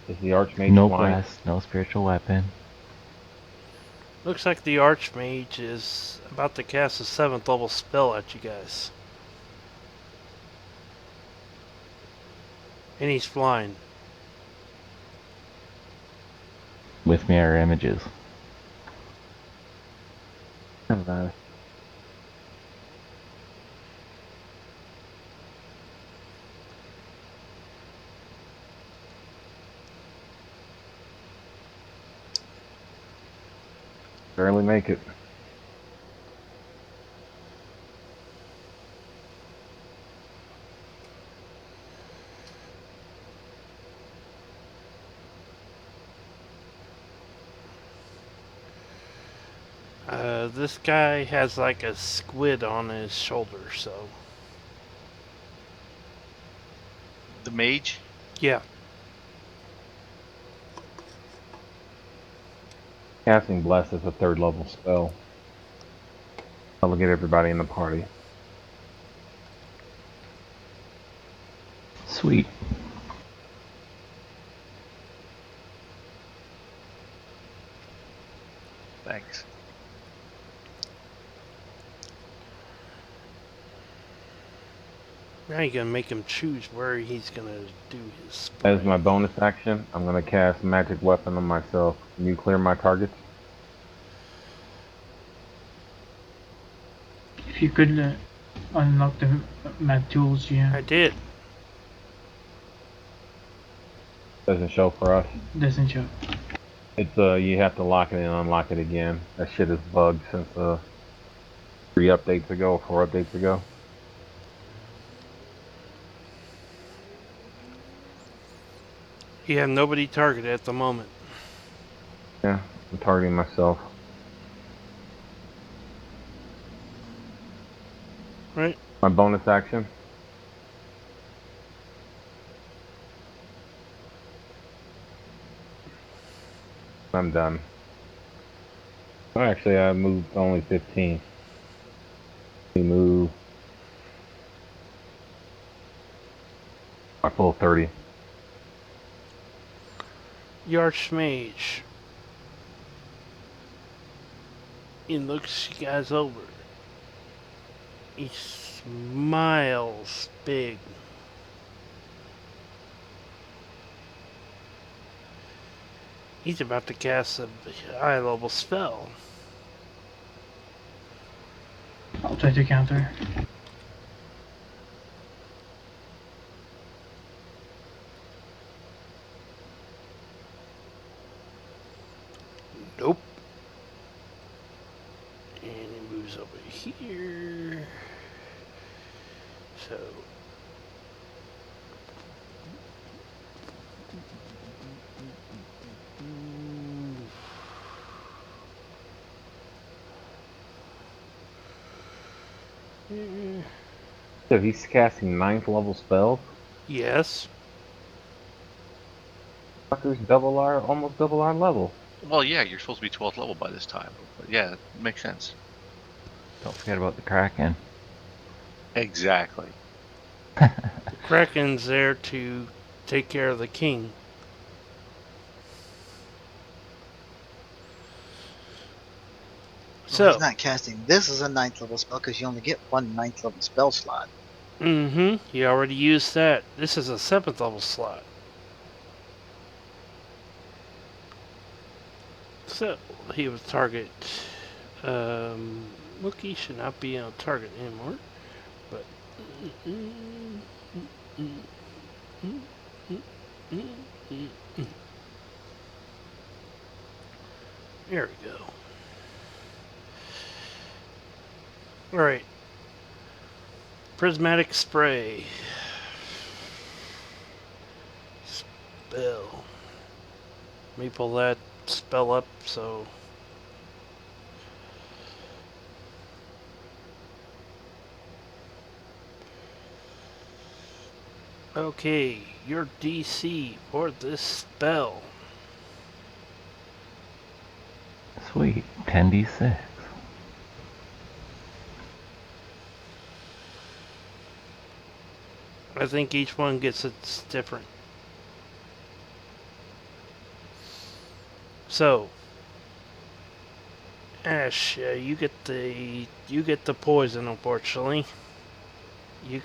Is the Archmage No flying? bless, no spiritual weapon. Looks like the Archmage is about to cast a 7th level spell at you guys. And he's flying. With mirror images. Barely make it. This guy has like a squid on his shoulder, so The mage. yeah. Casting Bless is a 3rd level spell. That'll get everybody in the party. Sweet. Thanks. Now you're gonna make him choose where he's gonna do his As spray. my bonus action, I'm gonna cast magic weapon on myself. Can you clear my targets? If you could unlock the map tools, yeah. I did. Doesn't show for us. Doesn't show. It's you have to lock it and unlock it again. That shit is bugged since 3 updates ago, 4 updates ago. You have nobody targeted at the moment. Yeah, I'm targeting myself. Right? My bonus action. I'm done. Oh, actually, I moved only 15. We move my full 30. The Archmage. He looks you guys over. He smiles big. He's about to cast a high level spell. I'll try to counter. Nope. And he moves over here. So. So he's casting 9th level spells. Yes. Fucker's almost double our level. Well, yeah, you're supposed to be 12th level by this time. But yeah, it makes sense. Don't forget about the Kraken. Exactly. The Kraken's there to take care of the king. Well, So. he's not casting this as a 9th level spell because you only get one 9th level spell slot. Mm-hmm. He already used that. This is a 7th level slot. So, he was target. Wookie should not be on target anymore. But. There we go. Alright. Prismatic spray. Spell. Let me pull that spell up so. Okay, your DC for this spell. Sweet. 10d6. I think each one gets its different. So, Ash, you get the poison. Unfortunately, you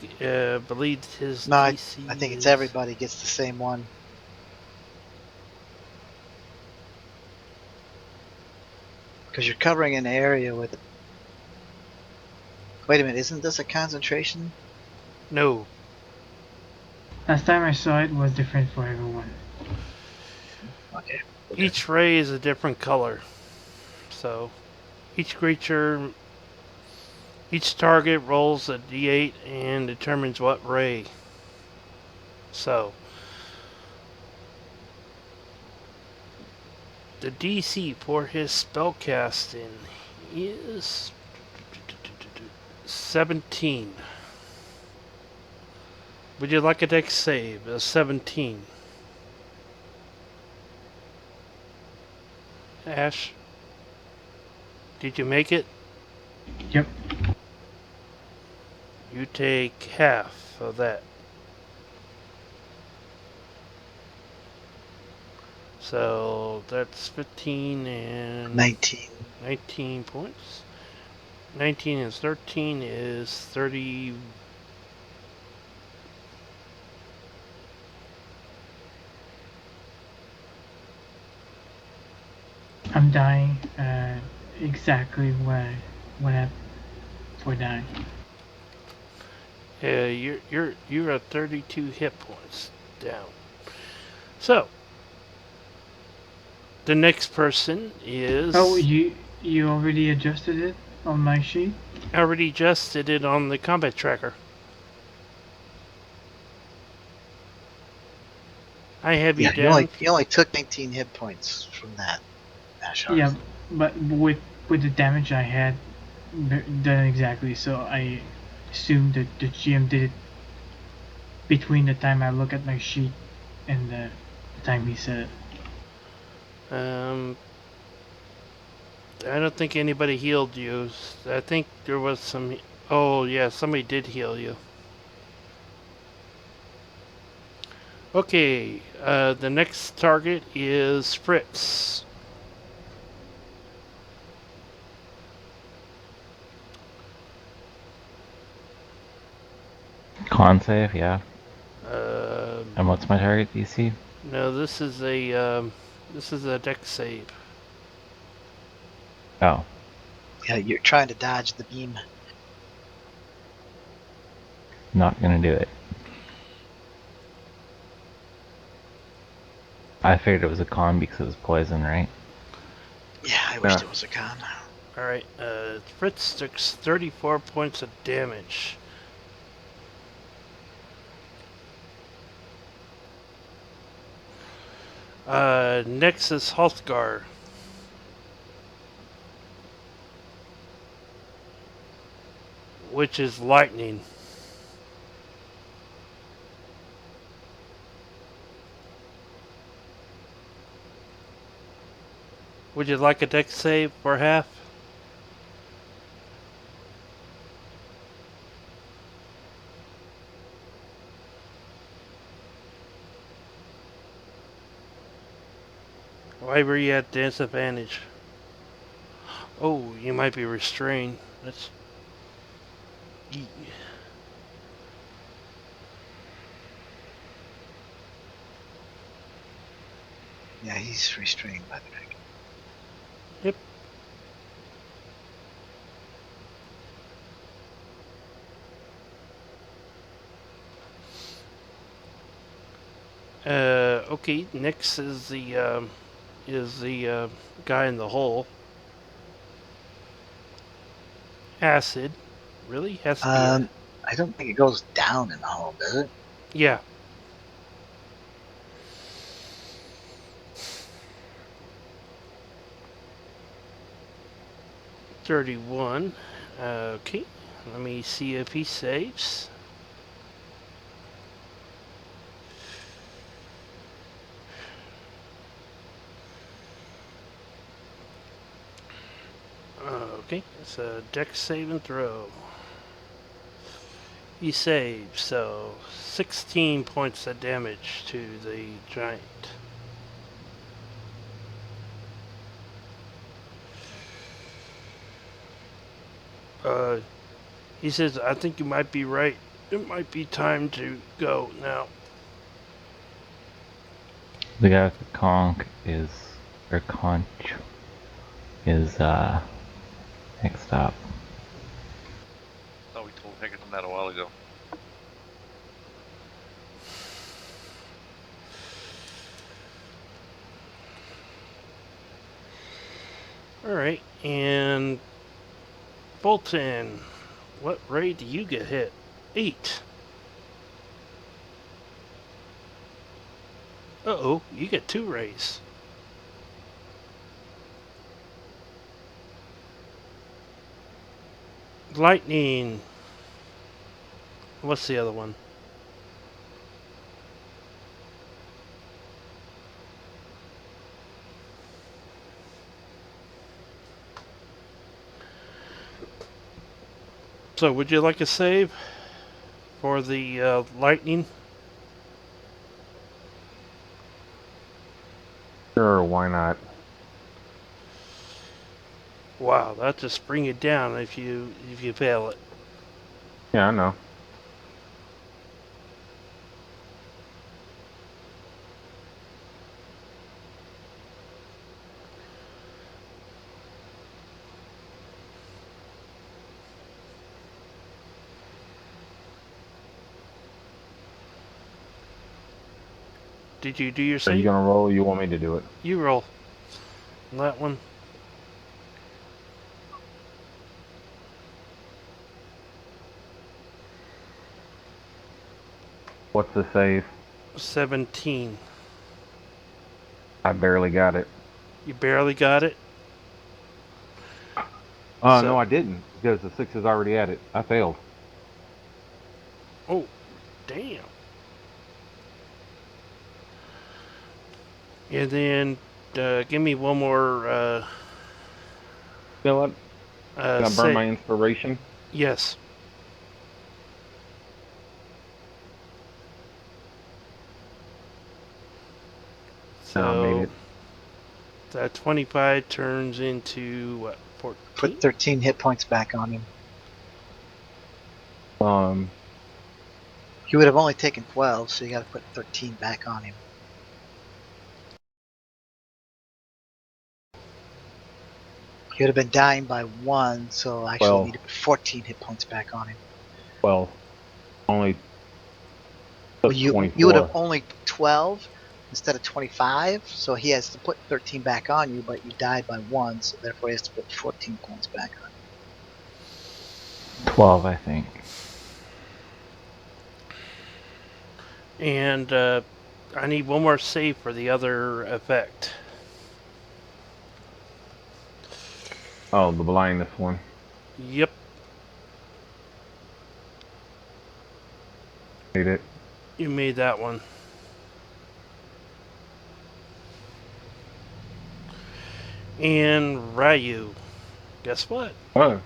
believe his No, DC. I think it's is- everybody gets the same one. Because you're covering an area with. Wait a minute, isn't this a concentration? No, Last time I saw it was different for everyone. Okay. each ray is a different color. So, each creature, each target rolls a d8 and determines what ray. So, the DC for his spellcasting is 17. Would you like a dex save? A 17. Ash, did you make it? Yep. You take half of that. So that's 15 and 19. 19 points. 19 and 13 is 30. I'm dying. Exactly what happened for dying. You're at 32 hit points down. So the next person is. Oh, you already adjusted it on my sheet? I already adjusted it on the combat tracker. I have you Yeah, down. you only took 19 hit points from that, Ashar. Yeah, but with the damage I had done exactly, so I assumed that the GM did it between the time I look at my sheet and the time he said it. I don't think anybody healed you. I think there was some. Oh yeah, somebody did heal you. Okay, the next target is Fritz. Con save, yeah. Uh, And what's my target DC? no, this is a dex save. Oh, Yeah, you're trying to dodge the beam. not gonna do it. I figured it was a con because it was poison, right? Yeah, I wished it was a con. All right, Fritz takes 34 points of damage. Next is Hrothgar. Which is lightning. Would you like a dex save for half? Why were you at disadvantage? Oh, you might be restrained. That's. Yeah, he's restrained by the dragon. Yep. Okay. Next is the guy in the hole. Acid. Really? Has to be a. I don't think it goes down in the hole, does it? Yeah. $31. Okay. Let me see if he saves. Okay. It's a dex save and throw. He saves, so 16 points of damage to the giant. Uh, he says, I think you might be right. It might be time to go now. The guy with the conch is, or conch, is next up. Thought we told Hecate that a while ago. Alright, and Bolton, what raid do you get hit? 8. Uh-oh, you get 2 rays. Lightning. What's the other one? So, would you like a save for the lightning? Sure, why not? Wow, that just bring it down if you fail it. Yeah, I know. Did you do your Are you save? gonna roll or you want me to do it? You roll. That one. What's the save? 17. I barely got it. You barely got it? No, I didn't, because the 6 is already at it. I failed. Oh, damn. And then give me one more You know what? Can I burn save. my inspiration? Yes. No, I made So it. that 25 turns into what? 14? Put 13 hit points back on him. He would have only taken 12, so you got to put 13 back on him. He would have been dying by 1, so I actually need to put 14 hit points back on him. Well, only Well, took you 24. would have only 12 instead of 25, so he has to put 13 back on you, but you died by 1, so therefore he has to put 14 points back on you. 12, I think. And I need one more save for the other effect. Oh, the blindness one. Yep. Made it. You made that one. And Ryu. Guess what? Oh.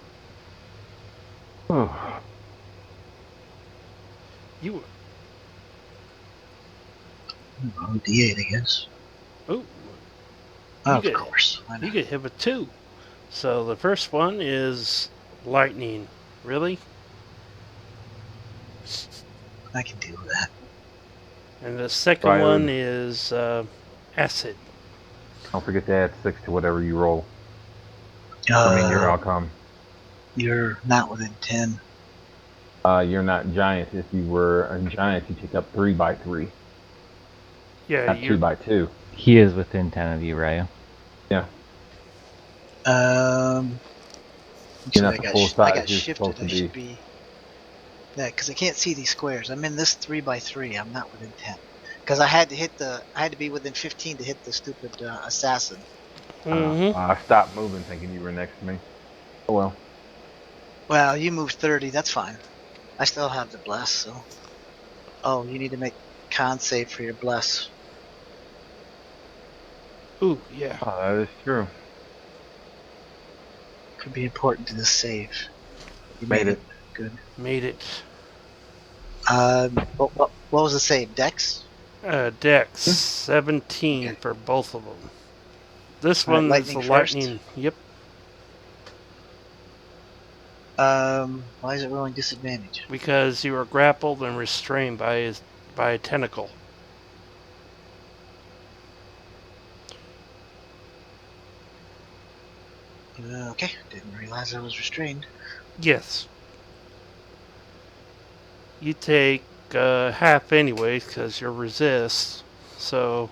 You. Oh, D8, I guess. Oh. Of course. Why You not? get hit with 2. So the first one is lightning. Really? I can deal with that. And the second Ryu. one is acid. Don't forget to add 6 to whatever you roll. Your outcome. You're not within 10. You're not giant. If you were a giant, you take up 3 by 3. Yeah, Not 2 by 2. He is within 10 of you, Ryu. Yeah. So not I the got, full I size got you're shifted. supposed to I be. should be. Yeah, because I can't see these squares. I'm in this 3 by 3. I'm not within 10. Because I had to be within 15 to hit the stupid assassin. Mm-hmm. I stopped moving thinking you were next to me. Oh well. Well, you moved 30. That's fine. I still have the bless. So. Oh, you need to make con save for your bless. Ooh, yeah. Oh, that is true. Could be important to this save. You Made it. Good. Made it. What was the save? Dex? Dex 17 Okay. for both of them. This All right, one is lightning the first. lightning. Yep. Why is it rolling disadvantage? Because you were grappled and restrained by a tentacle. Okay, didn't realize I was restrained. Yes. You take half anyways because you're resist. So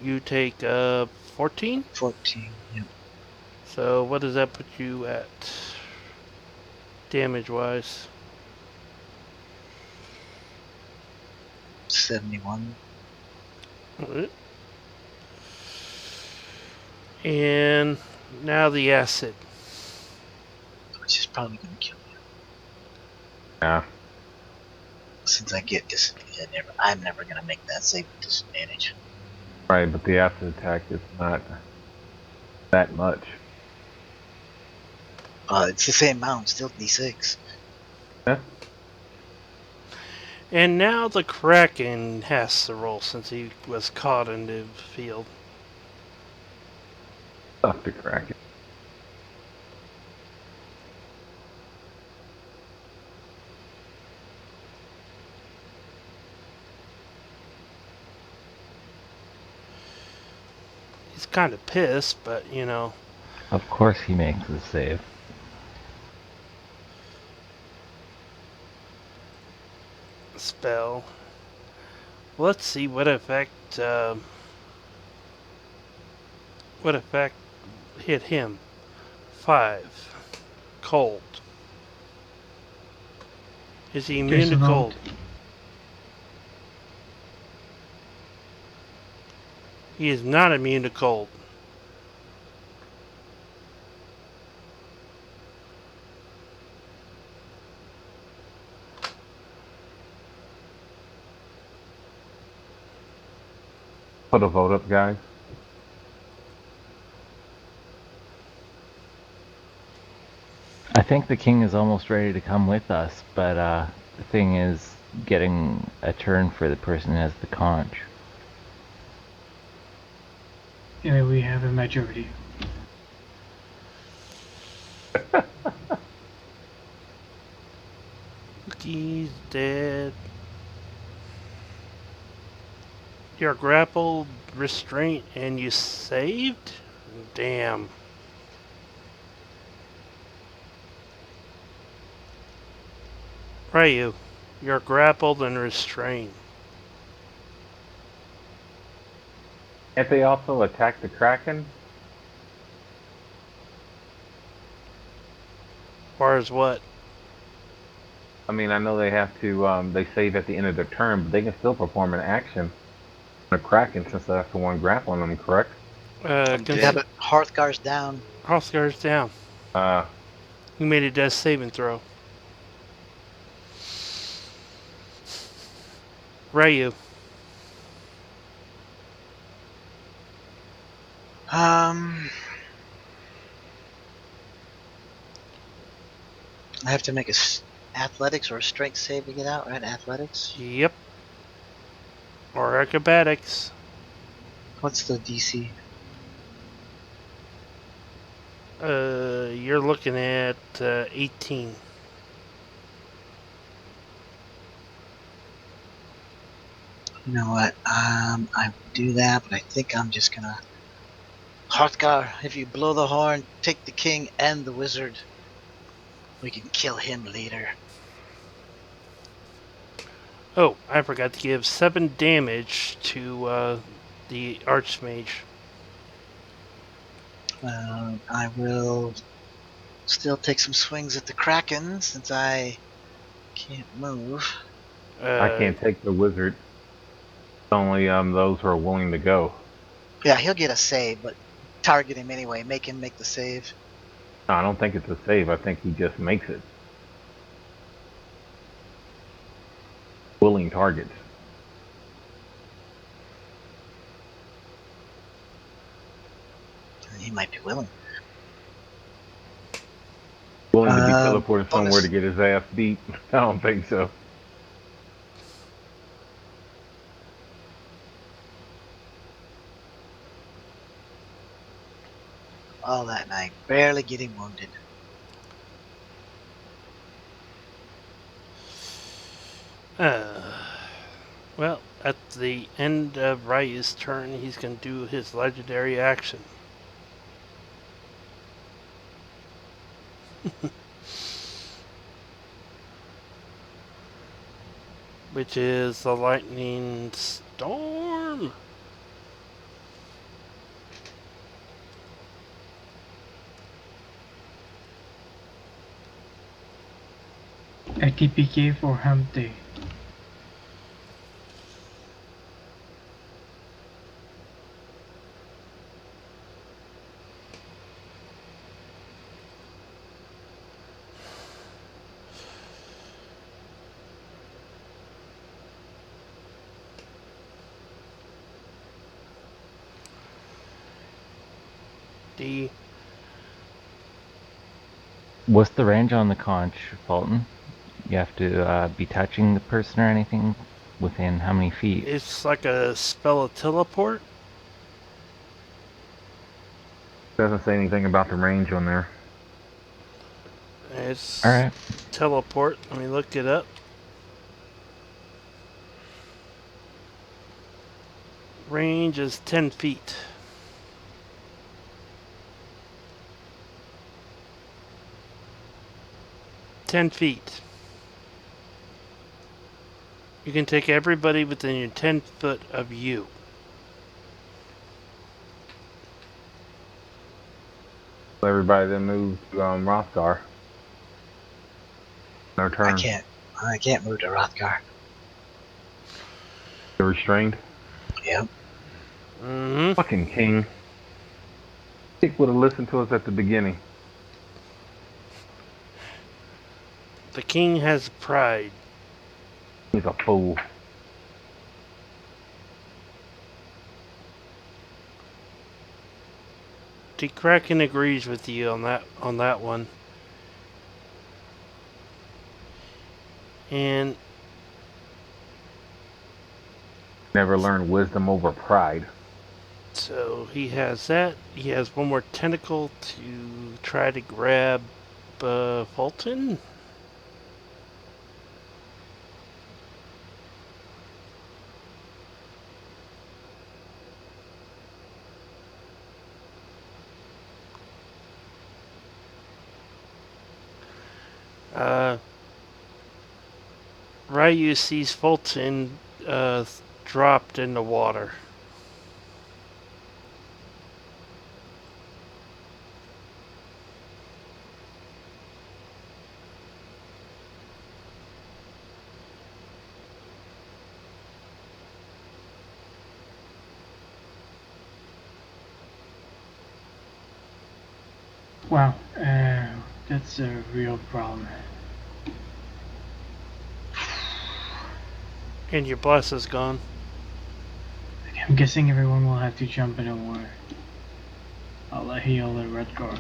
you take 14. 14. Yep. So what does that put you at damage wise? 71. And now the acid. Which is probably going to kill me. Yeah. Since I get disadvantage, I'm never going to make that save with disadvantage. Right, but the acid attack is not that much. It's the same amount, still D6. Yeah. And now the Kraken has to roll since he was caught in the field. Tough to crack it. He's kind of pissed, but you know. Of course he makes the save. Spell. Let's see what effect hit him. 5. Cold. Is he immune There's to a cold? note. He is not immune to cold. Put a vote up, guys. I think the king is almost ready to come with us, but the thing is getting a turn for the person who has the conch. Yeah, we have a majority. He's dead. You're grappled, restraint, and you saved? Damn. Ryu, you're grappled and restrained. Can't they also attack the Kraken? Far as what? I mean, I know they have to, they save at the end of their turn, but they can still perform an action on a Kraken since that's the one grappling them, correct? I'm Yeah, dead. but Hearthgar's down. Hrothgar's down. Uh, He made a death saving throw. Ryu, I have to make a athletics or a strength save to get out, right? Athletics. yep. Or acrobatics. What's the DC? You're looking at 18. You know what? I would do that, but I think I'm just gonna. Hearthgar, if you blow the horn, take the king and the wizard. We can kill him later. Oh, I forgot to give 7 damage to the Archmage. I will still take some swings at the Kraken since I can't move. I can't take the wizard. It's only those who are willing to go. Yeah, he'll get a save, but target him anyway. Make him make the save. No, I don't think it's a save. I think he just makes it. Willing targets. He might be willing. Willing to be teleported Bonus. somewhere to get his ass beat. I don't think so. All that night, barely getting wounded. Well, at the end of Ryu's turn, he's going to do his legendary action. Which is the lightning storm. ATPK for hump day. D. What's the range on the conch, Fulton? You have to be touching the person or anything within how many feet? It's like a spell of teleport. Doesn't say anything about the range on there. It's Alright. teleport. Let me look it up. Range is 10 feet. Ten feet. You can take everybody within 10 foot of you. Everybody then move to Rothgar. Their turn. I can't move to Rothgar. They're restrained. Yep. Mm-hmm. Fucking king. Dick would have listened to us at the beginning. The king has pride. He's a fool. The Kraken agrees with you on that one. And Never learned wisdom over pride. so he has that. He has one more tentacle to try to grab Fulton. Ryu sees Fulton dropped in the water. Wow, that's a real problem. And your bless is gone. I'm guessing everyone will have to jump in the water. I'll heal the red guard.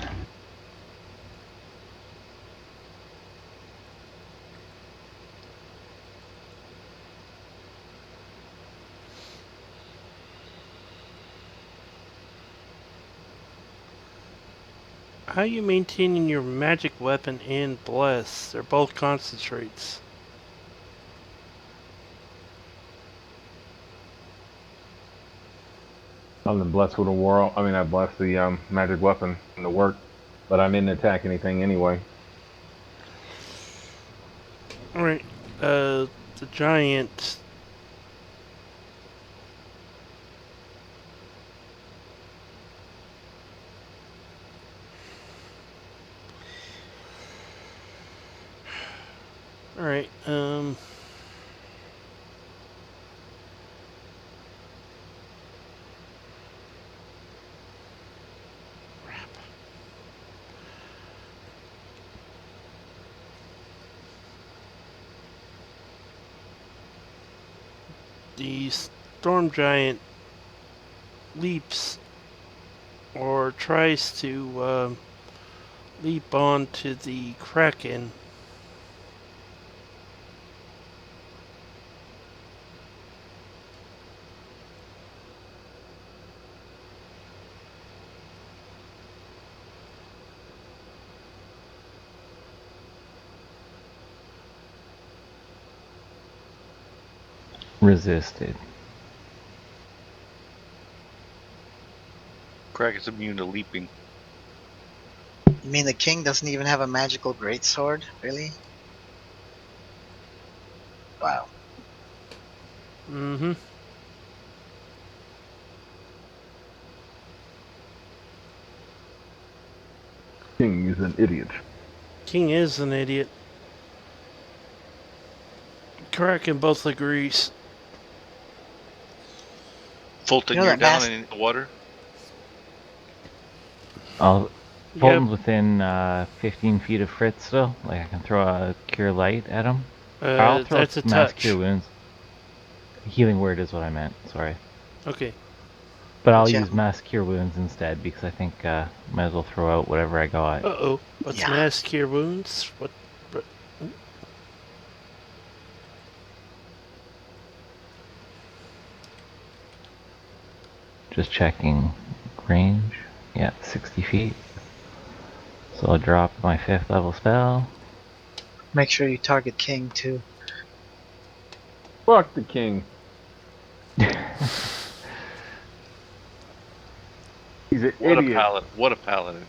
How are you maintaining your magic weapon and bless? They're both concentrates. I'm the blessed with the world. I mean, I blessed the magic weapon in the work, but I didn't attack anything anyway. Alright, the giant. Alright, the storm giant leaps or tries to leap onto the Kraken. Resisted. Kraken's immune to leaping. You mean the king doesn't even have a magical greatsword? Really? Wow. Mm-hmm. King is an idiot. King is an idiot. Kraken both agrees. Fulton, You know you're that down in the water. Fulton's within 15 feet of Fritz still. Like I can throw a Cure Light at him. I'll throw That's a Mass touch. Cure Wounds. Healing Word is what I meant. Sorry. Okay. But I'll Yeah. use Mass Cure Wounds instead because I think might as well throw out whatever I got. Uh-oh. What's Yeah. mass cure wounds? What? Just checking range. Yeah, 60 feet. So I'll drop my 5th level spell. Make sure you target king too. Fuck the king. He's an What idiot. a paladin! What a paladin!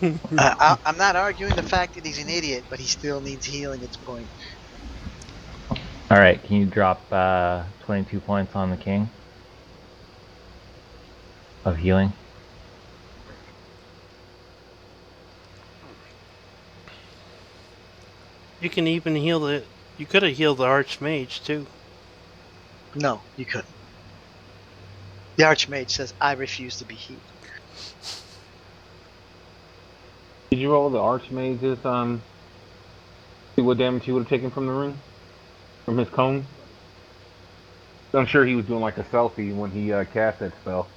I'm not arguing the fact that he's an idiot, but he still needs healing at this point. All right, can you drop 22 points on the king of healing? You can even heal the. You could have healed the Archmage too. No, you couldn't. The Archmage says, I refuse to be healed. Did you roll the Archmage's see what damage he would have taken from the ring? From his cone? I'm sure he was doing like a selfie when he cast that spell.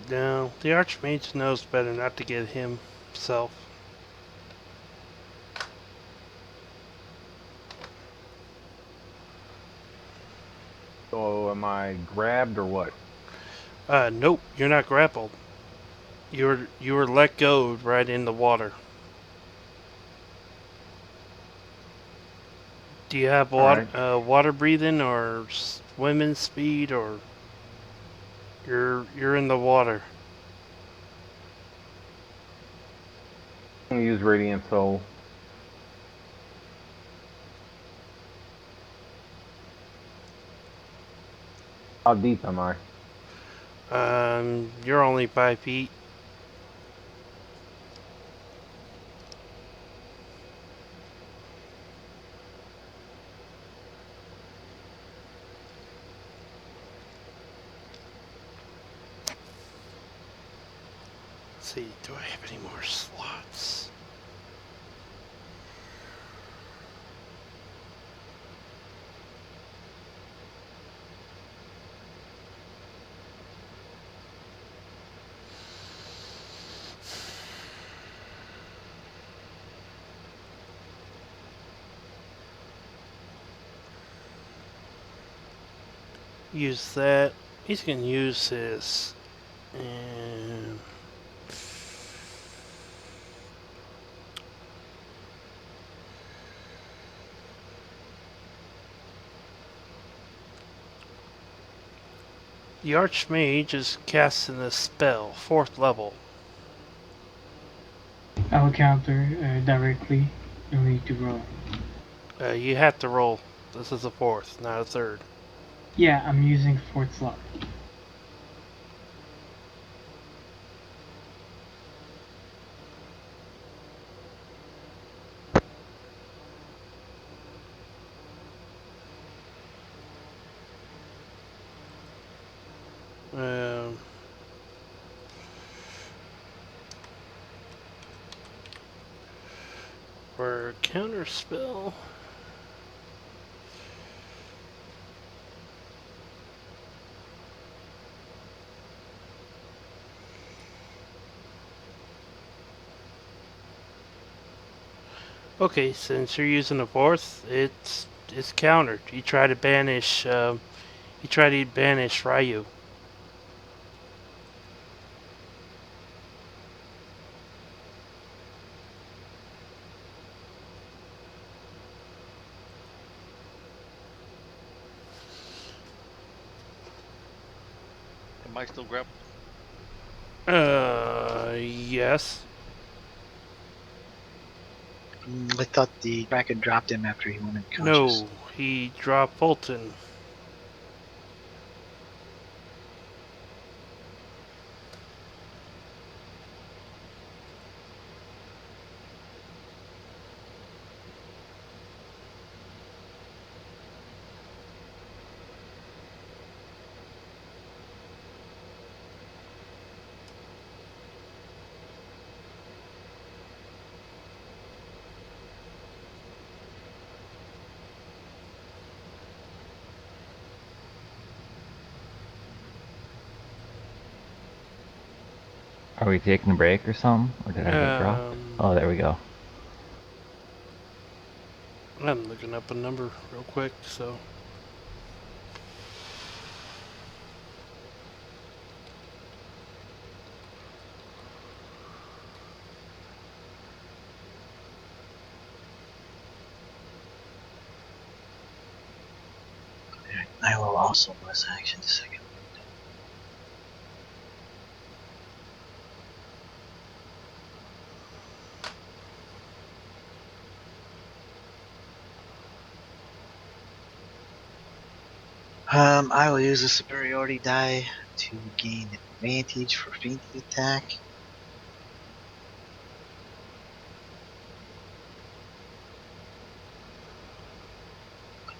No, the Archmage knows better not to get himself. So am I grabbed or what? Nope, you're not grappled. You were let go right in the water. Do you have All right. water breathing or swimming speed, or you're in the water? I'm gonna use Radiant Soul. How deep am I? You're only 5 feet. Let's see, do I have any more slots? Use that. He's gonna use his. And the Archmage is casting a spell, 4th level. I'll counter directly. You'll need to roll. You have to roll. This is a 4th, not a 3rd. Yeah, I'm using fourth slot. Um, for counter spell. Okay, since you're using a 4th, it's countered. You try to banish. You try to banish Ryu. Am I still grappled? Yes. I thought the Kraken dropped him after he went unconscious. No, he dropped Fulton. Are we taking a break or something? Or did I get dropped? Oh, there we go. I'm looking up a number real quick, so. I will also bless action a second. I will use a superiority die to gain advantage for fainting attack.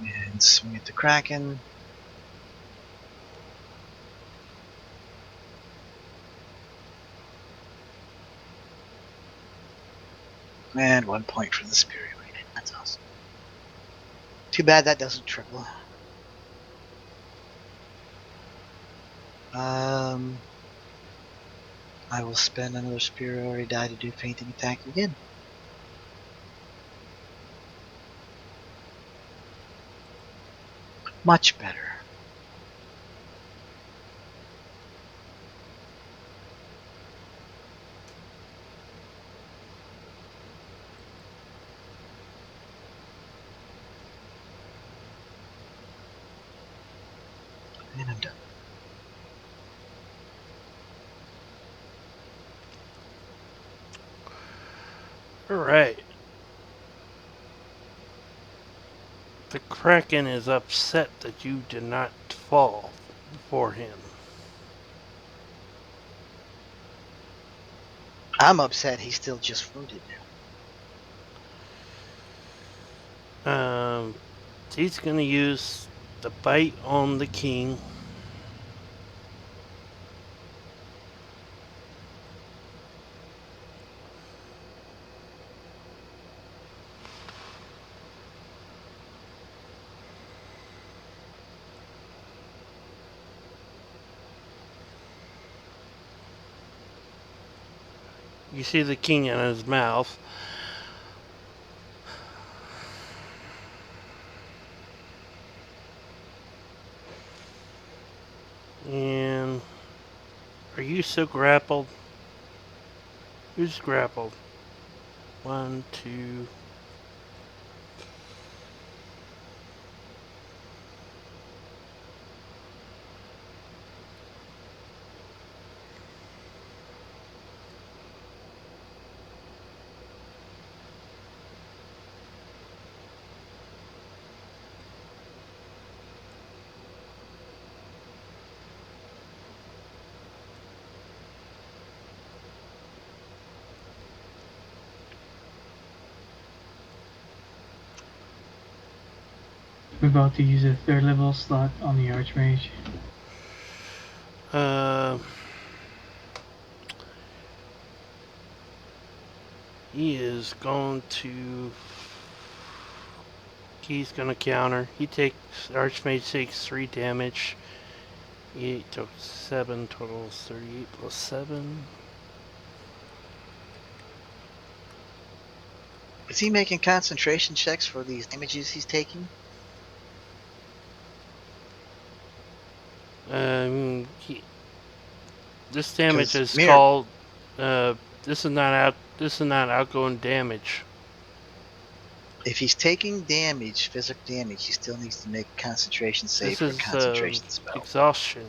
And swing at the Kraken. And 1 point for the superiority. That's awesome. Too bad that doesn't triple. I will spend another superiority die to do fainting attack again. Much better. And I'm done. Alright. The Kraken is upset that you did not fall for him. I'm upset he's still just wounded. He's going to use the bite on the king. You see the king in his mouth. And are you so grappled? Who's grappled? 1, 2. We're about to use a 3rd level slot on the Archmage. He is going to. He's going to counter. Archmage takes 3 damage. 8 took 7, total 38 plus 7. Is he making concentration checks for these damages he's taking? This damage is Mirror, called. This is not outgoing damage. if he's taking damage, physical damage, he still needs to make a concentration save This for is concentration spell. exhaustion.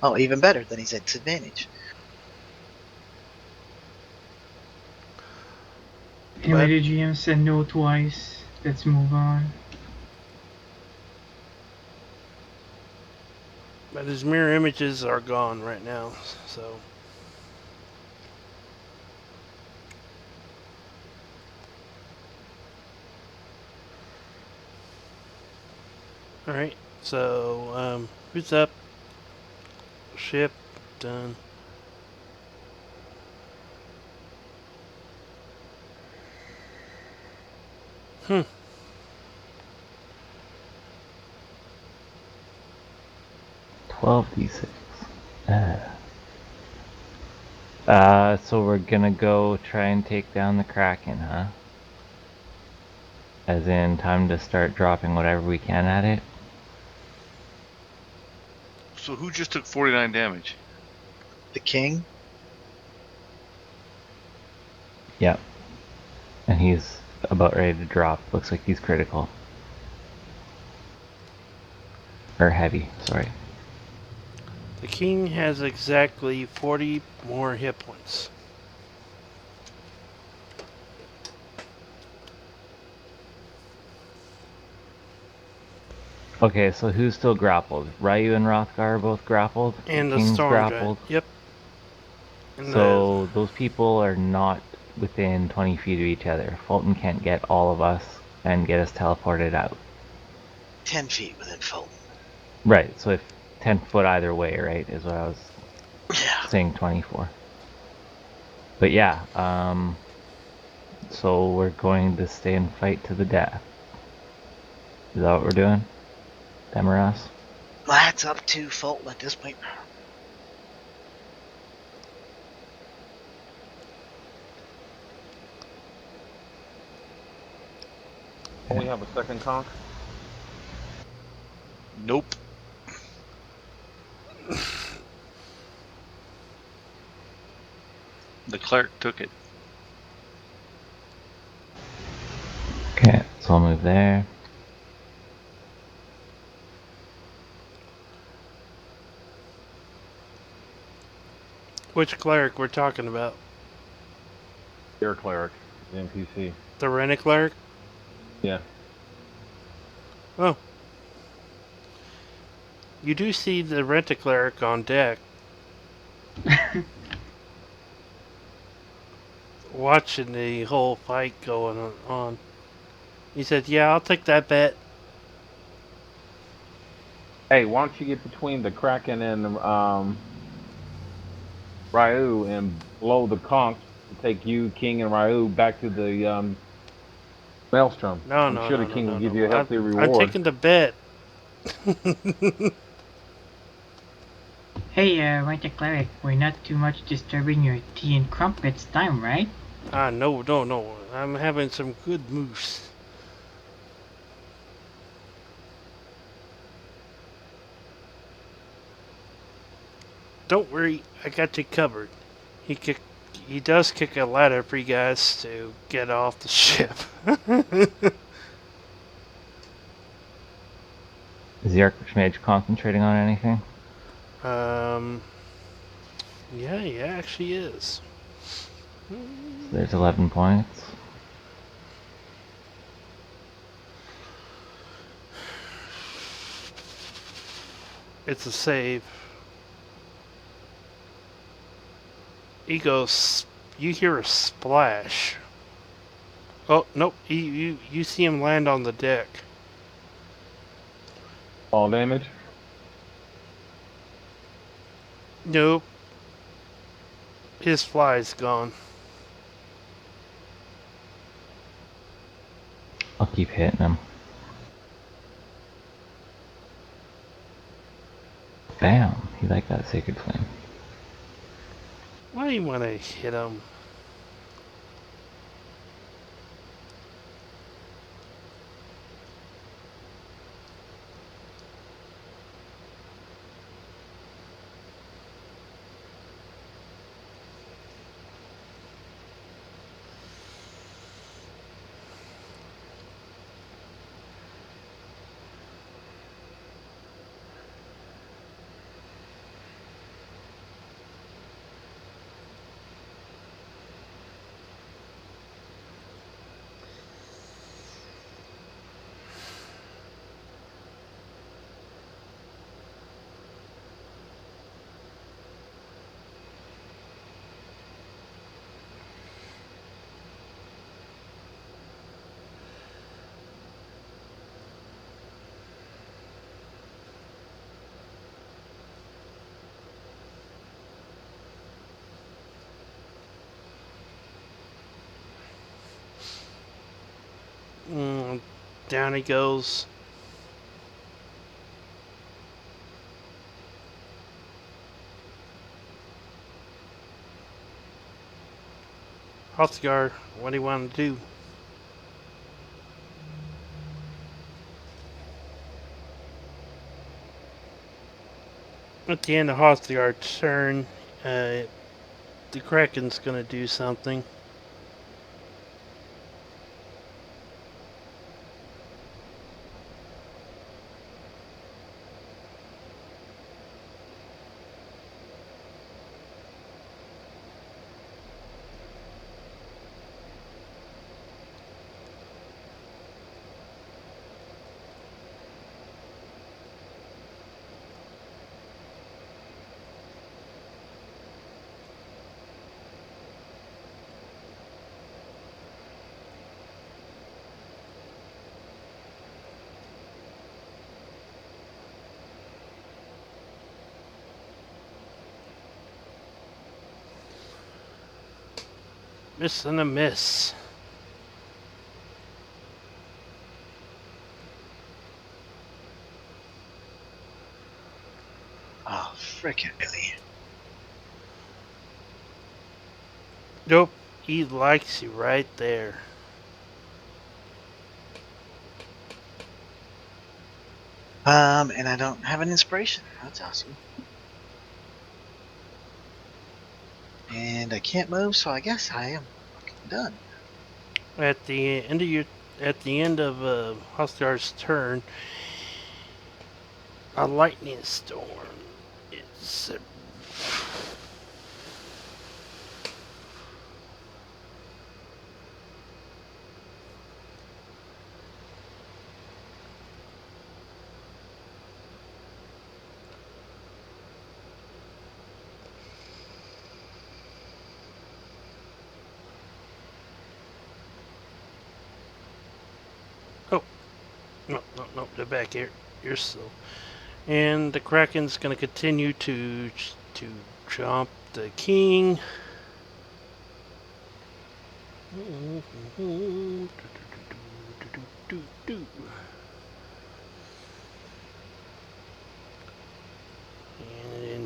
Oh, even better. Then he's at disadvantage. Anyway, the GM said no twice. Let's move on. But his mirror images are gone right now, so. Alright, so, who's up? Ship, done. Hmm. 12d6. So we're gonna go try and take down the Kraken, huh? As in, time to start dropping whatever we can at it? So who just took 49 damage? The king? Yep. And he's about ready to drop. Looks like he's critical. Or heavy, sorry. The king has exactly 40 more hit points. Okay, so who's still grappled? Ryu and Rothgar are both grappled. And the King's storm giant. grappled. Yep. And So those people are not within 20 feet of each other. Fulton can't get all of us and get us teleported out. 10 feet within Fulton. Right, so if 10 foot either way, right, is what I was Yeah. saying 24. But yeah, so we're going to stay and fight to the death. Is that what we're doing? Demaras? That's up to Fulton at this point. Oh, we have a second conch? Nope. The cleric took it. Okay, so I'll move there. which cleric we're talking about? Air cleric, the NPC. The Renic cleric? Yeah. Oh. You do see the Rent-A-Cleric on deck. Watching the whole fight going on. He said, yeah, I'll take that bet. Hey, why don't you get between the Kraken and Ryu and blow the conch to take you, King, and Ryu back to the Maelstrom? No, I'm no, sure no, the no, King will no, give you a no. healthy I'm reward. taking the bet. Hey, Winter Cleric, we're not too much disturbing your tea and crumpets time, right? No, no, no. I'm having some good moose. Don't worry, I got you covered. He does kick a ladder for you guys to get off the ship. Is the Archmage concentrating on anything? um, yeah, he actually is. So there's 11 points. It's a save. He goes. You hear a splash. Oh nope! You see him land on the deck. All damage? Nope. His fly's gone. I'll keep hitting him. Bam! He liked that Sacred Flame. Why do you want to hit him? Down he goes. Hrothgar, what do you want to do? At the end of Hrothgar's turn, the Kraken's gonna do something. Miss and a miss. Oh, frickin' really. Nope, he likes you right there. And I don't have an inspiration. That's awesome. And I can't move, so I guess I am fucking done. At the end of Hostgar's turn, a lightning storm is. Oh, no, they're back here. You're slow. And the Kraken's gonna continue to jump the king. And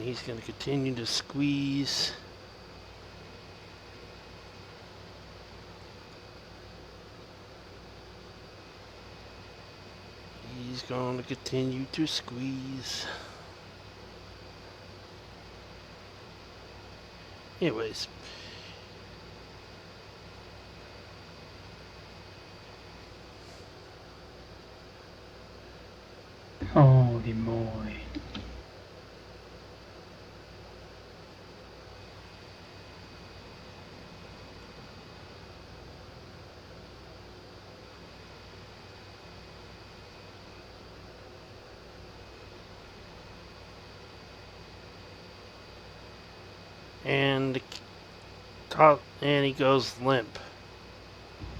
he's gonna continue to squeeze. He's gonna continue to squeeze. Anyways, Holy moly. and top, and he goes limp.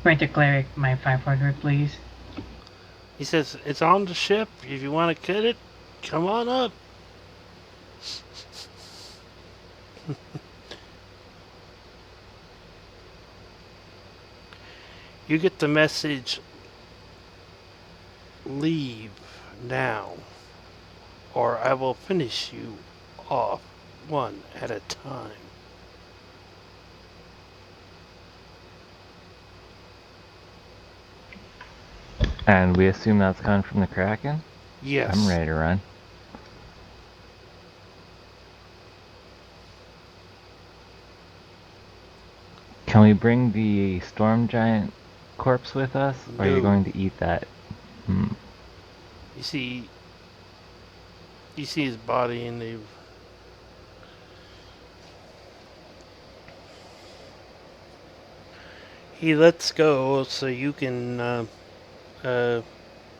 Grant the cleric my 500, please. He says, "It's on the ship. If you want to cut it, come on up." You get the message, "Leave now, or I will finish you off one at a time." And we assume that's coming from the Kraken? Yes. I'm ready to run. Can we bring the storm giant corpse with us? Or are you No. going to eat that? You see his body, and he lets go so you can.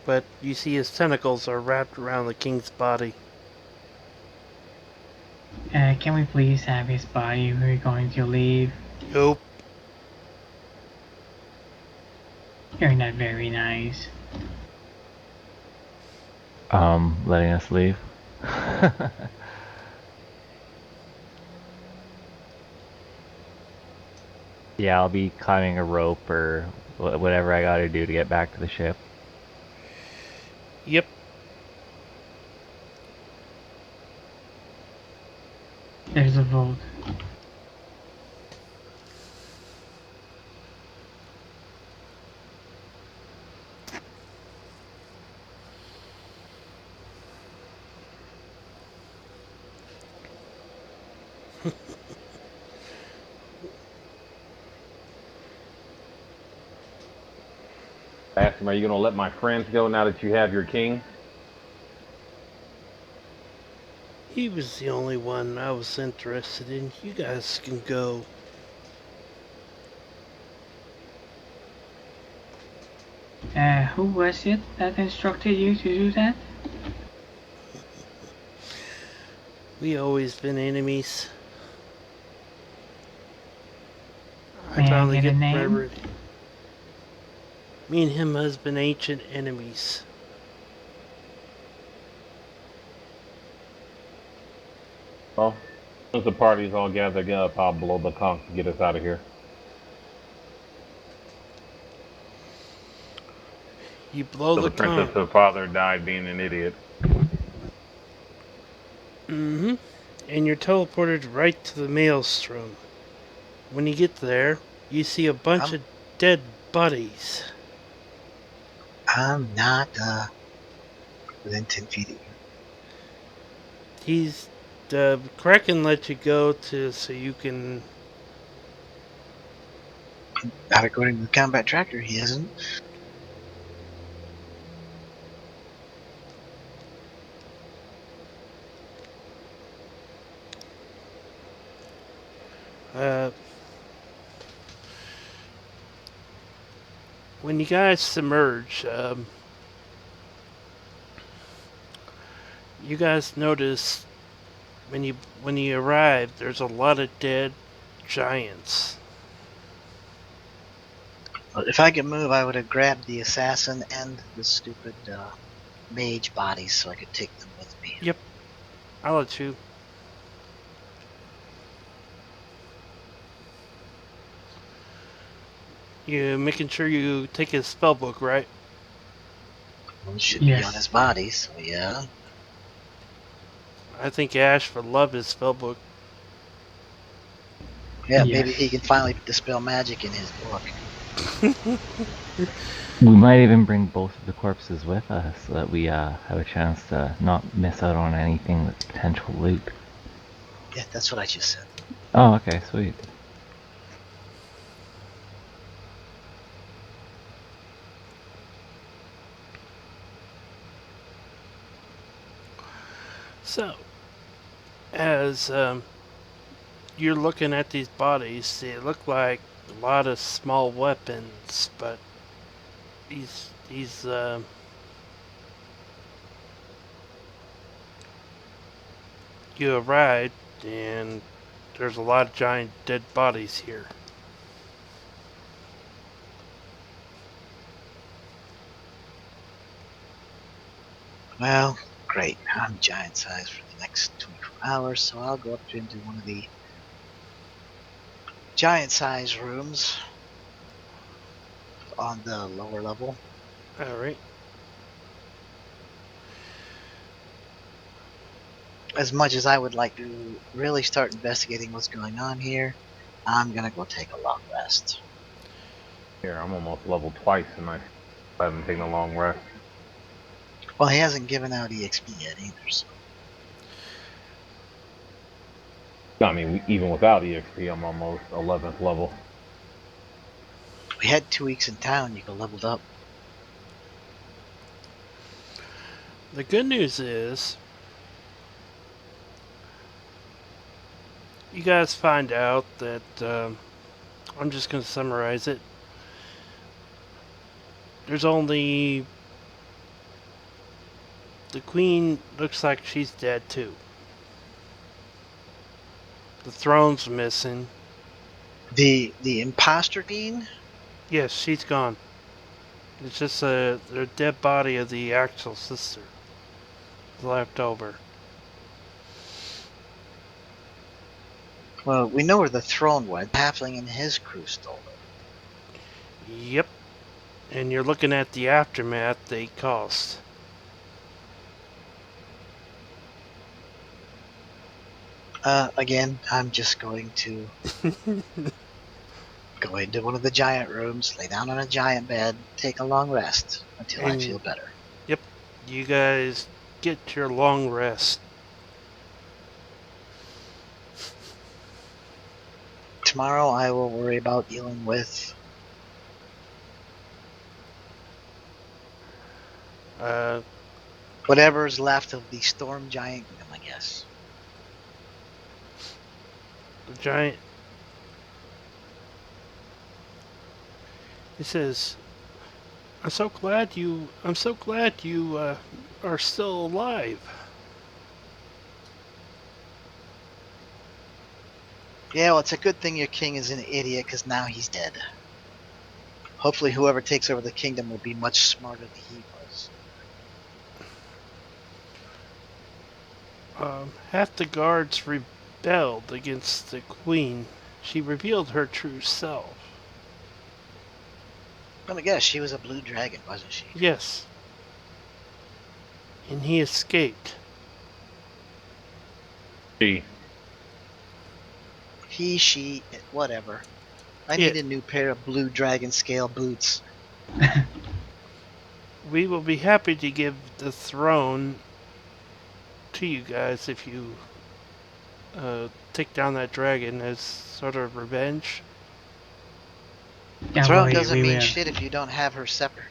But you see his tentacles are wrapped around the king's body. Can we please have his body? We're going to leave. Nope. You're not very nice. Letting us leave? Yeah, I'll be climbing a rope or whatever I gotta do to get back to the ship. Yep. There's a vote. I asked him, "Are you going to let my friends go now that you have your king?" He was the only one I was interested in. You guys can go. Who was it that instructed you to do that? We always been enemies. I May I finally get a get name? remembered. Me and him has been ancient enemies. Well, once the party's all gathered up, I'll blow the conch to get us out of here. You blow So the the princess, con. her father died being an idiot. Mm-hmm. And you're teleported right to the maelstrom. When you get there, you see a bunch I'm, of dead bodies. I'm not within 10 feet of you. The Kraken let you go to so you can. Not according to the combat tracker, he isn't. Uh, when you guys submerge, you guys notice when you arrive, there's a lot of dead giants. But if I could move, I would have grabbed the assassin and the stupid mage bodies so I could take them with me. Yep, I'll let you. You making sure you take his spell book, right? Well, it should be on his Yes. body, so yeah. I think Ash would love his spell book. Yeah, maybe he can Yes. finally dispel magic in his book. We might even bring both of the corpses with us so that we have a chance to not miss out on anything that's potential loot. Yeah, that's what I just said. Oh, okay, sweet. So, as you're looking at these bodies, they look like a lot of small weapons, but these you arrived and there's a lot of giant dead bodies here. Well, great. I'm giant size for the next 24 hours, so I'll go up into one of the giant size rooms on the lower level. All right. As much as I would like to really start investigating what's going on here, I'm gonna go take a long rest. Here, I'm almost level twice and I haven't taken a long rest. Well, he hasn't given out EXP yet either, so. I mean, even without EXP, I'm almost 11th level. We had 2 weeks in town, you could leveled up. The good news is you guys find out that I'm just going to summarize it. There's only the queen looks like she's dead too. The throne's missing. The imposter bean? Yes, she's gone. It's just the dead body of the actual sister left over. Well, we know where the throne went. Halfling and his crew stole it. Yep. And you're looking at the aftermath they caused. Again, I'm just going to go into one of the giant rooms, lay down on a giant bed, take a long rest until I feel better. Yep. You guys get your long rest. Tomorrow I will worry about dealing with whatever's left of the storm giant kingdom, I guess. The giant. He says, I'm so glad you are still alive. Yeah, well, it's a good thing your king is an idiot, because now he's dead. Hopefully whoever takes over the kingdom will be much smarter than he was. Half the guards rebelled against the queen. She revealed her true self. Let me guess, she was a blue dragon, wasn't she? Yes. And he escaped. She. He, she, whatever. I Yeah. need a new pair of blue dragon scale boots. We will be happy to give the throne to you guys if you take down that dragon as sort of revenge. Yeah, Throne well, doesn't we mean will. shit if you don't have her scepter.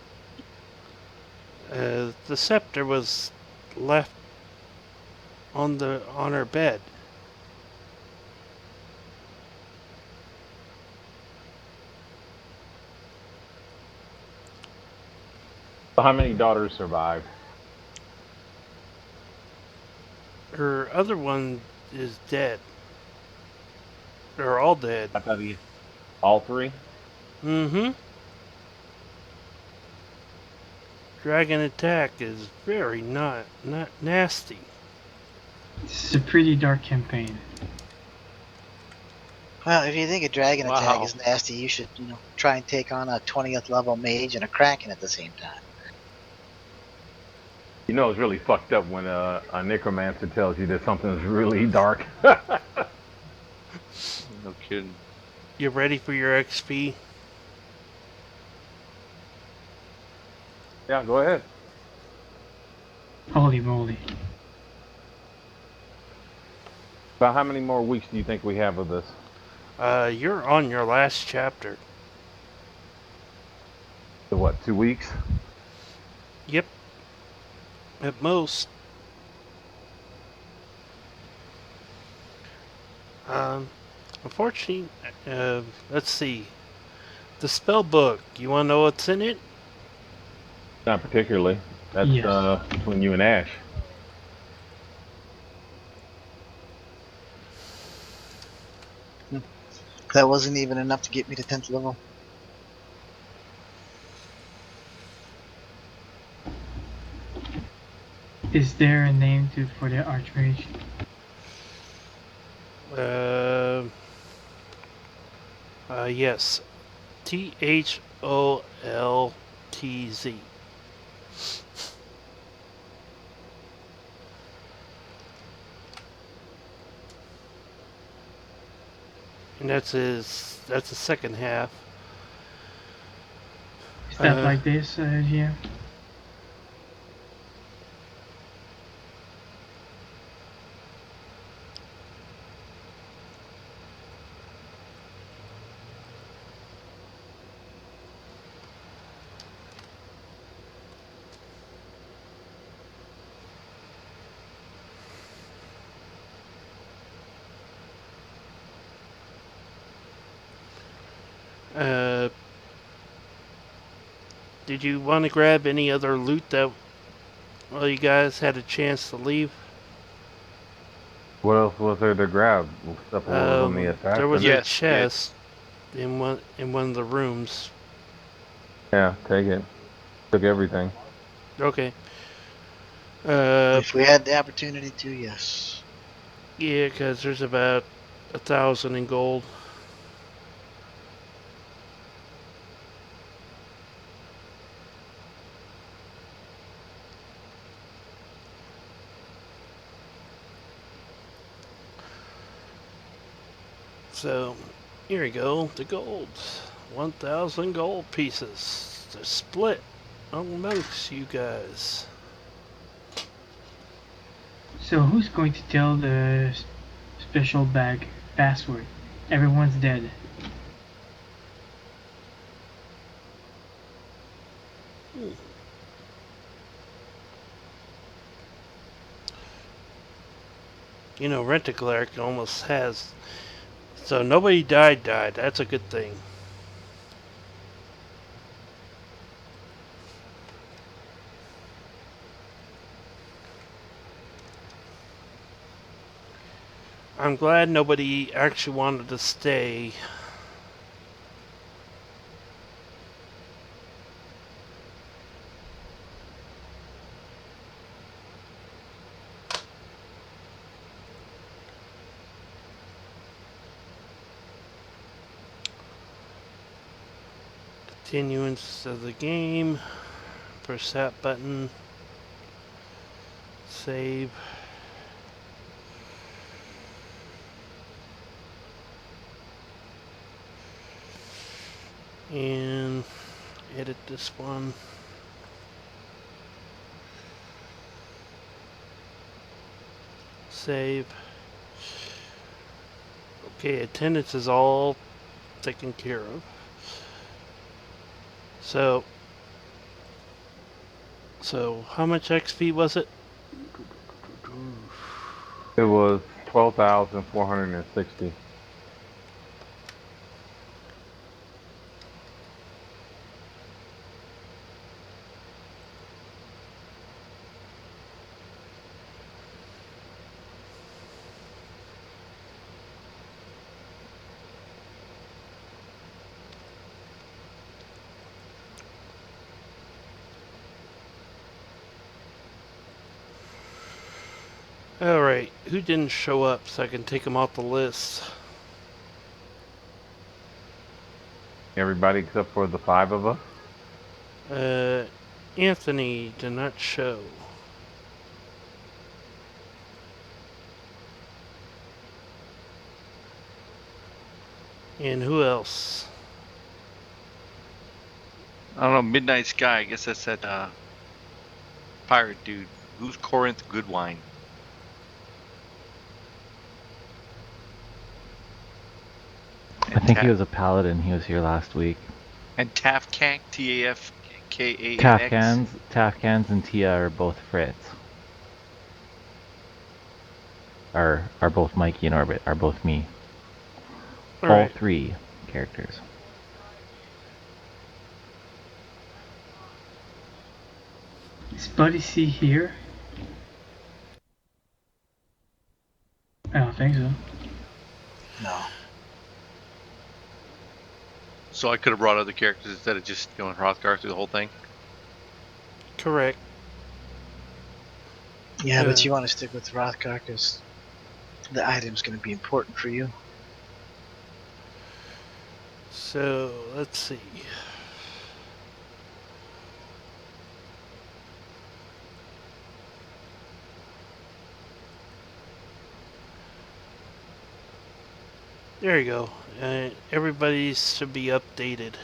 The scepter was left on her bed. So how many daughters survived? Her other one is dead. They're all dead. I thought he, all three. Mm-hmm. Dragon attack is very not nasty. This is a pretty dark campaign. Well, if you think a dragon attack Wow. is nasty, you should, try and take on a 20th level mage and a kraken at the same time. You know it's really fucked up when a necromancer tells you that something's really dark. No kidding. You ready for your XP? Yeah, go ahead. Holy moly. About how many more weeks do you think we have of this? You're on your last chapter. So what, 2 weeks? Yep. At most. Unfortunately, let's see. The spell book. You want to know what's in it? Not particularly. That's Yes. between you and Ash. That wasn't even enough to get me to 10th level. Is there a name for the Archmage? Yes. THOLTZ. And that's the second half. Is that like this, GM? Did you want to grab any other loot that you guys had a chance to leave? What else was there to grab? Except for what was on the There was assassin? a Yes, chest in one of the rooms. Yeah, take it. Took everything. Okay. If we had the opportunity to, yes. Yeah, because there's about 1,000 in gold. So, here we go. The gold. 1,000 gold pieces to split amongst you guys. So who's going to tell the special bag password? Everyone's dead. You know, Rent-A-Cleric almost has. So nobody died. That's a good thing. I'm glad nobody actually wanted to stay. Continuance of the game. Press that button. Save. And edit this one. Save. Okay, attendance is all taken care of. So how much XP was it? It was 12,460. Alright, who didn't show up so I can take them off the list? Everybody except for the 5 of us. Anthony did not show. And who else? I don't know. Midnight Sky. I guess that's that pirate dude. Who's Corinth Goodwine? I think he was a paladin. He was here last week. And Tafkank, Tafkanx. Tafkans and Tia are both Fritz. Are both Mikey and Orbit. Are both me. All 3 characters. Is Buddy C here? I don't think so. No. So I could have brought other characters instead of just going Hrothgar through the whole thing. Correct. Yeah, but you want to stick with Hrothgar because the item's going to be important for you. So, let's see. There you go. Everybody should be updated.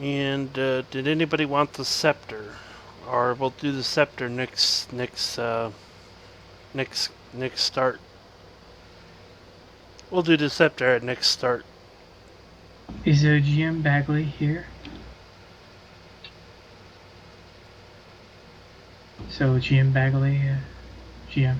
And did anybody want the scepter? Or we'll do the scepter next start. We'll do the scepter at next start. Is GM Bagley here? So GM Bagley, GM.